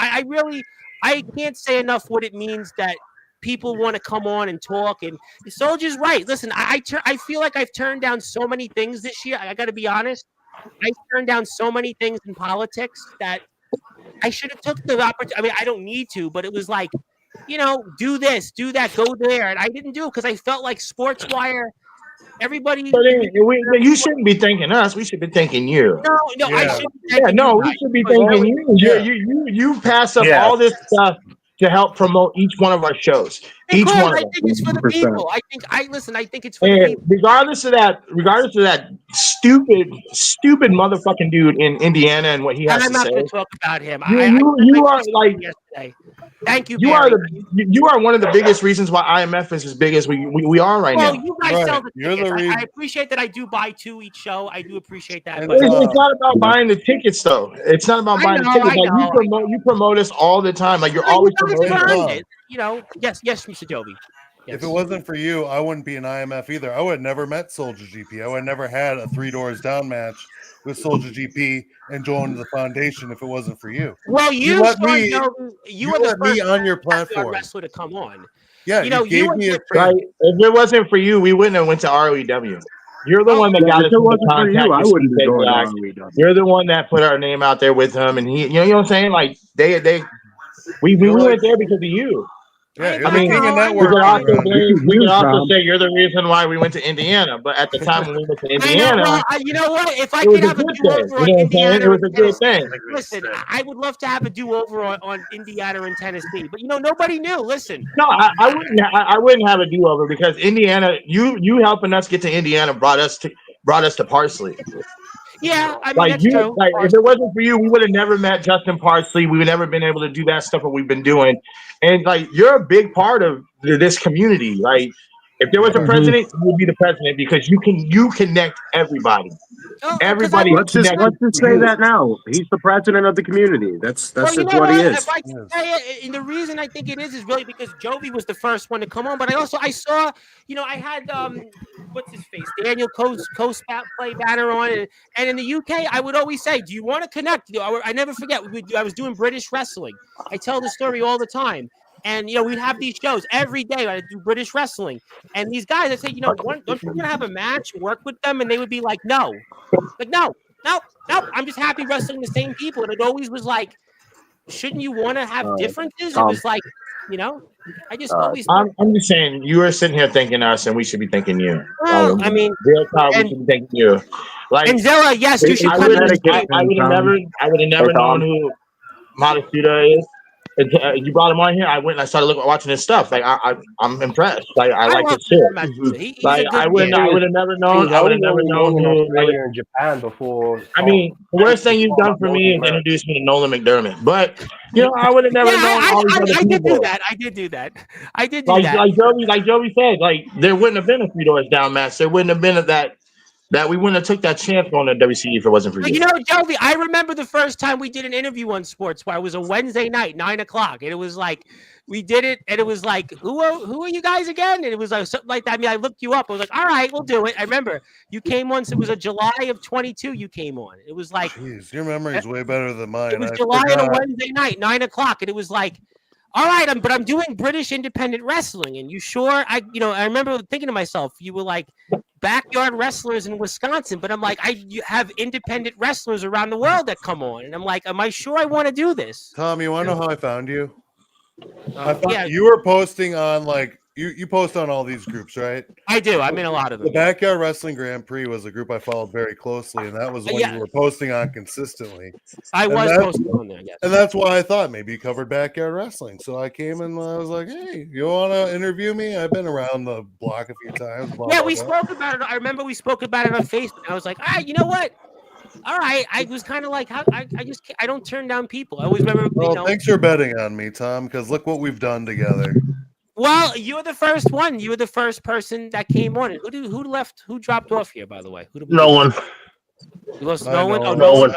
I can't say enough what it means that people want to come on and talk. And Soldier's right. Listen, I feel like I've turned down so many things this year. I got to be honest. I turned down so many things in politics that I should have took the opportunity. I mean, I don't need to, but it was like, do this, do that, go there. And I didn't do it because I felt like Sportswire, everybody. You shouldn't be thanking us. We should be thanking you. No, I should. We should be thanking you. You pass up all this stuff to help promote each one of our shows. Because each one I of think it's for the people. I think it's for the people. Regardless of that stupid motherfucking dude in Indiana and what he has to say. I'm not going to talk about him. You are like yesterday. Thank you. You Barry. you are one of the biggest reasons why IMF is as big as we are right now. You guys sell the tickets. I appreciate that. I do buy 2 each show. I do appreciate that. But it's not about buying the tickets, though. It's not about buying the tickets. Like you promote us all the time. Like you're always promoting us. Yes, Mr. Jovi. Yes. If it wasn't for you, I wouldn't be an IMF either. I would have never met Soldier GP. I would have never had a 3 Doors Down match with Soldier GP and joined the foundation if it wasn't for you. Well, you let me on your platform wrestler to come on. Yeah, you gave me a right. If it wasn't for you, we wouldn't have went to ROEW. You're the one that got us into contact. I wouldn't be going to ROEW. You're the one that put our name out there with him, and he, you know what I'm saying? Like we went there because of you. Yeah, I mean, we can also say you're the reason why we went to Indiana. But at the time when we went to Indiana, you know what? If I could have a do-over on Indiana, it was a good thing. Listen, I would love to have a do-over on Indiana and Tennessee, but nobody knew. Listen, no, I wouldn't have a do-over because Indiana, you helping us get to Indiana brought us to Parsley. Yeah, I mean, that's true. Like, if it wasn't for you, we would have never met Justin Parsley. We would never been able to do that stuff that we've been doing. And like, you're a big part of this community. Like, if there was a president, you would be the president because you connect everybody. Everybody. Let's just say that now. He's the president of the community. That's Well, you just know what he what? is. If I can say it, and the reason I think it is really because Jovi was the first one to come on. But I saw, I had what's his face, Daniel Coast play banner on, and in the UK, I would always say, "Do you want to connect?" I never forget. I was doing British wrestling. I tell the story all the time. And we'd have these shows every day. I'd do British wrestling, and these guys, I'd say, don't you want to have a match, work with them? And they would be like, no, no. I'm just happy wrestling the same people. And it always was like, shouldn't you want to have differences? It was like, I just always. I'm just saying, you are sitting here thinking us, and we should be thinking you. Well, I mean, real talk, we should be thinking you. Like, and Zilla, yes, you should I come would in. have never known who Matasuda is. You brought him on here. I went and I started watching his stuff. Like I'm impressed. Like I like his shit. Like I would have never known. I would have never known who. Australia and Japan before. I mean, the worst thing you've done for me is introduce me to Nolan McDermott. But I would have never known all these other people. I did do that. Like Joey said, like there wouldn't have been a Three Doors Down match. There wouldn't have been that we wouldn't have took that chance going to WCE if it wasn't for you. Jovi, I remember the first time we did an interview on Sportswire. It was a Wednesday night, 9:00, and it was like we did it, and it was like, who are you guys again? And it was like something like that. I mean, I looked you up. I was like, all right, we'll do it. I remember you came once. It was a July of 22. You came on. It was like, jeez, your memory is way better than mine. It was July on a Wednesday night, 9:00, and it was like, all right, but I'm doing British independent wrestling, and you sure? I remember thinking to myself, you were like backyard wrestlers in Wisconsin, but I'm like, you have independent wrestlers around the world that come on, and I'm like, am I sure I want to do this? Tom, you want to know how I found you? I thought you were posting on like you post on all these groups, right? I do. I'm in a lot of them. The Backyard Wrestling Grand Prix was a group I followed very closely, and that was one you were posting on consistently. I was posting on there, yes. And that's why I thought maybe you covered backyard wrestling. So I came and I was like, hey, you want to interview me? I've been around the block a few times. We spoke about it. I remember we spoke about it on Facebook. I was like, you know what? All right. I was kind of like, I don't turn down people. I always remember. Well, thanks for betting on me, Tom, because look what we've done together. Well, you're the first one. You were the first person that came on. Who left? Who dropped off here, by the way? No one. You lost no one? Oh, no one.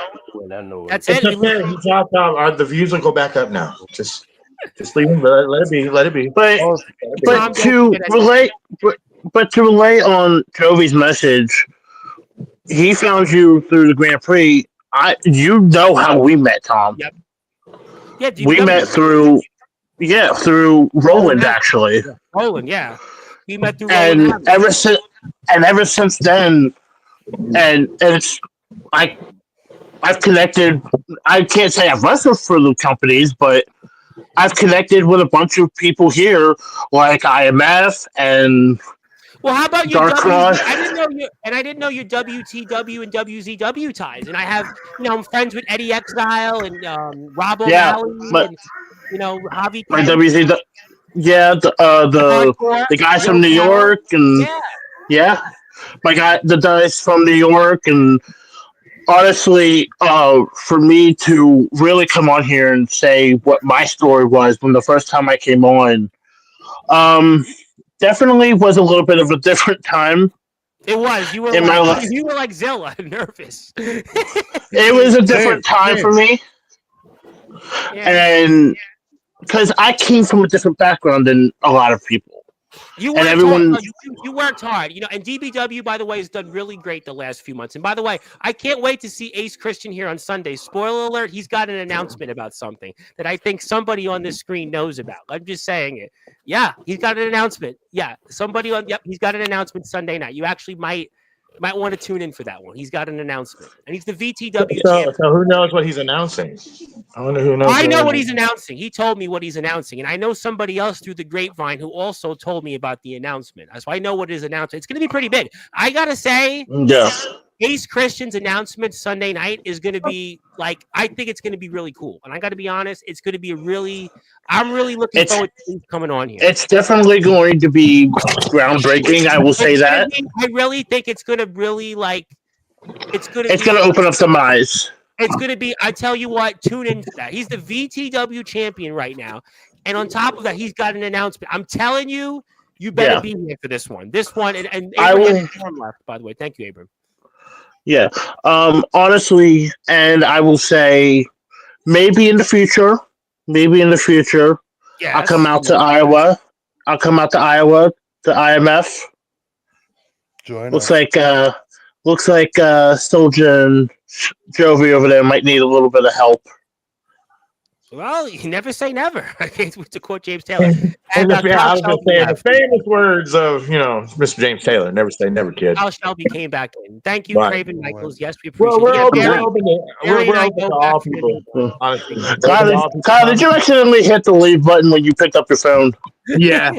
That's it. He dropped out. The views will go back up now. Just leave him. Let it be. Let it be. But to relay on Jovi's message, he found you through the Grand Prix. You know how we met, Tom. Yep. Yeah, we met through Roland, actually. Roland, yeah. We met through Roland. And ever since then, and I've connected. I can't say I've wrestled for the companies, but I've connected with a bunch of people here, like IMF and. Well, how about your Dark Cross? I didn't know your WTW and WZW ties, and I have, I'm friends with Eddie Exile and Rob O'Malley, and Javi. My WZW, the guys from New York, and the guys from New York, and honestly, for me to really come on here and say what my story was when the first time I came on, definitely was a little bit of a different time. It was. You were like Zilla, nervous. It was a different time for me. Yeah. And because I came from a different background than a lot of people. You worked hard, and DBW, by the way, has done really great the last few months. And by the way, I can't wait to see Ace Christian here on Sunday. Spoiler alert, he's got an announcement about something that I think somebody on this screen knows about. I'm just saying it. Yeah, he's got an announcement. Yeah, he's got an announcement Sunday night. You actually might want to tune in for that one. He's got an announcement. And he's the VTW champion. So who knows what he's announcing? I wonder who knows. I know what he's announcing. He told me what he's announcing. And I know somebody else through the grapevine who also told me about the announcement. So I know what his announcement. It's going to be pretty big. I got to say, Ace Christian's announcement Sunday night is going to be I think it's going to be really cool. And I got to be honest, it's going to be I'm really looking forward to him coming on here. It's definitely going to be groundbreaking. I will say that. I really think it's going to really it's going to open up some eyes. It's going to be, I tell you what, tune into that. He's the VTW champion right now. And on top of that, he's got an announcement. I'm telling you, you better be here for this one. This one, and Abram left, by the way. Thank you, Abram. Yeah. Honestly, and I will say maybe in the future, I'll come Yes. out to Iowa. I'll come out to Iowa, the IMF. Join Looks us. like Soldier and Jovi over there might need a little bit of help. Well, you never say never. To quote James Taylor. And And I Kyle was just Shelby saying the left. famous words of Mr. James Taylor: "Never say never, kid." Kyle Shelby came back in. Thank you, But Craven Michaels. Yes, we well, appreciate it. Yeah, Barry, Barry and we're I open go to back all for people. the Honestly, Kyle, did you accidentally hit the leave button when you picked up your phone? Yeah.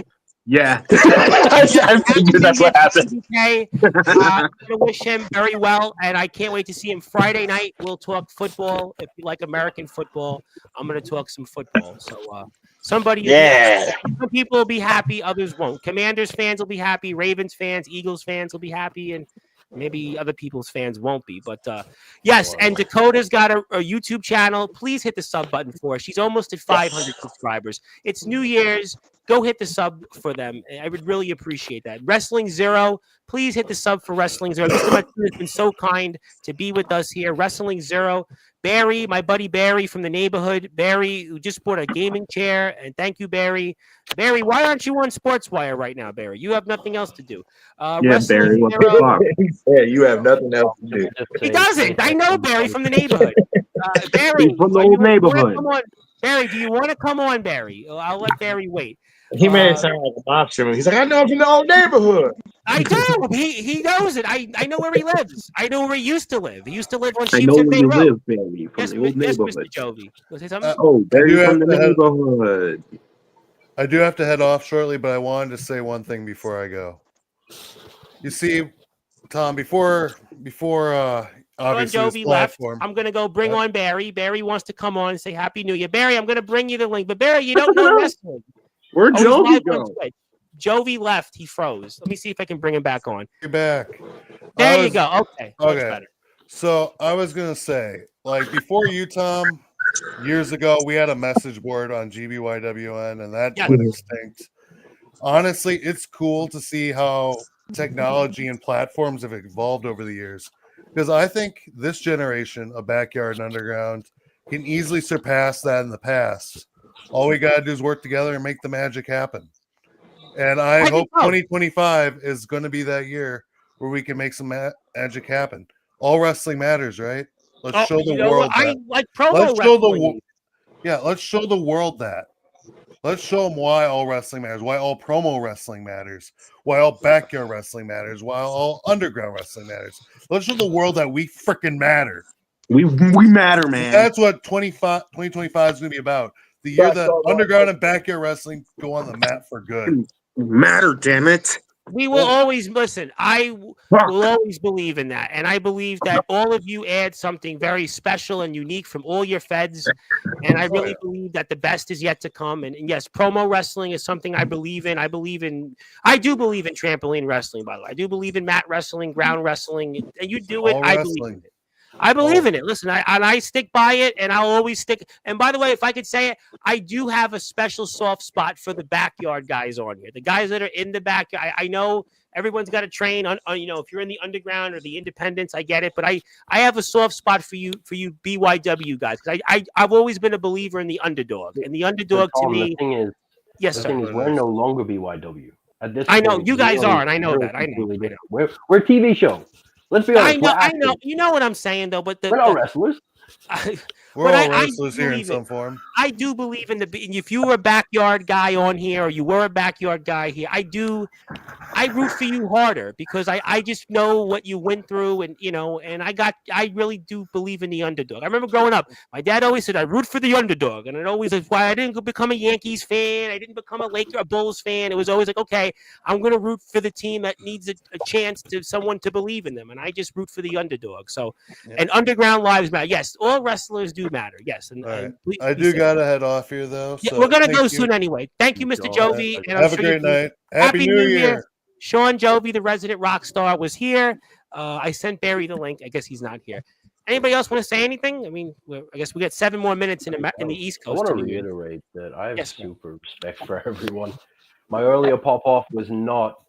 Yeah. I figured that's what happened. I'm going to wish him very well, and I can't wait to see him Friday night. We'll talk football. If you like American football, I'm going to talk some football. So somebody will Yeah. some people will be happy, others won't. Commanders fans will be happy, Ravens fans, Eagles fans will be happy, and maybe other people's fans won't be. But yes, and Dakota's got a YouTube channel. Please hit the sub button for her. She's almost at 500 subscribers. It's New Year's. Go hit the sub for them. I would really appreciate that. Wrestling Zero, please hit the sub for Wrestling Zero. Mr. Martinez has been so kind to be with us here. Wrestling Zero. Barry, my buddy Barry from the neighborhood. Barry, who just bought a gaming chair. And thank you, Barry. Barry, why aren't you on Sportswire right now, Barry? You have nothing else to do. Yeah, Barry, what the fuck? Yeah, you have nothing else to do. He doesn't. I know Barry from the neighborhood. Barry, He's from the are old you wanna neighborhood. come on? Barry, do you want to come on, Barry? I'll let Barry wait. He made it sound like a monster. He's like, I know him from the old neighborhood. I do. He knows it. I know where he lives. I know where he used to live. He used to live on I know Sheepshead where Bay you Road. live, Barry, from the old Yes, Mr. neighborhood. Jovi. Want to say something? Oh, Barry from the head, neighborhood. I do have to head off shortly, but I wanted to say one thing before I go. You see, Tom, before obviously this Jovi left. platform, I'm gonna go bring on Barry. Barry wants to come on and say Happy New Year. Barry, I'm gonna bring you the link. But Barry, you don't know wrestling. Where'd he's Jovi live on go? Twitch. Jovi left. He froze. Let me see if I can bring him back on. you're back. There you go. Okay. Much Okay. better. So I was gonna say, like before you, Tom, years ago, we had a message board on GBYWN, and that went extinct. Honestly, it's cool to see how technology and platforms have evolved over the years, because I think this generation of Backyard and Underground can easily surpass that in the past. All we gotta do is work together and make the magic happen. And I hope 2025 is going to be that year where we can make some magic happen. All wrestling matters, right? Let's show the world that. I like promo Let's show wrestling. let's show the world that. Let's show them why all wrestling matters, why all promo wrestling matters, why all backyard wrestling matters, why all underground wrestling matters. Let's show the world that we freaking matter. We matter, man. That's what 2025 is going to be about. The year that underground and backyard wrestling go on the mat for good. Matter, damn it. We will always listen. I will always believe in that. And I believe that all of you add something very special and unique from all your feds. And I really believe that the best is yet to come. And yes, promo wrestling is something I believe in. I do believe in trampoline wrestling, by the way. I do believe in mat wrestling, ground wrestling. And you do it, I believe in it. I believe in it. Listen, I stick by it, and I'll always stick. And by the way, if I could say it, I do have a special soft spot for the backyard guys on here. The guys that are in the backyard. I know everyone's got to train on, if you're in the underground or the independents, I get it. But I have a soft spot for you BYW guys, because I've always been a believer in the underdog, and the underdog to me. The thing is, yes, the sir. thing is, we're no longer BYW. At this I know point, you guys really, are, and I know really that. I know. We're a TV show. Let's be honest. I know. You know what I'm saying, though. But we're not wrestlers. We're all wrestlers here in some form. I do believe in if you were a backyard guy on here, or you were a backyard guy here, I root for you harder, because I just know what you went through, and and I really do believe in the underdog. I remember growing up, my dad always said I root for the underdog, and it always is why I didn't become a Yankees fan, I didn't become a Bulls fan. It was always like, okay, I'm going to root for the team that needs a chance to someone to believe in them, and I just root for the underdog. So, and underground lives matter. Yes, all wrestlers do matter. Yes, and I do gotta head off here though. Yeah, So we're gonna go you. soon anyway. Thank you, Mr. Jovi. And have a great night. Happy New Year. Sean Jovi, the resident rock star, was here. I sent Barry the link. I guess he's not here. Anybody else want to say anything? I mean, I guess we got 7 more minutes in the East Coast. I want to reiterate that I have super respect for everyone. My earlier pop off was not,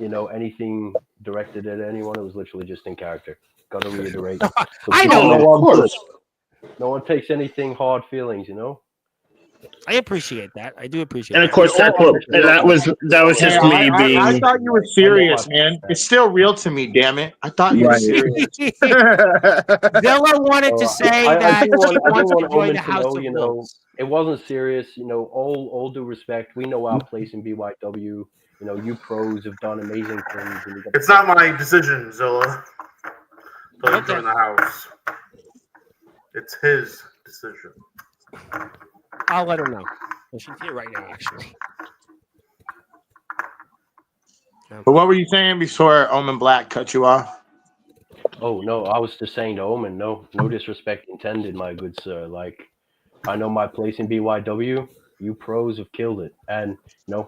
anything directed at anyone. It was literally just in character. Got to reiterate. I know that. Of course. No one takes anything hard feelings, you know. I appreciate that. I do appreciate And that. of course, that was just me being. I thought you were serious, man. It's still real to me, damn it. I thought you were serious. Zilla wanted to say that do she wants want to join Omen the to House know, of you know, Wolves. it wasn't serious. You know, all due respect, we know our place in BYW. You know, you pros have done amazing things. And It's not my decision, Zilla. So he's in the house. It's his decision. I'll let her know. Well, she's here right now, actually. But what were you saying before Omen Black cut you off? Oh no, I was just saying to Omen, no disrespect intended, my good sir. Like, I know my place in BYW. You pros have killed it, and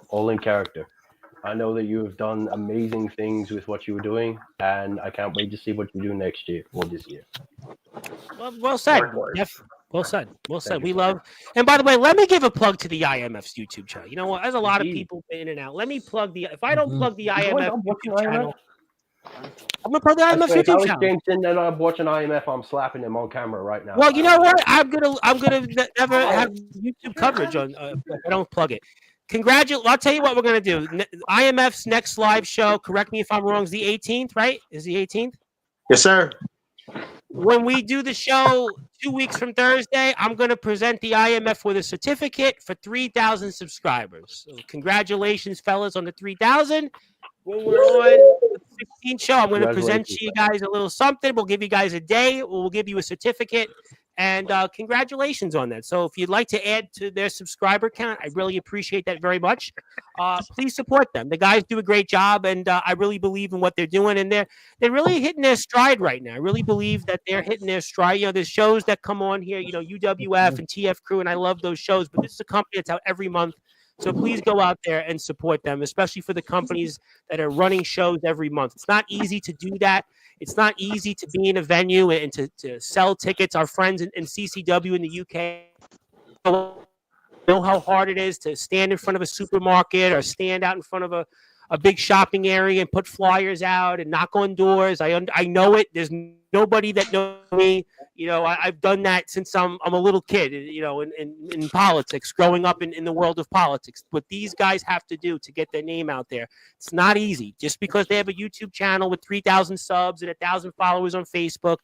all in character. I know that you have done amazing things with what you were doing, and I can't wait to see what you do next year or this year. Well said. Well said. Well said. We love. And by the way, let me give a plug to the IMF's YouTube channel. You know what? There's a lot of people in and out. Let me plug the. If I don't plug the IMF YouTube channel, I'm gonna plug the IMF If YouTube Alex channel. James in there, I'm watching IMF. I'm slapping him on camera right now. Well, you know what? I'm gonna never have YouTube coverage on. If I don't plug it. I'll tell you what we're gonna do. IMF's next live show. Correct me if I'm wrong. Is the 18th, right? Is the 18th? Yes, sir. When we do the show 2 weeks from Thursday, I'm going to present the IMF with a certificate for 3,000 subscribers. So congratulations, fellas, on the 3,000. When we're on the 16th show, I'm going to present to you guys a little something. We'll give you guys a day. We'll give you a certificate. And congratulations on that. So if you'd like to add to their subscriber count, I really appreciate that very much. Please support them. The guys do a great job, and I really believe in what they're doing. And they're really hitting their stride right now. I really believe that they're hitting their stride. You know, there's shows that come on here, UWF and TF Crew, and I love those shows. But this is a company that's out every month. So please go out there and support them, especially for the companies that are running shows every month. It's not easy to do that. It's not easy to be in a venue and to sell tickets. Our friends in CCW in the UK know how hard it is to stand in front of a supermarket or stand out in front of a big shopping area and put flyers out and knock on doors. I know it. There's nobody that knows me. I've done that since I'm a little kid, in politics, growing up in the world of politics. What these guys have to do to get their name out there, it's not easy. Just because they have a YouTube channel with 3,000 subs and 1,000 followers on Facebook,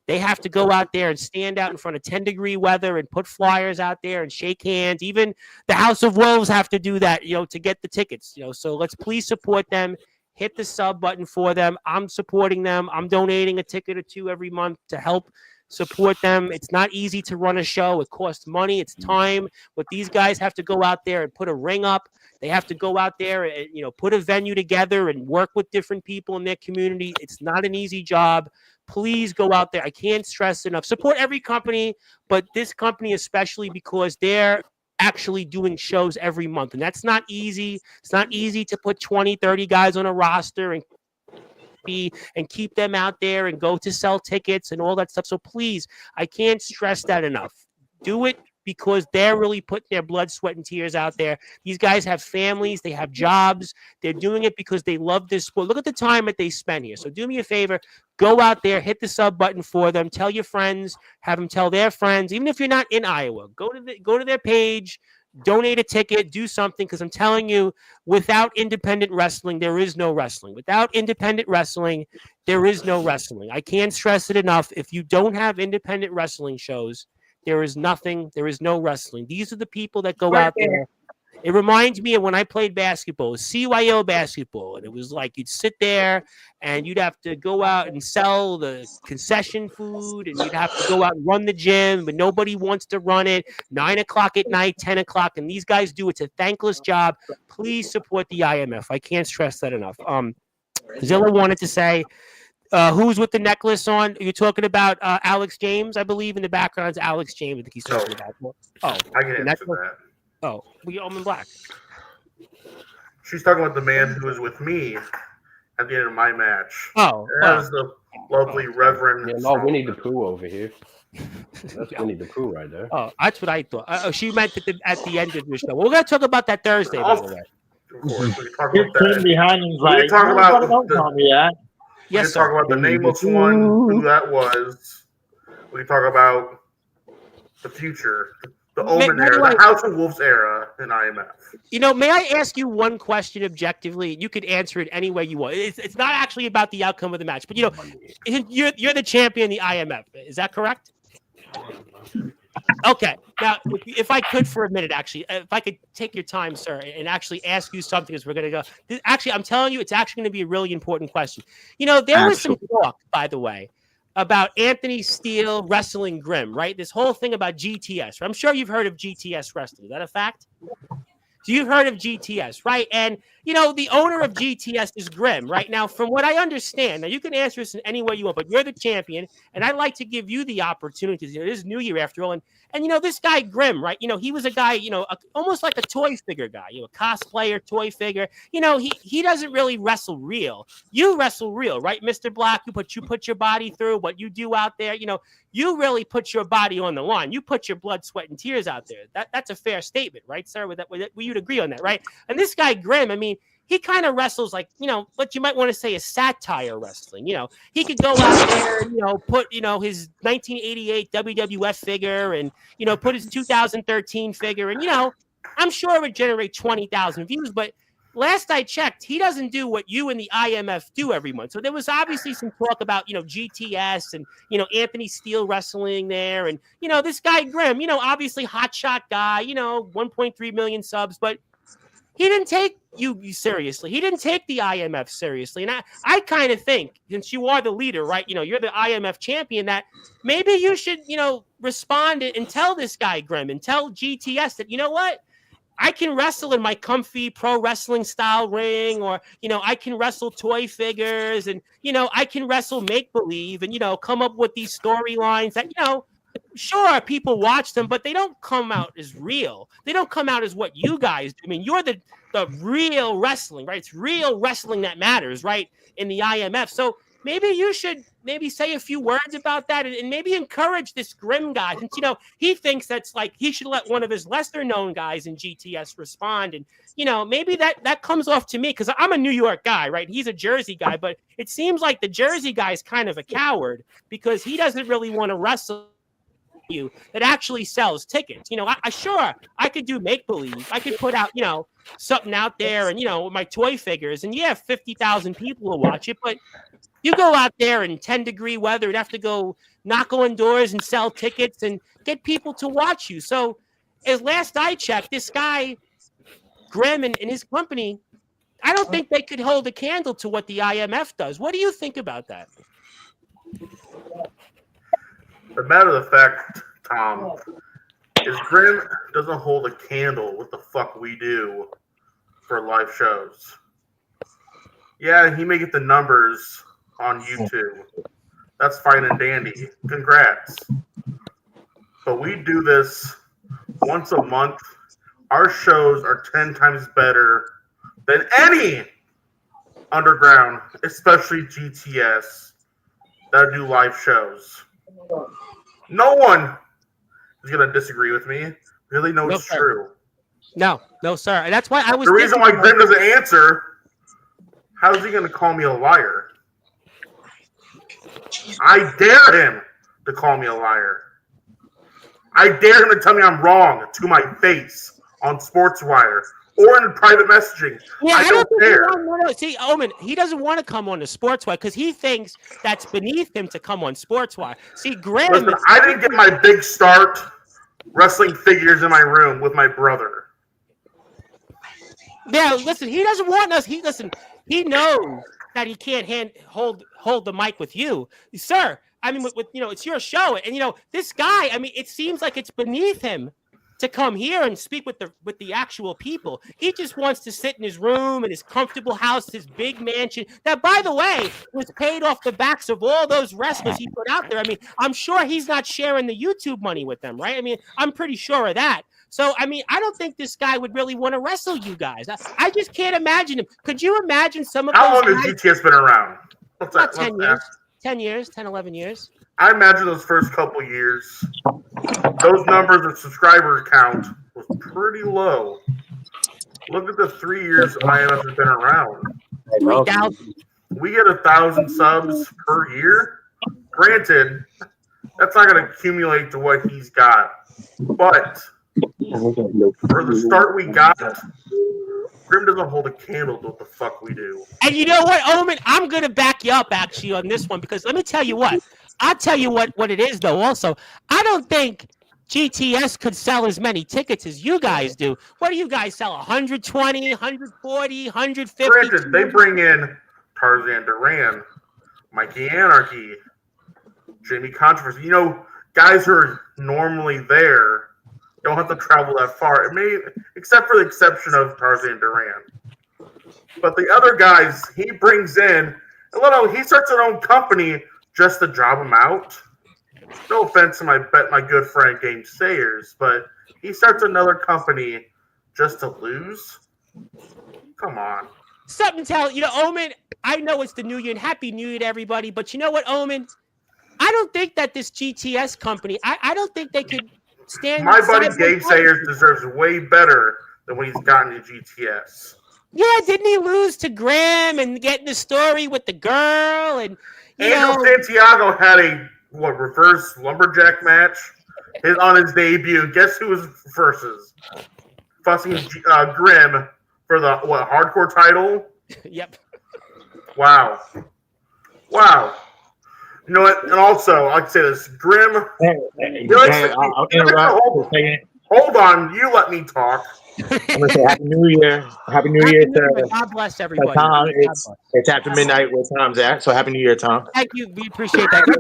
they have to go out there and stand out in front of 10-degree weather and put flyers out there and shake hands. Even the House of Wolves have to do that, to get the tickets. So let's please support them. Hit the sub button for them. I'm supporting them. I'm donating a ticket or two every month to help support them. It's not easy to run a show. It costs money. It's time. But these guys have to go out there and put a ring up. They have to go out there and put a venue together and work with different people in their community. It's not an easy job. Please go out there. I can't stress enough. Support every company, but this company especially, because they're actually doing shows every month. And that's not easy. It's not easy to put 20, 30 guys on a roster and keep them out there and go to sell tickets and all that stuff. So please, I can't stress that enough. Do it because they're really putting their blood, sweat, and tears out there. These guys have families. They have jobs. They're doing it because they love this sport. Look at the time that they spend here. So do me a favor. Go out there, hit the sub button for them. Tell your friends. Have them tell their friends. Even if you're not in Iowa, go to their page. Donate a ticket, do something, because I'm telling you, without independent wrestling, there is no wrestling. Without independent wrestling, there is no wrestling. I can't stress it enough. If you don't have independent wrestling shows, there is nothing. There is no wrestling. These are the people that go out there. It reminds me of when I played basketball, CYO basketball, and it was like you'd sit there and you'd have to go out and sell the concession food, and you'd have to go out and run the gym, but nobody wants to run it. 9 o'clock at night, 10 o'clock, and these guys do it. It's a thankless job. Please support the IMF. I can't stress that enough. Zilla wanted to say, who's with the necklace on? You're talking about Alex James, I believe. In the background is Alex James. I think he's talking about. I can answer that. Oh, we Omen Black. She's talking about the man who was with me at the end of my match. Oh, that was the lovely Reverend. Yeah, no, Winnie the Pooh over here. That's Winnie the Pooh right there. Oh, that's what I thought. She meant at the end of the show. We're going to talk about that Thursday, by the way. Of course, we can talk His about team that. behind him's We like, can talk no, about don't call me that. we can talk about the nameless one, who that was. We can talk about the future, the Omen era, the House of Wolves era in IMF. You know, may I ask you one question objectively? You could answer it any way you want. It's not actually about the outcome of the match, but you know, you're the champion in the IMF. Is that correct? Okay. Now, if I could for a minute, actually, if I could take your time, sir, and actually ask you something as we're going to go. Actually, I'm telling you, it's actually going to be a really important question. You know, there was some talk, by the way, about Anthony Steele wrestling Grimm, right? This whole thing about GTS. I'm sure you've heard of GTS wrestling. Is that a fact? So you've heard of GTS, right? And, you know, the owner of GTS is Grimm, right? Now, from what I understand, now you can answer this in any way you want, but you're the champion, and I'd like to give you the opportunity. You know, it is New Year after all, and you know, this guy Grimm, right? You know, he was a guy, you know, almost like a toy figure guy, you know, a cosplayer, toy figure. You know, he doesn't really wrestle real. You wrestle real, right, Mr. Black? You put your body through what you do out there. You know, you really put your body on the line. You put your blood, sweat, and tears out there. That's a fair statement, right, sir? Would you'd agree on that, right? And this guy Grimm, I mean, he kind of wrestles like, you know, what you might want to say is satire wrestling. You know, he could go out there and, you know, put, you know, his 1988 WWF figure and, you know, put his 2013 figure. And, you know, I'm sure it would generate 20,000 views. But last I checked, he doesn't do what you and the IMF do every month. So there was obviously some talk about, you know, GTS and, you know, Anthony Steele wrestling there. And, you know, this guy Grimm, you know, obviously hotshot guy, you know, 1.3 million subs. But he didn't take you seriously. He didn't take the IMF seriously. And I kind of think, since you are the leader, right, you know, you're the IMF champion, that maybe you should, you know, respond and tell this guy Grimm and tell GTS that, you know what, I can wrestle in my comfy pro wrestling style ring, or, you know, I can wrestle toy figures, and, you know, I can wrestle make-believe and, you know, come up with these storylines that, you know, sure, people watch them, but they don't come out as real. They don't come out as what you guys do. I mean, you're the real wrestling, right? It's real wrestling that matters, right, in the IMF. So maybe you should maybe say a few words about that and maybe encourage this Grimm guy. Since, you know, he thinks that's like he should let one of his lesser-known guys in GTS respond. And, you know, maybe that comes off to me because I'm a New York guy, right? He's a Jersey guy, but it seems like the Jersey guy is kind of a coward because he doesn't really want to wrestle you that actually sells tickets. You know, I could do make believe. I could put out, you know, something out there and, you know, my toy figures, and yeah, 50,000 people will watch it. But you go out there in 10-degree weather and have to go knock on doors and sell tickets and get people to watch you. So as last I checked, this guy Grimm and his company, I don't think they could hold a candle to what the IMF does. What do you think about that? The matter of the fact, Tom, is Grimm doesn't hold a candle what the fuck we do for live shows. Yeah, he may get the numbers on YouTube. That's fine and dandy. Congrats. But we do this once a month. Our shows are 10 times better than any underground, especially GTS, that do live shows. No one is going to disagree with me. Really, no, it's true. No, sir. And that's why I was. The reason why Grimm doesn't answer, how is he going to call me a liar? I dare him to call me a liar. I dare him to tell me I'm wrong to my face on Sportswire or in private messaging. Yeah, I don't care. No. See, Omen, he doesn't want to come on the Sportswire because he thinks that's beneath him to come on Sportswire. See, Grimm. Listen, I didn't get my big start wrestling figures in my room with my brother. Yeah, listen, he doesn't want us. He knows that he can't hold the mic with you, sir. I mean, with you know, it's your show, and you know, this guy. I mean, it seems like it's beneath him to come here and speak with the actual people. He just wants to sit in his room, in his comfortable house, his big mansion. That, by the way, was paid off the backs of all those wrestlers he put out there. I mean, I'm sure he's not sharing the YouTube money with them, right? I mean, I'm pretty sure of that. So, I mean, I don't think this guy would really want to wrestle you guys. I just can't imagine him. Could you imagine some of How long those has GTS been around? About 10 years. 10 years, 10, 11 years. I imagine those first couple years, those numbers of subscriber count was pretty low. Look at the 3 years IMF has been around. 3,000. We get 1,000 subs per year. Granted, that's not going to accumulate to what he's got. But for the start we got, Grim doesn't hold a candle to what the fuck we do. And you know what, Omen? I'm going to back you up, actually, on this one, because let me tell you what. I'll tell you what it is, though, also. I don't think GTS could sell as many tickets as you guys do. What do you guys sell, 120, 140, 150? Granted, they bring in Tarzan Duran, Mikey Anarchy, Jamie Controversy. You know, guys who are normally there don't have to travel that far. It may, except for the exception of Tarzan Duran. But the other guys he brings in, he starts his own company just to job them out. No offense to my good friend Game Sayers, but he starts another company just to lose. Come on. Something tell Omen. I know it's the New Year, and Happy New Year to everybody. But you know what, Omen? I don't think that this GTS company. I don't think they could stand. My buddy Game Sayers deserves way better than what he's gotten in GTS. Yeah, didn't he lose to Graham and get in the story with the girl and Angel Santiago had a reverse lumberjack match on his debut. Guess who was versus? Fussing Grim for the hardcore title. Yep. Wow. You know what? And also, I can say this: Grim. I'll interrupt for a second. Hold on, you let me talk. I'm gonna say Happy New Year. Happy New Year to God bless everybody. Tom. It's after midnight where Tom's at, so Happy New Year, Tom. Thank you. We appreciate that. No.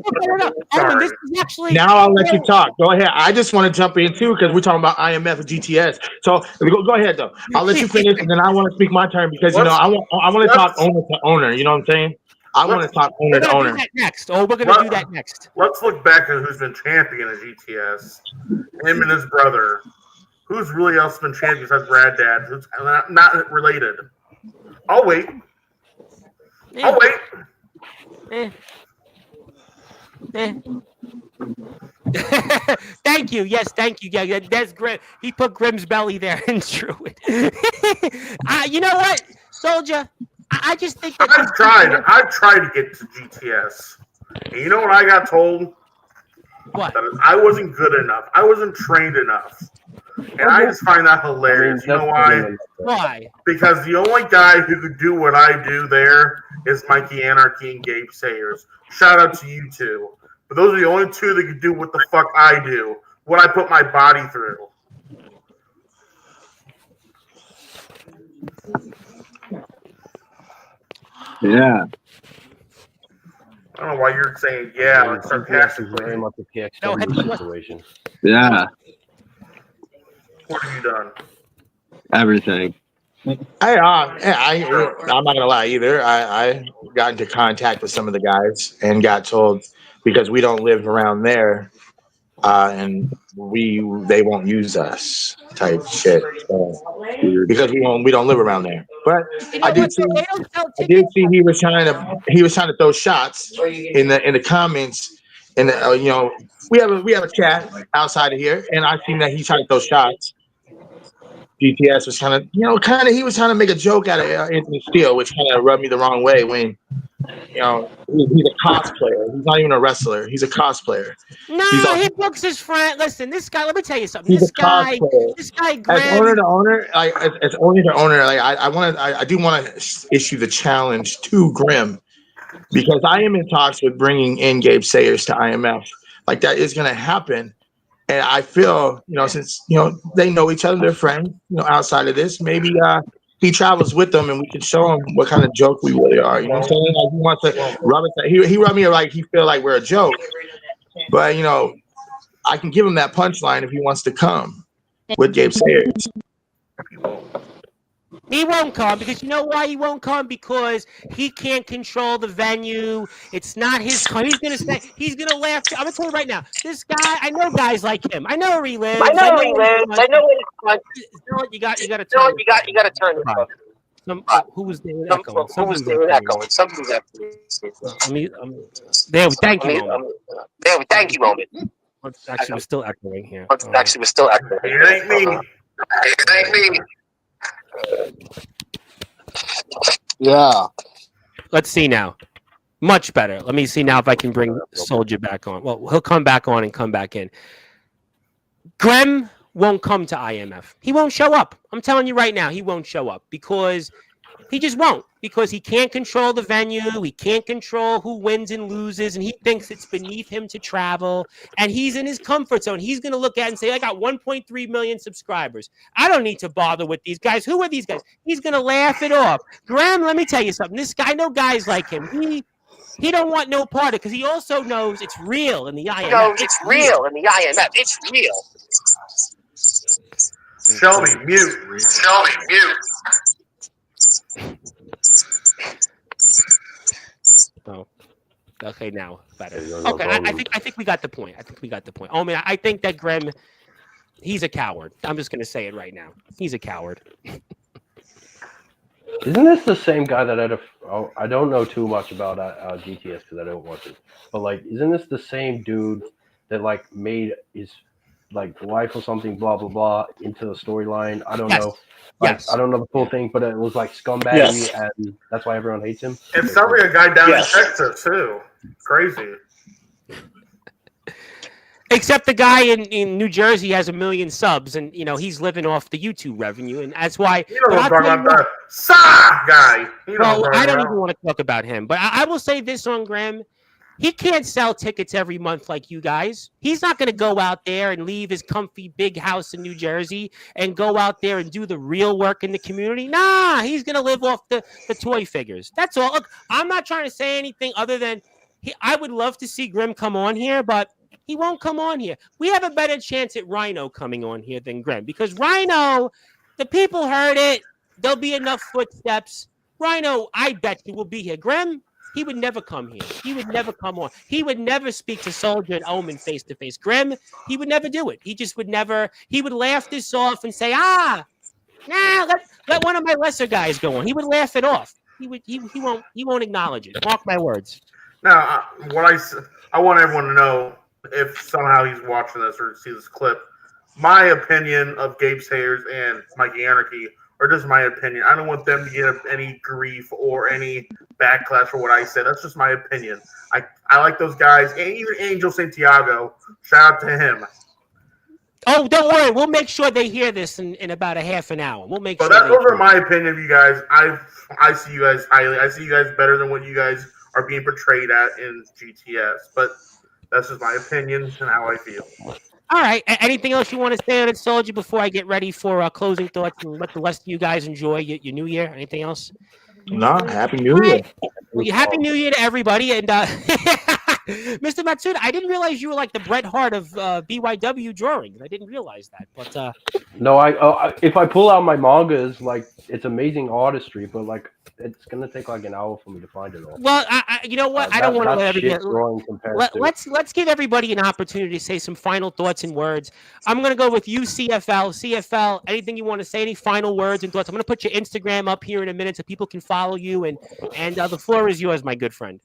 Omen, this is actually Now I'll let you talk. Go ahead. I just want to jump in too because we're talking about IMF and GTS. So go ahead though. I'll let you finish, and then I want to speak my turn because I want to talk owner to owner. You know what I'm saying? I want to talk owner to owner. Next. We're gonna do that next. Let's look back at who's been champion at GTS. Him and his brother. Who's really else been champion besides Brad Dad? Who's not related? I'll wait. Thank you. Yes, thank you. Yeah, that's Grim. He put Grim's belly there and drew it. You know what, Soldier? I just think that I've tried to get to GTS. And you know what I got told? What? That I wasn't good enough. I wasn't trained enough. And I just find that hilarious. You know why? Why? Because the only guy who could do what I do there is Mikey Anarchy and Gabe Sayers. Shout out to you two. But those are the only two that could do what the fuck I do. What I put my body through. Yeah. I don't know why you're saying like sarcastically. Very much a PX situation. Yeah. What have you done? Everything. I'm not gonna lie either. I got into contact with some of the guys and got told because we don't live around there, and they won't use us type shit. Because we don't live around there. But I did see he was trying to throw shots in the comments, and we have a chat outside of here, and I seen that he tried to throw shots. GTS was he was trying to make a joke out of Anthony Steele, which kind of rubbed me the wrong way when, he's a cosplayer. He's not even a wrestler. He's a cosplayer. No, he books his friend. Listen, this guy, let me tell you something. This guy, as owner to owner, I do want to issue the challenge to Grim because I am in talks with bringing in Gabe Sayers to IMF. Like that is going to happen. And I feel, since, they know each other, they're friends, outside of this, maybe he travels with them and we can show him what kind of joke we really are. You know what I'm saying? Like he wants to rub it. He rubbed me like he feel like we're a joke. But, I can give him that punchline if he wants to come with Gabe Sayers. He won't come because you know why he won't come? Because he can't control the venue. It's not his. He's gonna laugh. I'm gonna tell you right now. This guy, I know guys like him. I know where he lives. I know where he lives. You got to turn. You got to turn. Who was there with echo? Who was there with echo? Something's echoing. There. Thank you. Thank you, moment. Actually, we're still echoing here. It ain't me. Yeah. Let's see now. Much better. Let me see now if I can bring Soldier back on. Well, he'll come back on and come back in. Grem won't come to IMF. He won't show up. I'm telling you right now, he won't show up because he just won't. Because he can't control the venue. He can't control who wins and loses. And he thinks it's beneath him to travel. And he's in his comfort zone. He's going to look at it and say, I got 1.3 million subscribers. I don't need to bother with these guys. Who are these guys? He's going to laugh it off. Graham, let me tell you something. This guy, I know guys like him. He don't want no part of it because he also knows it's real in the IMF. It's real in the IMF. It's real. Shelby, mute. Shelby, mute. Oh, okay, now better. Okay, I think we got the point. Oh man, I think that Graham, he's a coward. I'm just gonna say it right now. He's a coward. Isn't this the same guy that had I don't know too much about GTS because I don't watch it. But like, isn't this the same dude that like made his like wife or something, blah blah blah, into the storyline? I don't know. Like, Yes. I don't know the full thing, but it was like scumbaggy, and that's why everyone hates him. It's probably a guy down in Texas too. Crazy. Except the guy in New Jersey has 1 million subs, and he's living off the YouTube revenue, and that's why. You know what I'm talking about, that guy. Well, I don't even want to talk about him, but I will say this on Graham. He can't sell tickets every month like you guys. He's not going to go out there and leave his comfy big house in New Jersey and go out there and do the real work in the community. Nah, he's going to live off the toy figures. That's all. Look, I'm not trying to say anything other than I would love to see Grim come on here, but he won't come on here. We have a better chance at Rhino coming on here than Grim because Rhino, the people heard it. There'll be enough footsteps. Rhino, I bet you will be here. Grim, he would never come here. He would never come on. He would never speak to Soldier and Omen face to face. Grim, he would never do it. He just would never. He would laugh this off and say, let one of my lesser guys go on. He would laugh it off. He won't acknowledge it. Mark my words. Now, I want everyone to know, if somehow he's watching this or see this clip, my opinion of Gabe Sayers and Mikey Anarchy are just my opinion. I don't want them to get any grief or any backlash for what I said. That's just my opinion. I like those guys. And even Angel Santiago, shout out to him. Oh, don't worry. We'll make sure they hear this in about a half an hour. We'll make sure. Those are my opinion of you guys. I see you guys highly. I see you guys better than what you guys are being portrayed at in GTS. But that's just my opinion and how I feel. All right. Anything else you want to say on it, Soldier, before I get ready for closing thoughts and let the rest of you guys enjoy your new year? Anything else? No, Happy New Year. Well, Happy New Year to everybody. And Mr. Matsuda, I didn't realize you were like the Bret Hart of BYW drawings. I didn't realize that. But no, if I pull out my mangas, like it's amazing artistry, but like it's gonna take like an hour for me to find it all. Well, you know what? I don't want to let everybody. Let's give everybody an opportunity to say some final thoughts and words. I'm gonna go with you, CFL. CFL. Anything you want to say? Any final words and thoughts? I'm gonna put your Instagram up here in a minute so people can follow you. And the floor is yours, my good friend.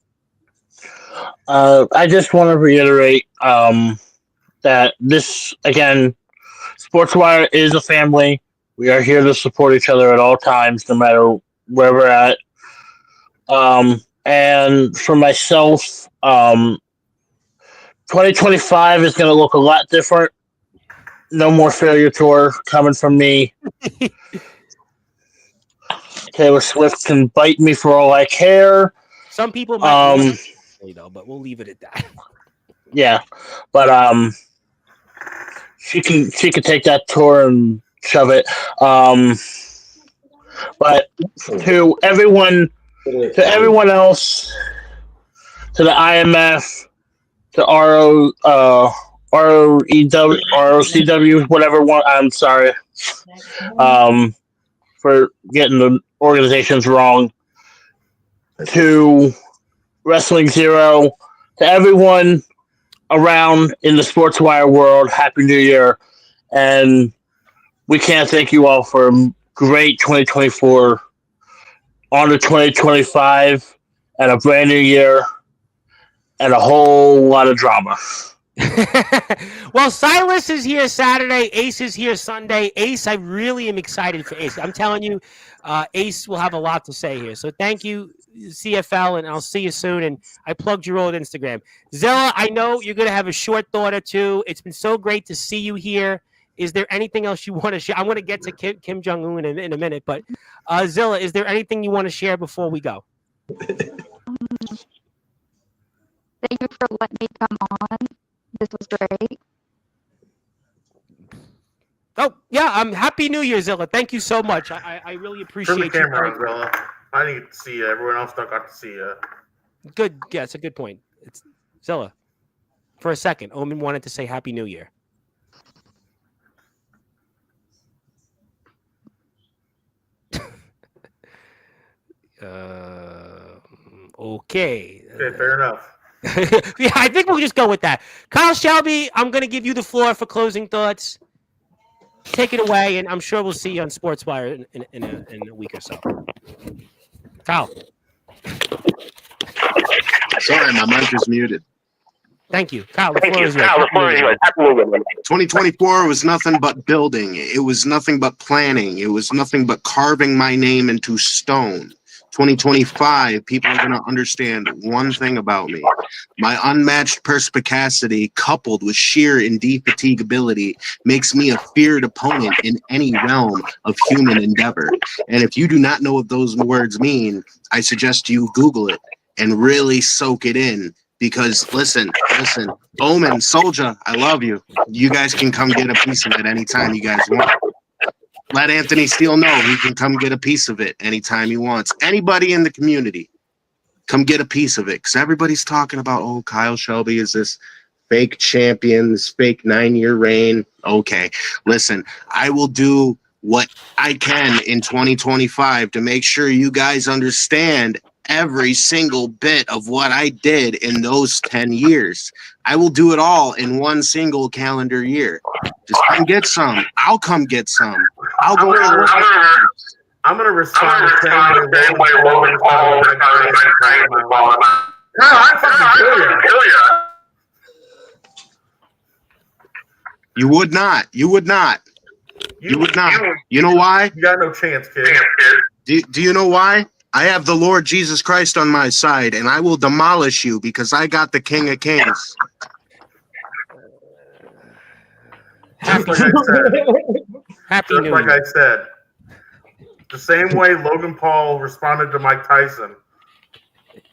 I just want to reiterate that this, again, Sportswire is a family. We are here to support each other at all times, no matter where we're at. And for myself, 2025 is going to look a lot different. No more failure tour coming from me. Taylor Swift can bite me for all I care. Some people might though, but we'll leave it at that. Yeah, but she can take that tour and shove it. But to everyone else, to the IMF, to ROCW, whatever one. I'm sorry for getting the organizations wrong. To Wrestling Zero, to everyone around in the Sportswire world, Happy New Year. And we can't thank you all for a great 2024, on to 2025, and a brand new year, and a whole lot of drama. Well, Silas is here Saturday. Ace is here Sunday. Ace, I really am excited for Ace. I'm telling you, Ace will have a lot to say here. So thank you, CFL, and I'll see you soon. And I plugged your old Instagram. Zilla, I know you're going to have a short thought or two. It's been so great to see you here. Is there anything else you want to share? I'm going to get to Kim Jong-un in a minute. But Zilla, is there anything you want to share before we go? Thank you for letting me come on. This was great. Oh, yeah. Happy New Year, Zilla. Thank you so much. I really appreciate Turn the camera you. on, Zilla. I didn't get to see you. Everyone else don't got to see you. Good. Yeah, it's a good point. It's Zilla. For a second, Omen wanted to say Happy New Year. Okay. Okay, fair enough. Yeah, I think we'll just go with that. Kyle Shelby, I'm going to give you the floor for closing thoughts. Take it away, and I'm sure we'll see you on Sportswire in a week or so. Kyle. Sorry, my mic was muted. Thank you. Kyle, the floor is yours. 2024 was nothing but building. It was nothing but planning. It was nothing but carving my name into stone. 2025, people are going to understand one thing about me. My unmatched perspicacity, coupled with sheer indefatigability, makes me a feared opponent in any realm of human endeavor. And if you do not know what those words mean, I suggest you Google it and really soak it in. Because listen, Omen, Soldier, I love you. You guys can come get a piece of it anytime you guys want. Let Anthony Steele know he can come get a piece of it anytime he wants. Anybody in the community, come get a piece of it. Because everybody's talking about, oh, Kyle Shelby is this fake champion, this fake 9-year reign. Okay, listen, I will do what I can in 2025 to make sure you guys understand every single bit of what I did in those 10 years. I will do it all in one single calendar year. Just come get some. I'll come get some. I'll go. I'm gonna respond the same way Logan Paul was trying to ball. I fucking kill you. You would not. You would not. You would not. You know why? You got no chance, kid. Do you know why? I have the Lord Jesus Christ on my side, and I will demolish you because I got the King of Kings. Just like I said. The same way Logan Paul responded to Mike Tyson.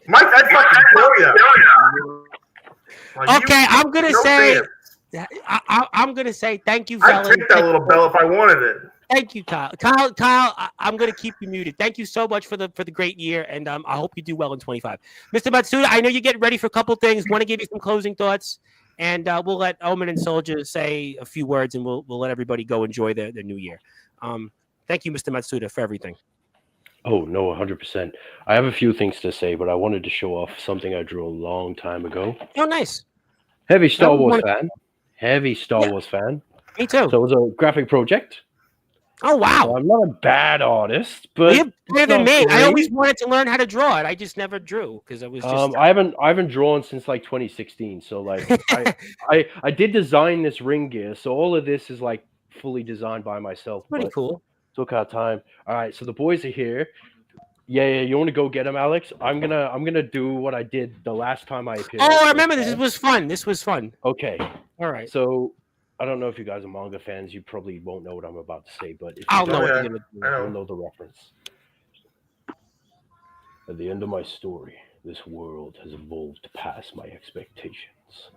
Mike, I'd fucking kill you. Okay, I'm gonna say. I'm gonna say thank you, fellas. I'd take that little belt if I wanted it. Thank you, Kyle. I'm going to keep you muted. Thank you so much for the great year, and I hope you do well in 25. Mr. Matsuda, I know you're getting ready for a couple things. Want to give you some closing thoughts, and we'll let Omen and Soldier say a few words, and we'll let everybody go enjoy their new year. Thank you, Mr. Matsuda, for everything. Oh, no, 100%. I have a few things to say, but I wanted to show off something I drew a long time ago. Oh, nice. Heavy Star Wars fan. Heavy Star Wars fan. Me too. So it was a graphic project. Oh, wow. So I'm not a bad artist, but you're better than me. great. I always wanted to learn how to draw it. I just never drew because I was just. I haven't drawn since like 2016. So like I did design this ring gear. So all of this is like fully designed by myself. Pretty cool. Took our time. All right, so the boys are here. Yeah. You want to go get them, Alex? I'm gonna do what I did the last time I appeared. Oh, I remember this was fun. This was fun. Okay. All right. So I don't know if you guys are manga fans. You probably won't know what I'm about to say, but if I'll you know don't, what you're you'll know the reference. At the end of my story, this world has evolved past my expectations.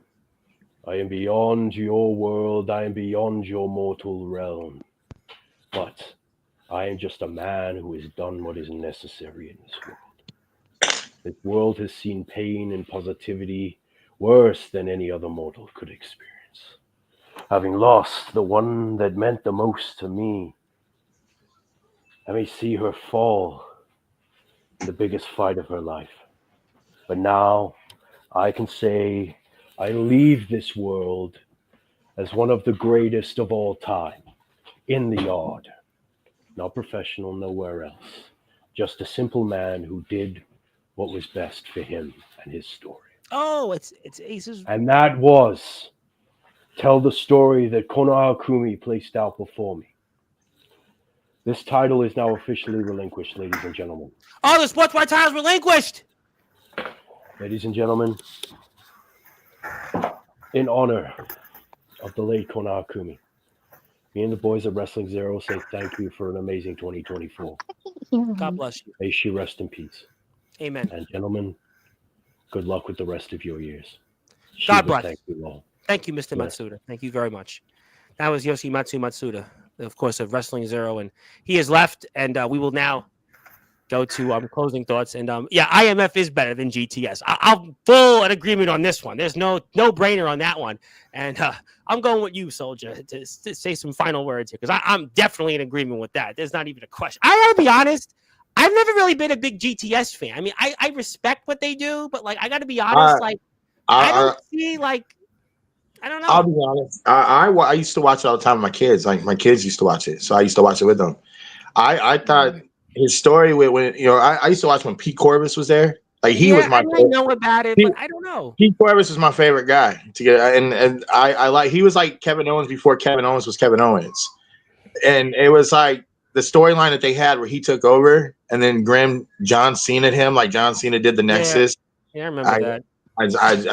I am beyond your world. I am beyond your mortal realm. But I am just a man who has done what is necessary in this world. This world has seen pain and positivity worse than any other mortal could experience. Having lost the one that meant the most to me, I may see her fall in the biggest fight of her life. But now I can say I leave this world as one of the greatest of all time, in the yard. Not professional, nowhere else. Just a simple man who did what was best for him and his story. Oh, it's Ace's. And that was tell the story that Konoha Kumi placed out before me. This title is now officially relinquished, ladies and gentlemen. Oh, the Sportswire title is relinquished. Ladies and gentlemen, in honor of the late Konoha Kumi, me and the boys at Wrestling Zero say thank you for an amazing 2024. God bless you. May she rest in peace. Amen. And gentlemen, good luck with the rest of your years. God Shiva, bless. thank you all. Thank you, Mr. Yeah. Matsuda. Thank you very much. That was Yoshimatsu Matsuda, of course, of Wrestling Zero, and he has left. And we will now go to closing thoughts. And yeah, IMF is better than GTS. I'm full in agreement on this one. There's no brainer on that one. And I'm going with you, Soldier, to say some final words here, because I'm definitely in agreement with that. There's not even a question. I gotta be honest. I've never really been a big GTS fan. I mean, I respect what they do, but like I got to be honest, I don't see like. I don't know. I'll be honest. I used to watch it all the time with my kids. Like my kids used to watch it, so I used to watch it with them. I thought his story when I used to watch when Pete Corvus was there. Like he was my. I know about it, but I don't know. Pete Corvus was my favorite guy to get, and I like he was like Kevin Owens before Kevin Owens was Kevin Owens, and it was like the storyline that they had where he took over and then John Cena him like John Cena did the Nexus. Yeah, I remember that. I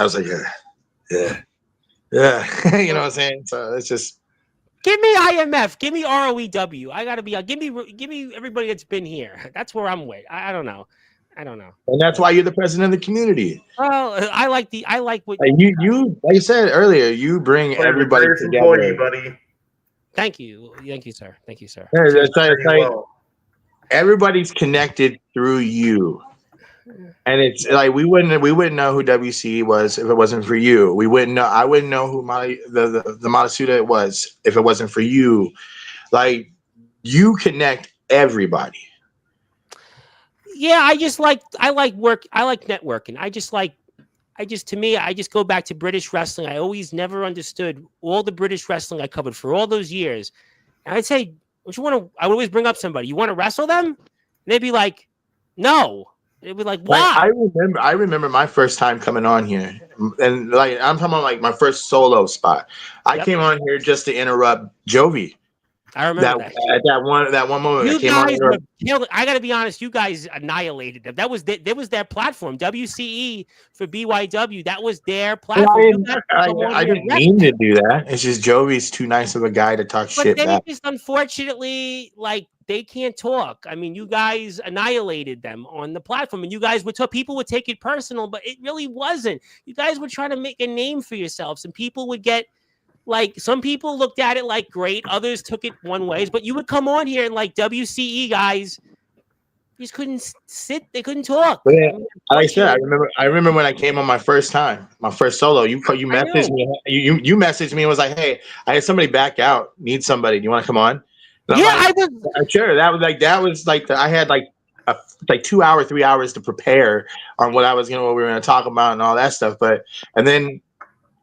was like, yeah, you know what I'm saying. So it's just give me IMF, give me ROEW. I gotta be give me everybody that's been here. That's where I'm with. I don't know. And that's why you're the president of the community. Well, I like what like you like I said earlier. You bring everybody together, employee, buddy. Thank you, sir. Thank you, sir. Yeah, it's like everybody's connected through you, and it's like we wouldn't know who WCE was if it wasn't for you. We wouldn't know. I wouldn't know who the Matsuda was if it wasn't for you. Like you connect everybody. Yeah, I like work. I like networking. I just go back to British wrestling. I always never understood all the British wrestling I covered for all those years. And I'd say, I would always bring up somebody. You want to wrestle them? And they'd be like, no. They'd be like, why? I remember my first time coming on here. And like I'm talking about like my first solo spot. I came on here just to interrupt Jovi. I remember that. At that one moment. You guys were killed. I got to be honest. You guys annihilated them. That was their platform. WCE for BYW. That was their platform. I didn't mean to do that. It's just Jovi's too nice of a guy to talk shit back. back. Just unfortunately, like they can't talk. I mean, you guys annihilated them on the platform, and you guys people would take it personal, but it really wasn't. You guys were trying to make a name for yourselves, and people would get. Like some people looked at it like great, others took it one ways, but you would come on here and like WCE guys just couldn't sit, they couldn't talk. But yeah, like I said, I remember when I came on my first time, my first solo. You messaged me, you messaged me and was like, "Hey, I had somebody back out, need somebody. Do you want to come on?" And yeah, like, I was sure. That was like I had like 2 hours, 3 hours to prepare on what we were gonna talk about and all that stuff. And then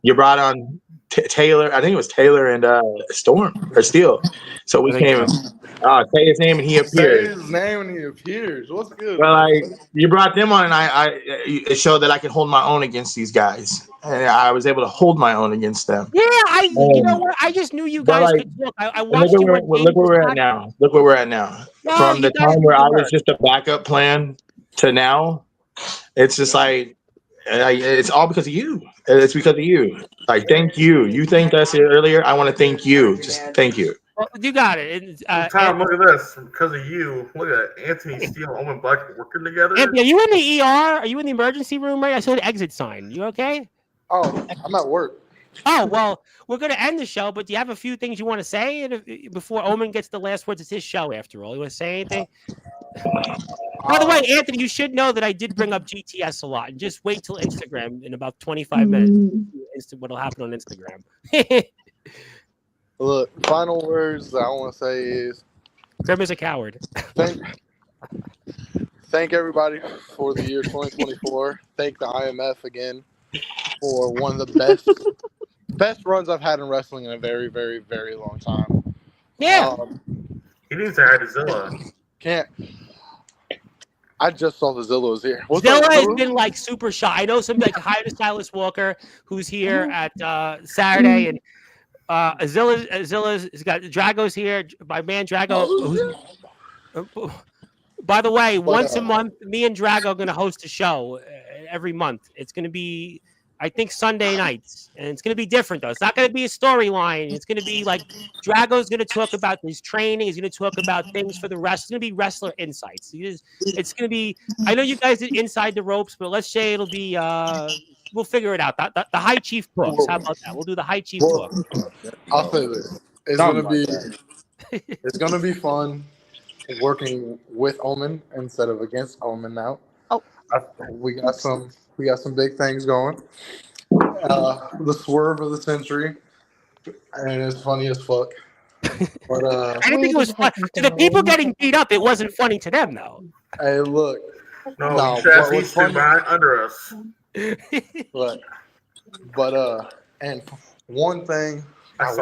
you brought on Taylor, I think it was Taylor and Storm or Steel. So we came. Say his name and he appeared. Say his name and he appears. What's good? Well, you brought them on, and it showed that I could hold my own against these guys, and I was able to hold my own against them. Yeah, you know what? I just knew you guys could look. I watched you. Look where we're at now. Look where we're at now. From the time where I was just a backup plan to now, it's just like. It's all because of you. It's because of you. Like, thank you. You thanked us earlier. I want to thank you. Just thank you. Well, you got it. Tom, look at this. Because of you, look at Anthony Steele and Owen Black working together. Anthony, are you in the ER? Are you in the emergency room? Right? I saw the exit sign. You okay? Oh, I'm at work. Oh, well, we're going to end the show, but do you have a few things you want to say before Omen gets the last words? It's his show, after all. You want to say anything? By the way, Anthony, you should know that I did bring up GTS a lot. And just wait till Instagram in about 25 minutes. What'll happen on Instagram. Look, final words that I want to say is... Grim is a coward. Thank everybody for the year 2024. Thank the IMF again for one of the best runs I've had in wrestling in a very, very, very long time. Yeah. He needs to add Zilla. Can't. I just saw the Zilla was here. Zilla has been like super shy. I know somebody like Hyder Silas Walker who's here at Saturday, and Azilla's got Drago's here. My man Drago. By the way, once a month, me and Drago are going to host a show every month. It's going to be, I think, Sunday nights, and it's going to be different though. It's not going to be a storyline. It's going to be like Drago's going to talk about his training. He's going to talk about things for the rest. It's going to be wrestler insights. It's going to be. I know you guys did inside the ropes, but let's say it'll be. We'll figure it out. The High Chief talks. How about that? We'll do the High Chief talk. I'll say this: it's gonna be fun working with Omen instead of against Omen now. Oh, we got some big things going. The swerve of the century, and it's funny as fuck. But I didn't think it was fun to the people getting beat up. It wasn't funny to them though. Hey, look. No, what's funny under us. But and one thing I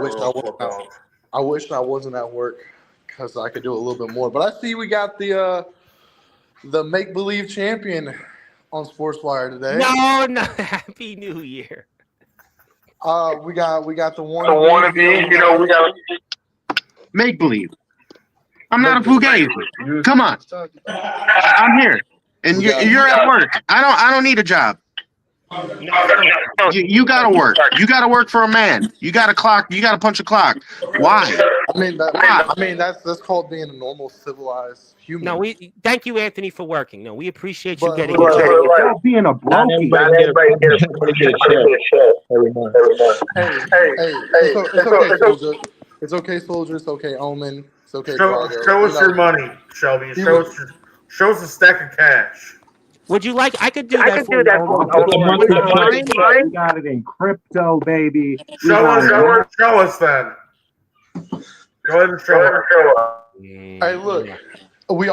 wish I wasn't at work because I could do a little bit more. But I see we got the make believe champion on Sportswire today. No, Happy New Year. We got the one. The wannabe, you know, we got make believe. I'm not a fugazi. Come on, I'm here, and you're at work. I don't need a job. You gotta work. You gotta work for a man. You gotta clock. You gotta punch a clock. Why? I mean that's called being a normal civilized human. No, we thank you, Anthony, for working. No, we appreciate you getting being a brokey. It's okay, soldier. It's okay, Omen. It's okay. Show us your money, Shelby. Show us a stack of cash. Would you like? I could do that. We got it in crypto, baby. Show us then. Go ahead and show us. Hey, look. We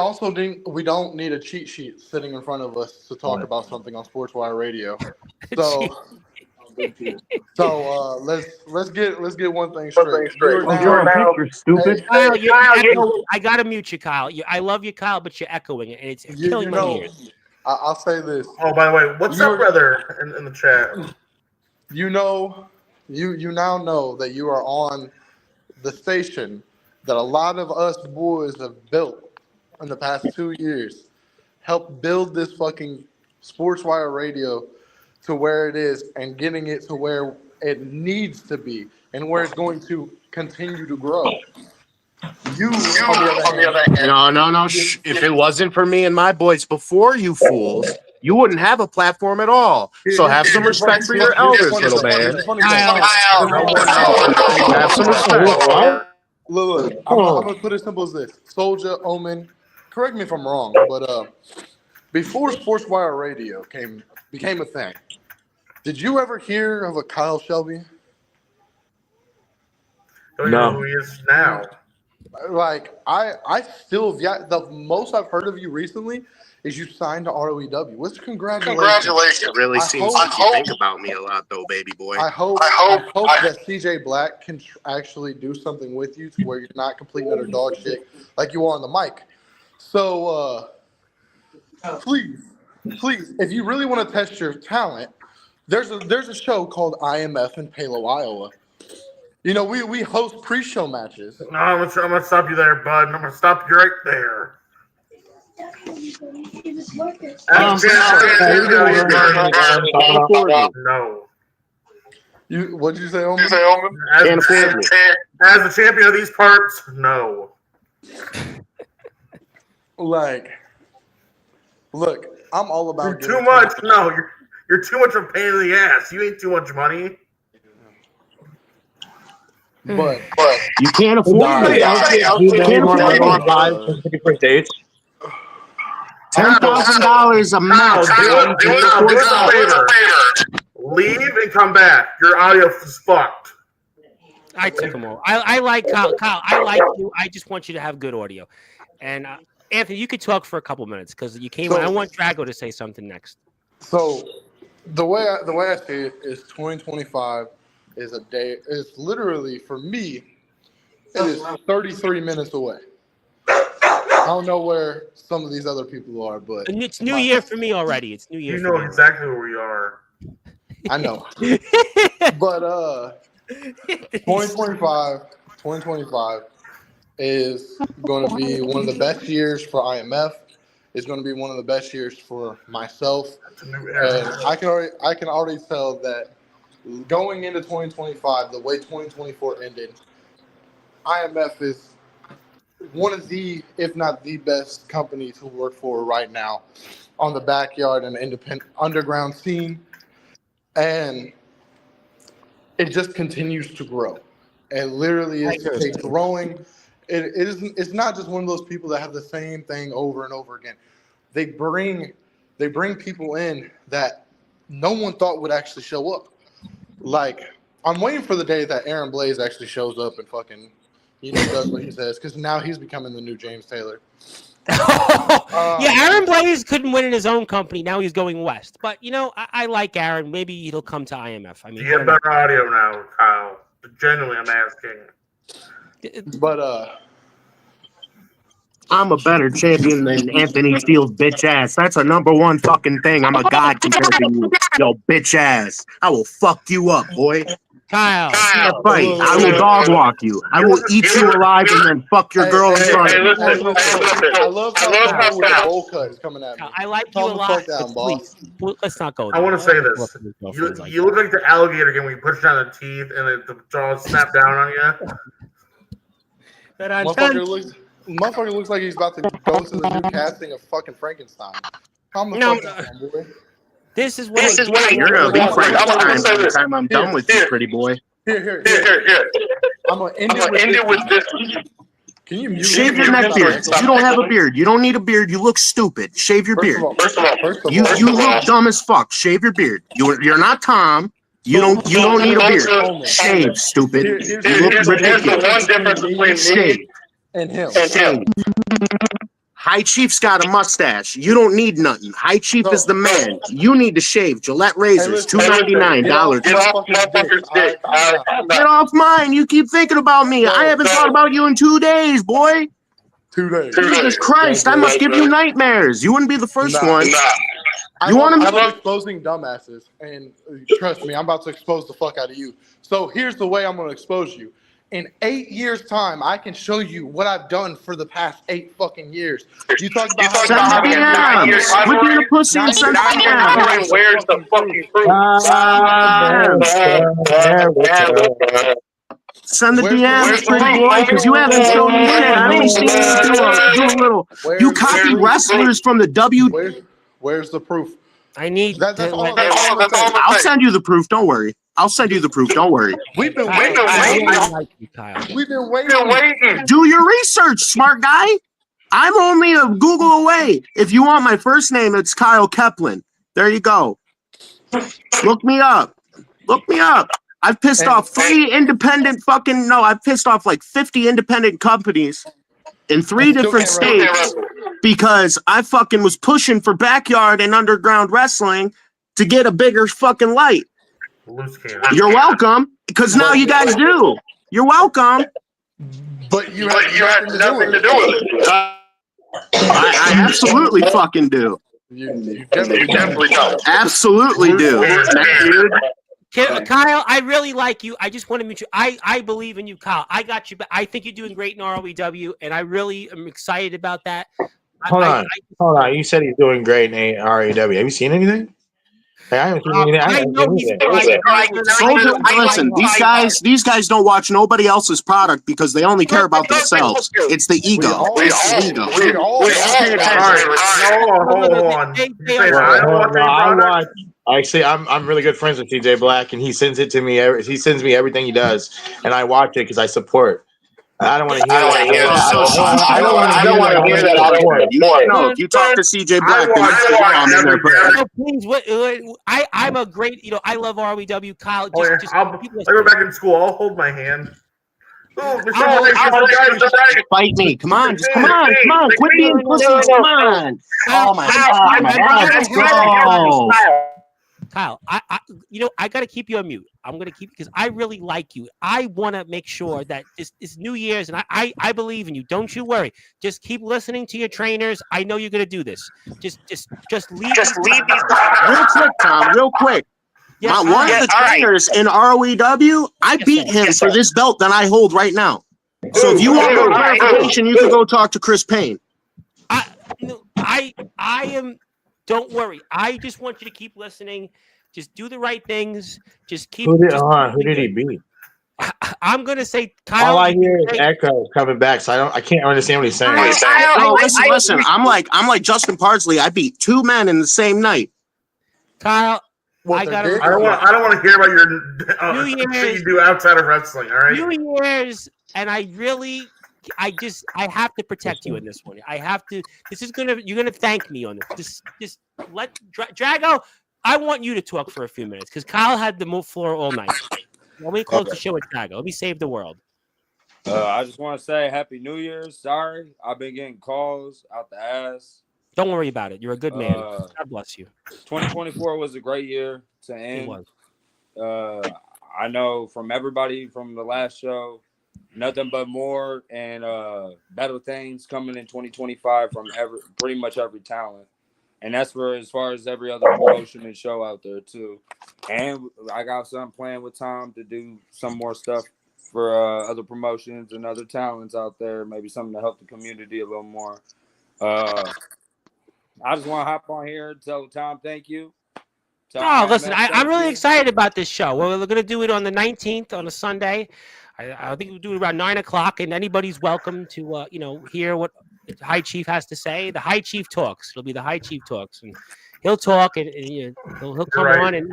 don't need a cheat sheet sitting in front of us to talk about something on Sportswire Radio. So let's get one thing straight. You're stupid. Kyle, I gotta mute you, Kyle. I love you, Kyle, but you're echoing it, and it's killing my ears. I'll say this. Oh, by the way, what's up, brother, in the chat? You now know that you are on the station that a lot of us boys have built in the past 2 years. Helped build this fucking Sportswire Radio to where it is and getting it to where it needs to be and where it's going to continue to grow. You on the other hand. No. If it wasn't for me and my boys before you fools, you wouldn't have a platform at all. So have some respect for your elders, little man. Have some respect. Look, I'm going to put it simple as this. Soldier, Omen, correct me if I'm wrong, but before Sportswire Radio became a thing, did you ever hear of a Kyle Shelby? Don't know who he is now. Like I still the most I've heard of you recently is you signed to ROEW. Which congratulations. It really seems like you think about me a lot, though, baby boy. I hope that CJ Black can actually do something with you to where you're not completely utter dog shit like you are on the mic. So please, if you really want to test your talent, there's a show called IMF in Palo, Iowa. You know, we host pre-show matches. No, I'm gonna stop you there, bud. I'm gonna stop you right there. No. What'd you say, Omen? As the champion of these parts, no. Look, I'm all about too much. No, you're too much of a pain in the ass. You ain't too much money. But you can't afford it. You can't afford 5 different dates. $10,000 a month. Leave and come back. Your audio is fucked. I took them all. I like Kyle. Kyle, I like you. I just want you to have good audio. And Anthony, you could talk for a couple minutes because you came. I want Drago to say something next. So the way I see it is 2025 is a day. It's literally for me. It is 33 minutes away. I don't know where some of these other people are, but it's New Year for me already. It's New Year. You know exactly where we are. I know. But 2025 is going to be one of the best years for IMF. It's going to be one of the best years for myself. And I can already tell that going into 2025, the way 2024 ended, IMF is one of the, if not the best company to work for right now on the backyard and independent underground scene. And it just continues to grow. It literally is growing. It's not just one of those people that have the same thing over and over again. They bring people in that no one thought would actually show up. Like, I'm waiting for the day that Aaron Blaze actually shows up and fucking, does what he says, because now he's becoming the new James Taylor. Yeah, Aaron Blaze couldn't win in his own company. Now he's going west. But, I like Aaron. Maybe he'll come to IMF. I mean, you get better audio now, Kyle. Genuinely, I'm asking. But, I'm a better champion than Anthony Steele's bitch ass. That's a number one fucking thing. I'm a god compared to you, yo bitch ass. I will fuck you up, boy. Kyle. Fight. I will dog walk you. I will eat you alive and then fuck your girl in front of you. I love how with the bowl cut is coming at me. I like you a lot. Please, let's not go there. I want to say this. You look like the alligator again when you push down the teeth and the jaws snap down on you. But I'm Motherfucker looks like he's about to go to the new casting of fucking Frankenstein. Calm the fuck down, boy. This is what you're gonna be Frankenstein by the time I'm done with you, pretty boy. Here. I'm gonna end it with this. Can you mute shave your neck beard? You don't have a beard. You don't need a beard. You look stupid. Shave your beard. First of all, you look dumb as fuck. Shave your beard. You're not Tom. You don't need a beard. Shave, stupid. You look ridiculous. Here's the one difference between me and him. High Chief's got a mustache. You don't need nothing. High Chief is the man. You need to shave. Gillette razors, $2.99. Get off mine. You keep thinking about me. I haven't thought about you in 2 days, boy. 2 days. Jesus Christ, I must give you nightmares. You wouldn't be the first one. I love exposing dumbasses, and trust me, I'm about to expose the fuck out of you. So here's the way I'm going to expose you. In 8 years' time, I can show you what I've done for the past 8 fucking years. You talk about how we're being a pussy and send DMs. Where's the fucking proof? Send the DMs, pretty boy, because you haven't shown me shit. I ain't seen you do a little. You copy wrestlers from the W. Where's the proof? I need. I'll send you the proof. Don't worry. I'll send you the proof. Don't worry. We've been waiting. We've been waiting. Do your research, smart guy. I'm only a Google away. If you want my first name, it's Kyle Keplin. There you go. Look me up. I've pissed off 3 independent I've pissed off like 50 independent companies in 3 different states because I fucking was pushing for backyard and underground wrestling to get a bigger fucking light. You're welcome, because now you guys do. You're welcome. But you had nothing to do with it. I absolutely fucking do. You definitely do. Absolutely do. Kyle, I really like you. I just want to meet you. I believe in you, Kyle. I got you. But I think you're doing great in ROEW, and I really am excited about that. Hold on. You said he's doing great in ROEW. Have you seen anything? Hey, I haven't seen anything. Listen, these guys don't watch nobody else's product because they only care about themselves. It's the ego. Actually, I'm really good friends with TJ Black, and he sends it to me. He sends me everything he does, and I watch it because I support. I don't want to hear that. I don't want to hear that. No, if you talk to CJ Black, please. I'm a great. I love ROEW. Kyle, I go back in school. I'll hold my hand. Fight me. Come on. Quit being pussies. Come on. Oh my God. Let's go. Kyle, I got to keep you on mute. I'm going to keep because I really like you. I want to make sure that it's New Year's, and I believe in you. Don't you worry. Just keep listening to your trainers. I know you're going to do this. Just leave. Real quick, Tom. Real quick. One of the trainers in ROEW, I beat him for this belt that I hold right now. So if you want more clarification, you can go talk to Chris Payne. I am. Don't worry. I just want you to keep listening. Just do the right things. Just keep. Who did he beat? I'm gonna say Kyle. All I hear is echo coming back, so I can't understand what he's saying. Listen. I'm like Justin Pardsley. I beat two men in the same night. Kyle, I don't want to hear about your shit you do outside of wrestling. All right. New Year's, and I have to protect you in this one. I have to. You're gonna thank me on this. Just let Drago. I want you to talk for a few minutes because Kyle had the floor all night. Let me close the show with Drago. Let me save the world. I just want to say Happy New Year's. Sorry, I've been getting calls out the ass. Don't worry about it. You're a good man. God bless you. 2024 was a great year to end. It was. I know from everybody from the last show, nothing but more and better things coming in 2025 from pretty much every talent. And that's for as far as every other promotion and show out there too. And I got something planned with Tom to do some more stuff for other promotions and other talents out there. Maybe something to help the community a little more. I just want to hop on here and tell Tom thank you. Listen, I'm really excited about this show. We're going to do it on the 19th on a Sunday. I think we'll do it around 9 o'clock, and anybody's welcome to hear what the High Chief has to say. The High Chief talks. It'll be the High Chief talks, and he'll talk, and he'll come on, and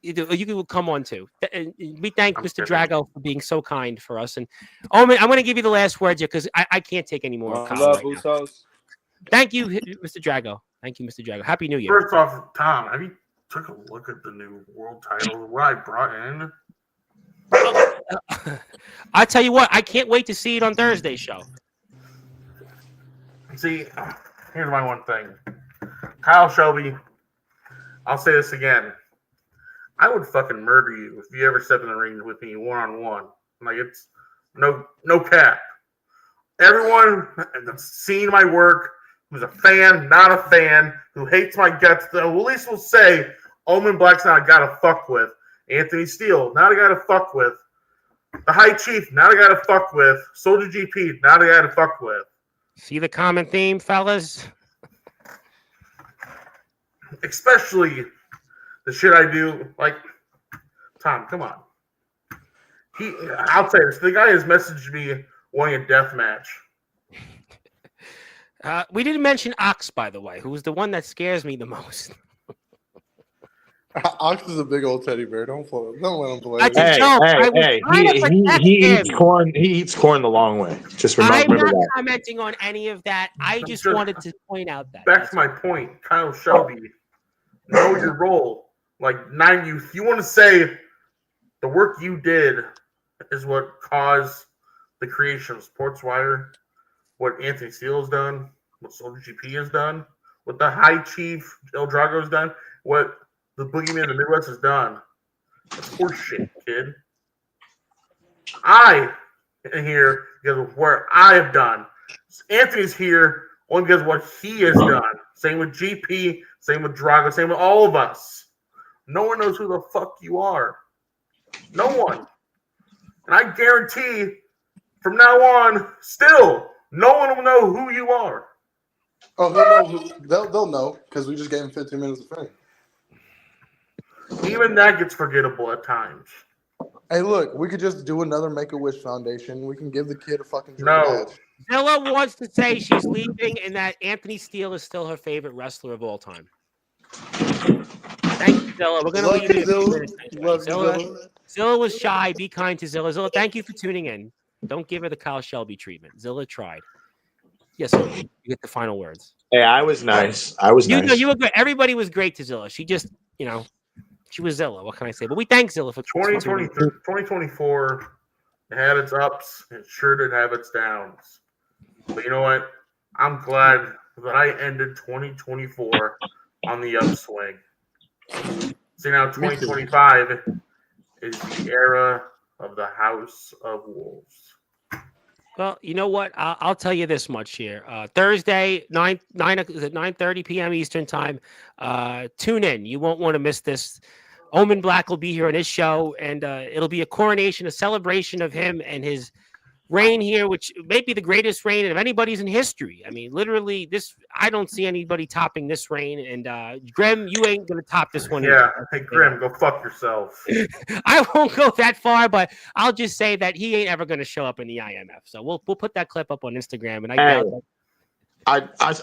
you can come on too. And we thank Mr. Drago for being so kind for us. And I'm going to give you the last word here because I can't take any more. Thank you, Mr. Drago. Thank you, Mr. Drago. Happy New Year. First off, Tom, have you took a look at the new world title? What I brought in? I tell you what, I can't wait to see it on Thursday's show. See, here's my one thing. Kyle Shelby, I'll say this again. I would fucking murder you if you ever step in the ring with me one-on-one. Like, it's no cap. Everyone that's seen my work, who's a fan, not a fan, who hates my guts, at least will say, Omen Black's not a guy to fuck with. Anthony Steele, not a guy to fuck with. The High Chief, not a guy to fuck with. Soldier GP, not a guy to fuck with. See the common theme, fellas? Especially the shit I do. Like, Tom, come on. I'll say this. The guy has messaged me wanting a death match. We didn't mention Ox, by the way, who was the one that scares me the most. Ox is a big old teddy bear. Don't let him play. Hey! He eats corn. He eats corn the long way. Just remember I'm not that. commenting on any of that. I just wanted to point out that. Back to my point, Kyle Shelby. Know your role. Like you want to say the work you did is what caused the creation of Sportswire. What Anthony Steele has done, what Soldier GP has done, what the High Chief El Drago has done, what the Boogeyman of the Midwest has done. That's horseshit, kid. I am here because of what I have done. Anthony's here only because of what he has done. Same with GP, same with Drago, same with all of us. No one knows who the fuck you are. No one. And I guarantee from now on, still, no one will know who you are. Oh, they'll know because we just gave him 15 minutes of fame. Even that gets forgettable at times. Hey, look, we could just do another Make-A-Wish Foundation. We can give the kid a fucking dream match. Zilla wants to say she's leaving and that Anthony Steele is still her favorite wrestler of all time. Thank you, Zilla. We're going to leave you. Zilla was shy. Be kind to Zilla. Zilla, thank you for tuning in. Don't give her the Kyle Shelby treatment. Zilla tried. Yes, sir. You get the final words. Hey, I was nice. nice. No, you were good. Everybody was great to Zilla. She just, she was Zilla. What can I say? But we thank Zilla for 2024 had its ups. It sure did have its downs. But you know what? I'm glad that I ended 2024 on the upswing. See, now 2025 is the era of the House of Wolves. Well, you know what? I'll tell you this much here. Thursday, 9:30 p.m. Eastern time. Tune in. You won't want to miss this. Omen Black will be here on his show, and it'll be a coronation, a celebration of him and his reign here, which may be the greatest reign of anybody's in history. I mean, literally, this I don't see anybody topping this reign. And Grim, you ain't gonna top this one. Yeah, either. hey Grim, go fuck yourself. I won't go that far, but I'll just say that he ain't ever gonna show up in the IMF. So we'll put that clip up on Instagram, and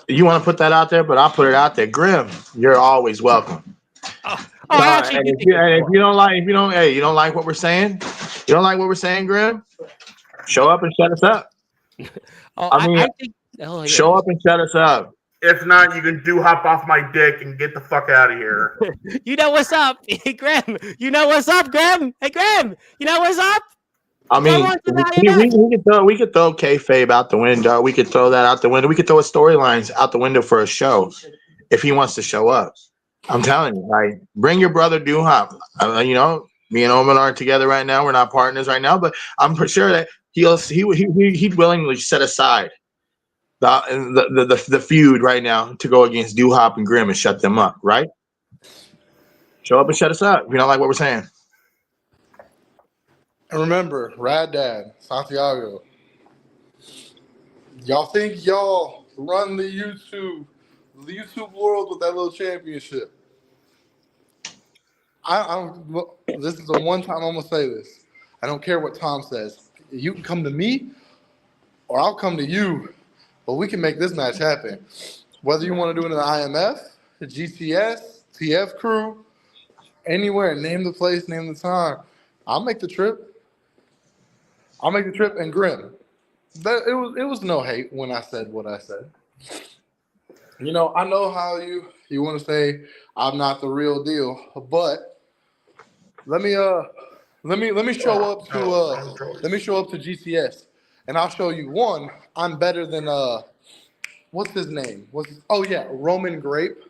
You want to put that out there, but I'll put it out there. Grim, you're always welcome. And if you don't like what we're saying, Grim, show up and shut us up. I think, show up and shut us up. If not, you can hop off my dick and get the fuck out of here. You know what's up, Grim? You know what's up, Grim? Hey, Grim, you know what's up? I mean, we could throw kayfabe out the window. We could throw that out the window. We could throw his storylines out the window for a show if he wants to show up. I'm telling you, like, bring your brother Hop. Me and Omen aren't together right now. We're not partners right now, but I'm pretty sure that he'd willingly set aside the feud right now to go against Hop and Grim and shut them up. Right? Show up and shut us up if you don't like what we're saying. And remember, Rad Dad, Santiago. Y'all think y'all run the YouTube world with that little championship? This is the one time I'm gonna say this. I don't care what Tom says. You can come to me, or I'll come to you, but we can make this match happen. Whether you want to do it in the IMF, the GTS, TF crew, anywhere. Name the place, name the time. I'll make the trip. And Grim. It was no hate when I said what I said. I know how you want to say I'm not the real deal, but let me show up to GTS, and I'll show you one. I'm better than what's his name? Roman Grape.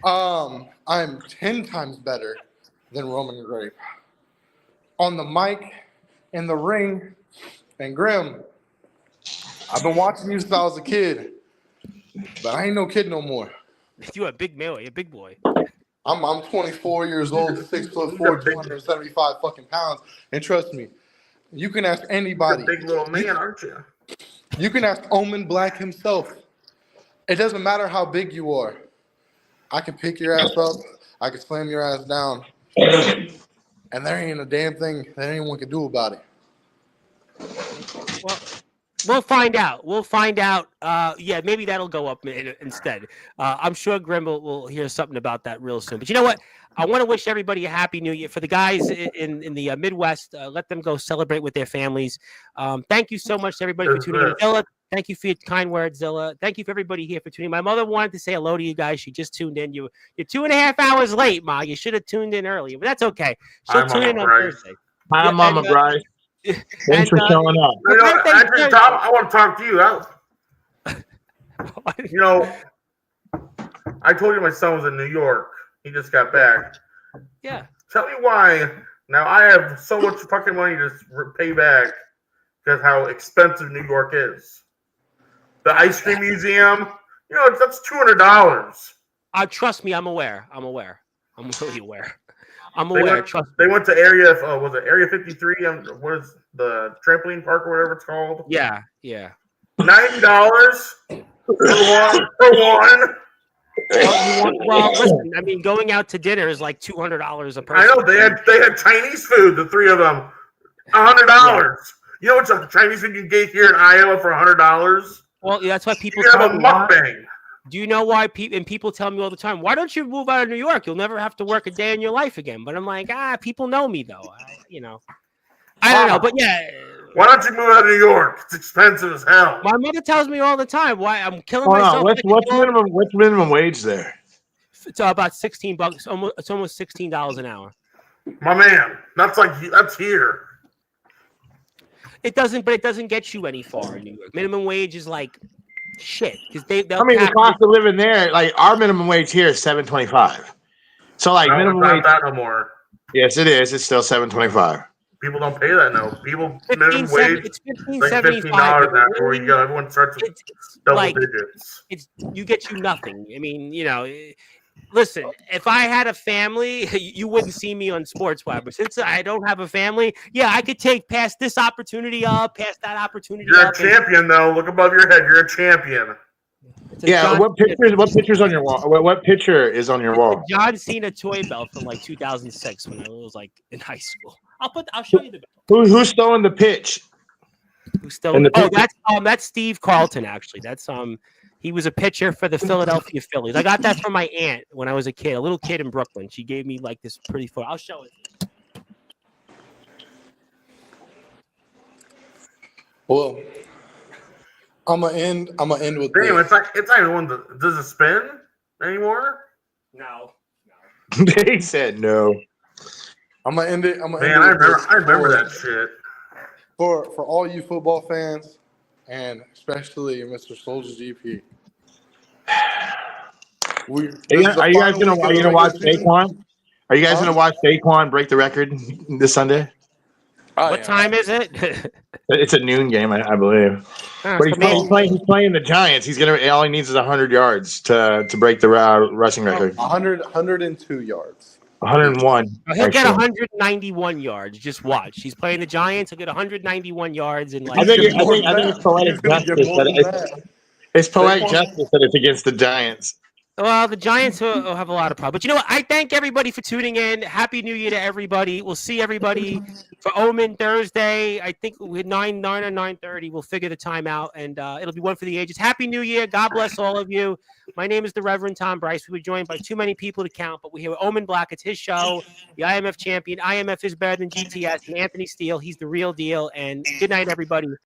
I'm 10 times better than Roman Grape on the mic, in the ring. And Grim, I've been watching you since I was a kid, but I ain't no kid no more. You a big male, you're a big boy. I'm 24 years old, 6'4", 275 fucking pounds, and trust me, you can ask anybody. You're a big little man, aren't you? You can ask Omen Black himself. It doesn't matter how big you are. I can pick your ass up. I can slam your ass down, and there ain't a damn thing that anyone can do about it. Well, we'll find out. Maybe that'll go up instead. I'm sure Grim will hear something about that real soon. But you know what? I want to wish everybody a happy New Year. For the guys in the Midwest, let them go celebrate with their families. Thank you so much to everybody for tuning in. Zilla, thank you for your kind words, Zilla. Thank you for everybody here for tuning in. My mother wanted to say hello to you guys. She just tuned in. You're 2.5 hours late, Ma. You should have tuned in earlier, but that's okay. She'll tune in on Thursday. Hi, Mama Bryce. Thanks for showing up. Actually, Tom, I want to talk to you. I told you my son was in New York. He just got back. Yeah. Tell me why. Now I have so much fucking money to pay back because how expensive New York is. The ice cream museum, that's $200. Trust me, I'm aware. I'm really aware. They went to Area 53? What is the trampoline park or whatever it's called? Yeah. $90 for one. Well, listen. I mean, going out to dinner is like $200 a person. I know they had Chinese food. The three of them, $100. Yeah. You know what's a Chinese food you can get here in Iowa for $100? Well, that's why people have a mukbang. Do you know why people tell me all the time, why don't you move out of New York? You'll never have to work a day in your life again. But I'm like, people know me though. I don't know, but yeah. Why don't you move out of New York? It's expensive as hell. My mother tells me all the time why I'm killing myself. What's minimum wage there? It's about $16. It's almost $16 an hour. My man, that's here. It doesn't get you any far in New York. Minimum wage is like shit because the cost of living there, like our minimum wage here is $7.25. So minimum wage not that no more. Yes, it is. It's still $7.25. People don't pay that now. People minimum 15, wage it's like $15 now. Where you go, everyone starts with double like digits. you get you nothing. I mean, listen, if I had a family, you wouldn't see me on Sportswire. But since I don't have a family, yeah, I could take past this opportunity up, past that opportunity You're up. a champion, though. Look above your head. You're a champion. Yeah. What pictures on your wall? What picture is on your wall? John Cena toy belt from like 2006 when I was like in high school. I'll show you the Who's throwing the pitch? Who's still in the that's Steve Carlton actually. That's he was a pitcher for the Philadelphia Phillies. I got that from my aunt when I was a kid, a little kid in Brooklyn. She gave me like this pretty photo. I'll show it. Well, I'm gonna end with Damn, this. it's not even one. Does it spin anymore? No. They said no. I'm gonna end it. Man, I remember that shit. For all you football fans, and especially Mr. Soldier GP. Are you guys gonna watch Saquon? Are you guys gonna watch Saquon break the record this Sunday? What time is it? It's a noon game, I believe. But he's playing the Giants. All he needs is 100 yards to break the rushing record. 102 yards. 101. He'll get 191 yards. Just watch. He's playing the Giants. He'll get 191 yards in like. I think it's poetic justice. It's poetic justice that it's against the Giants. Well, the Giants will have a lot of problems. But you know what? I thank everybody for tuning in. Happy New Year to everybody. We'll see everybody for Omen Thursday. I think with 9 or 9:30. We'll figure the time out, and it'll be one for the ages. Happy New Year. God bless all of you. My name is the Reverend Tom Bryce. We were joined by too many people to count, but we're here with Omen Black. It's his show, the IMF champion. IMF is better than GTS. And Anthony Steele, he's the real deal. And good night, everybody.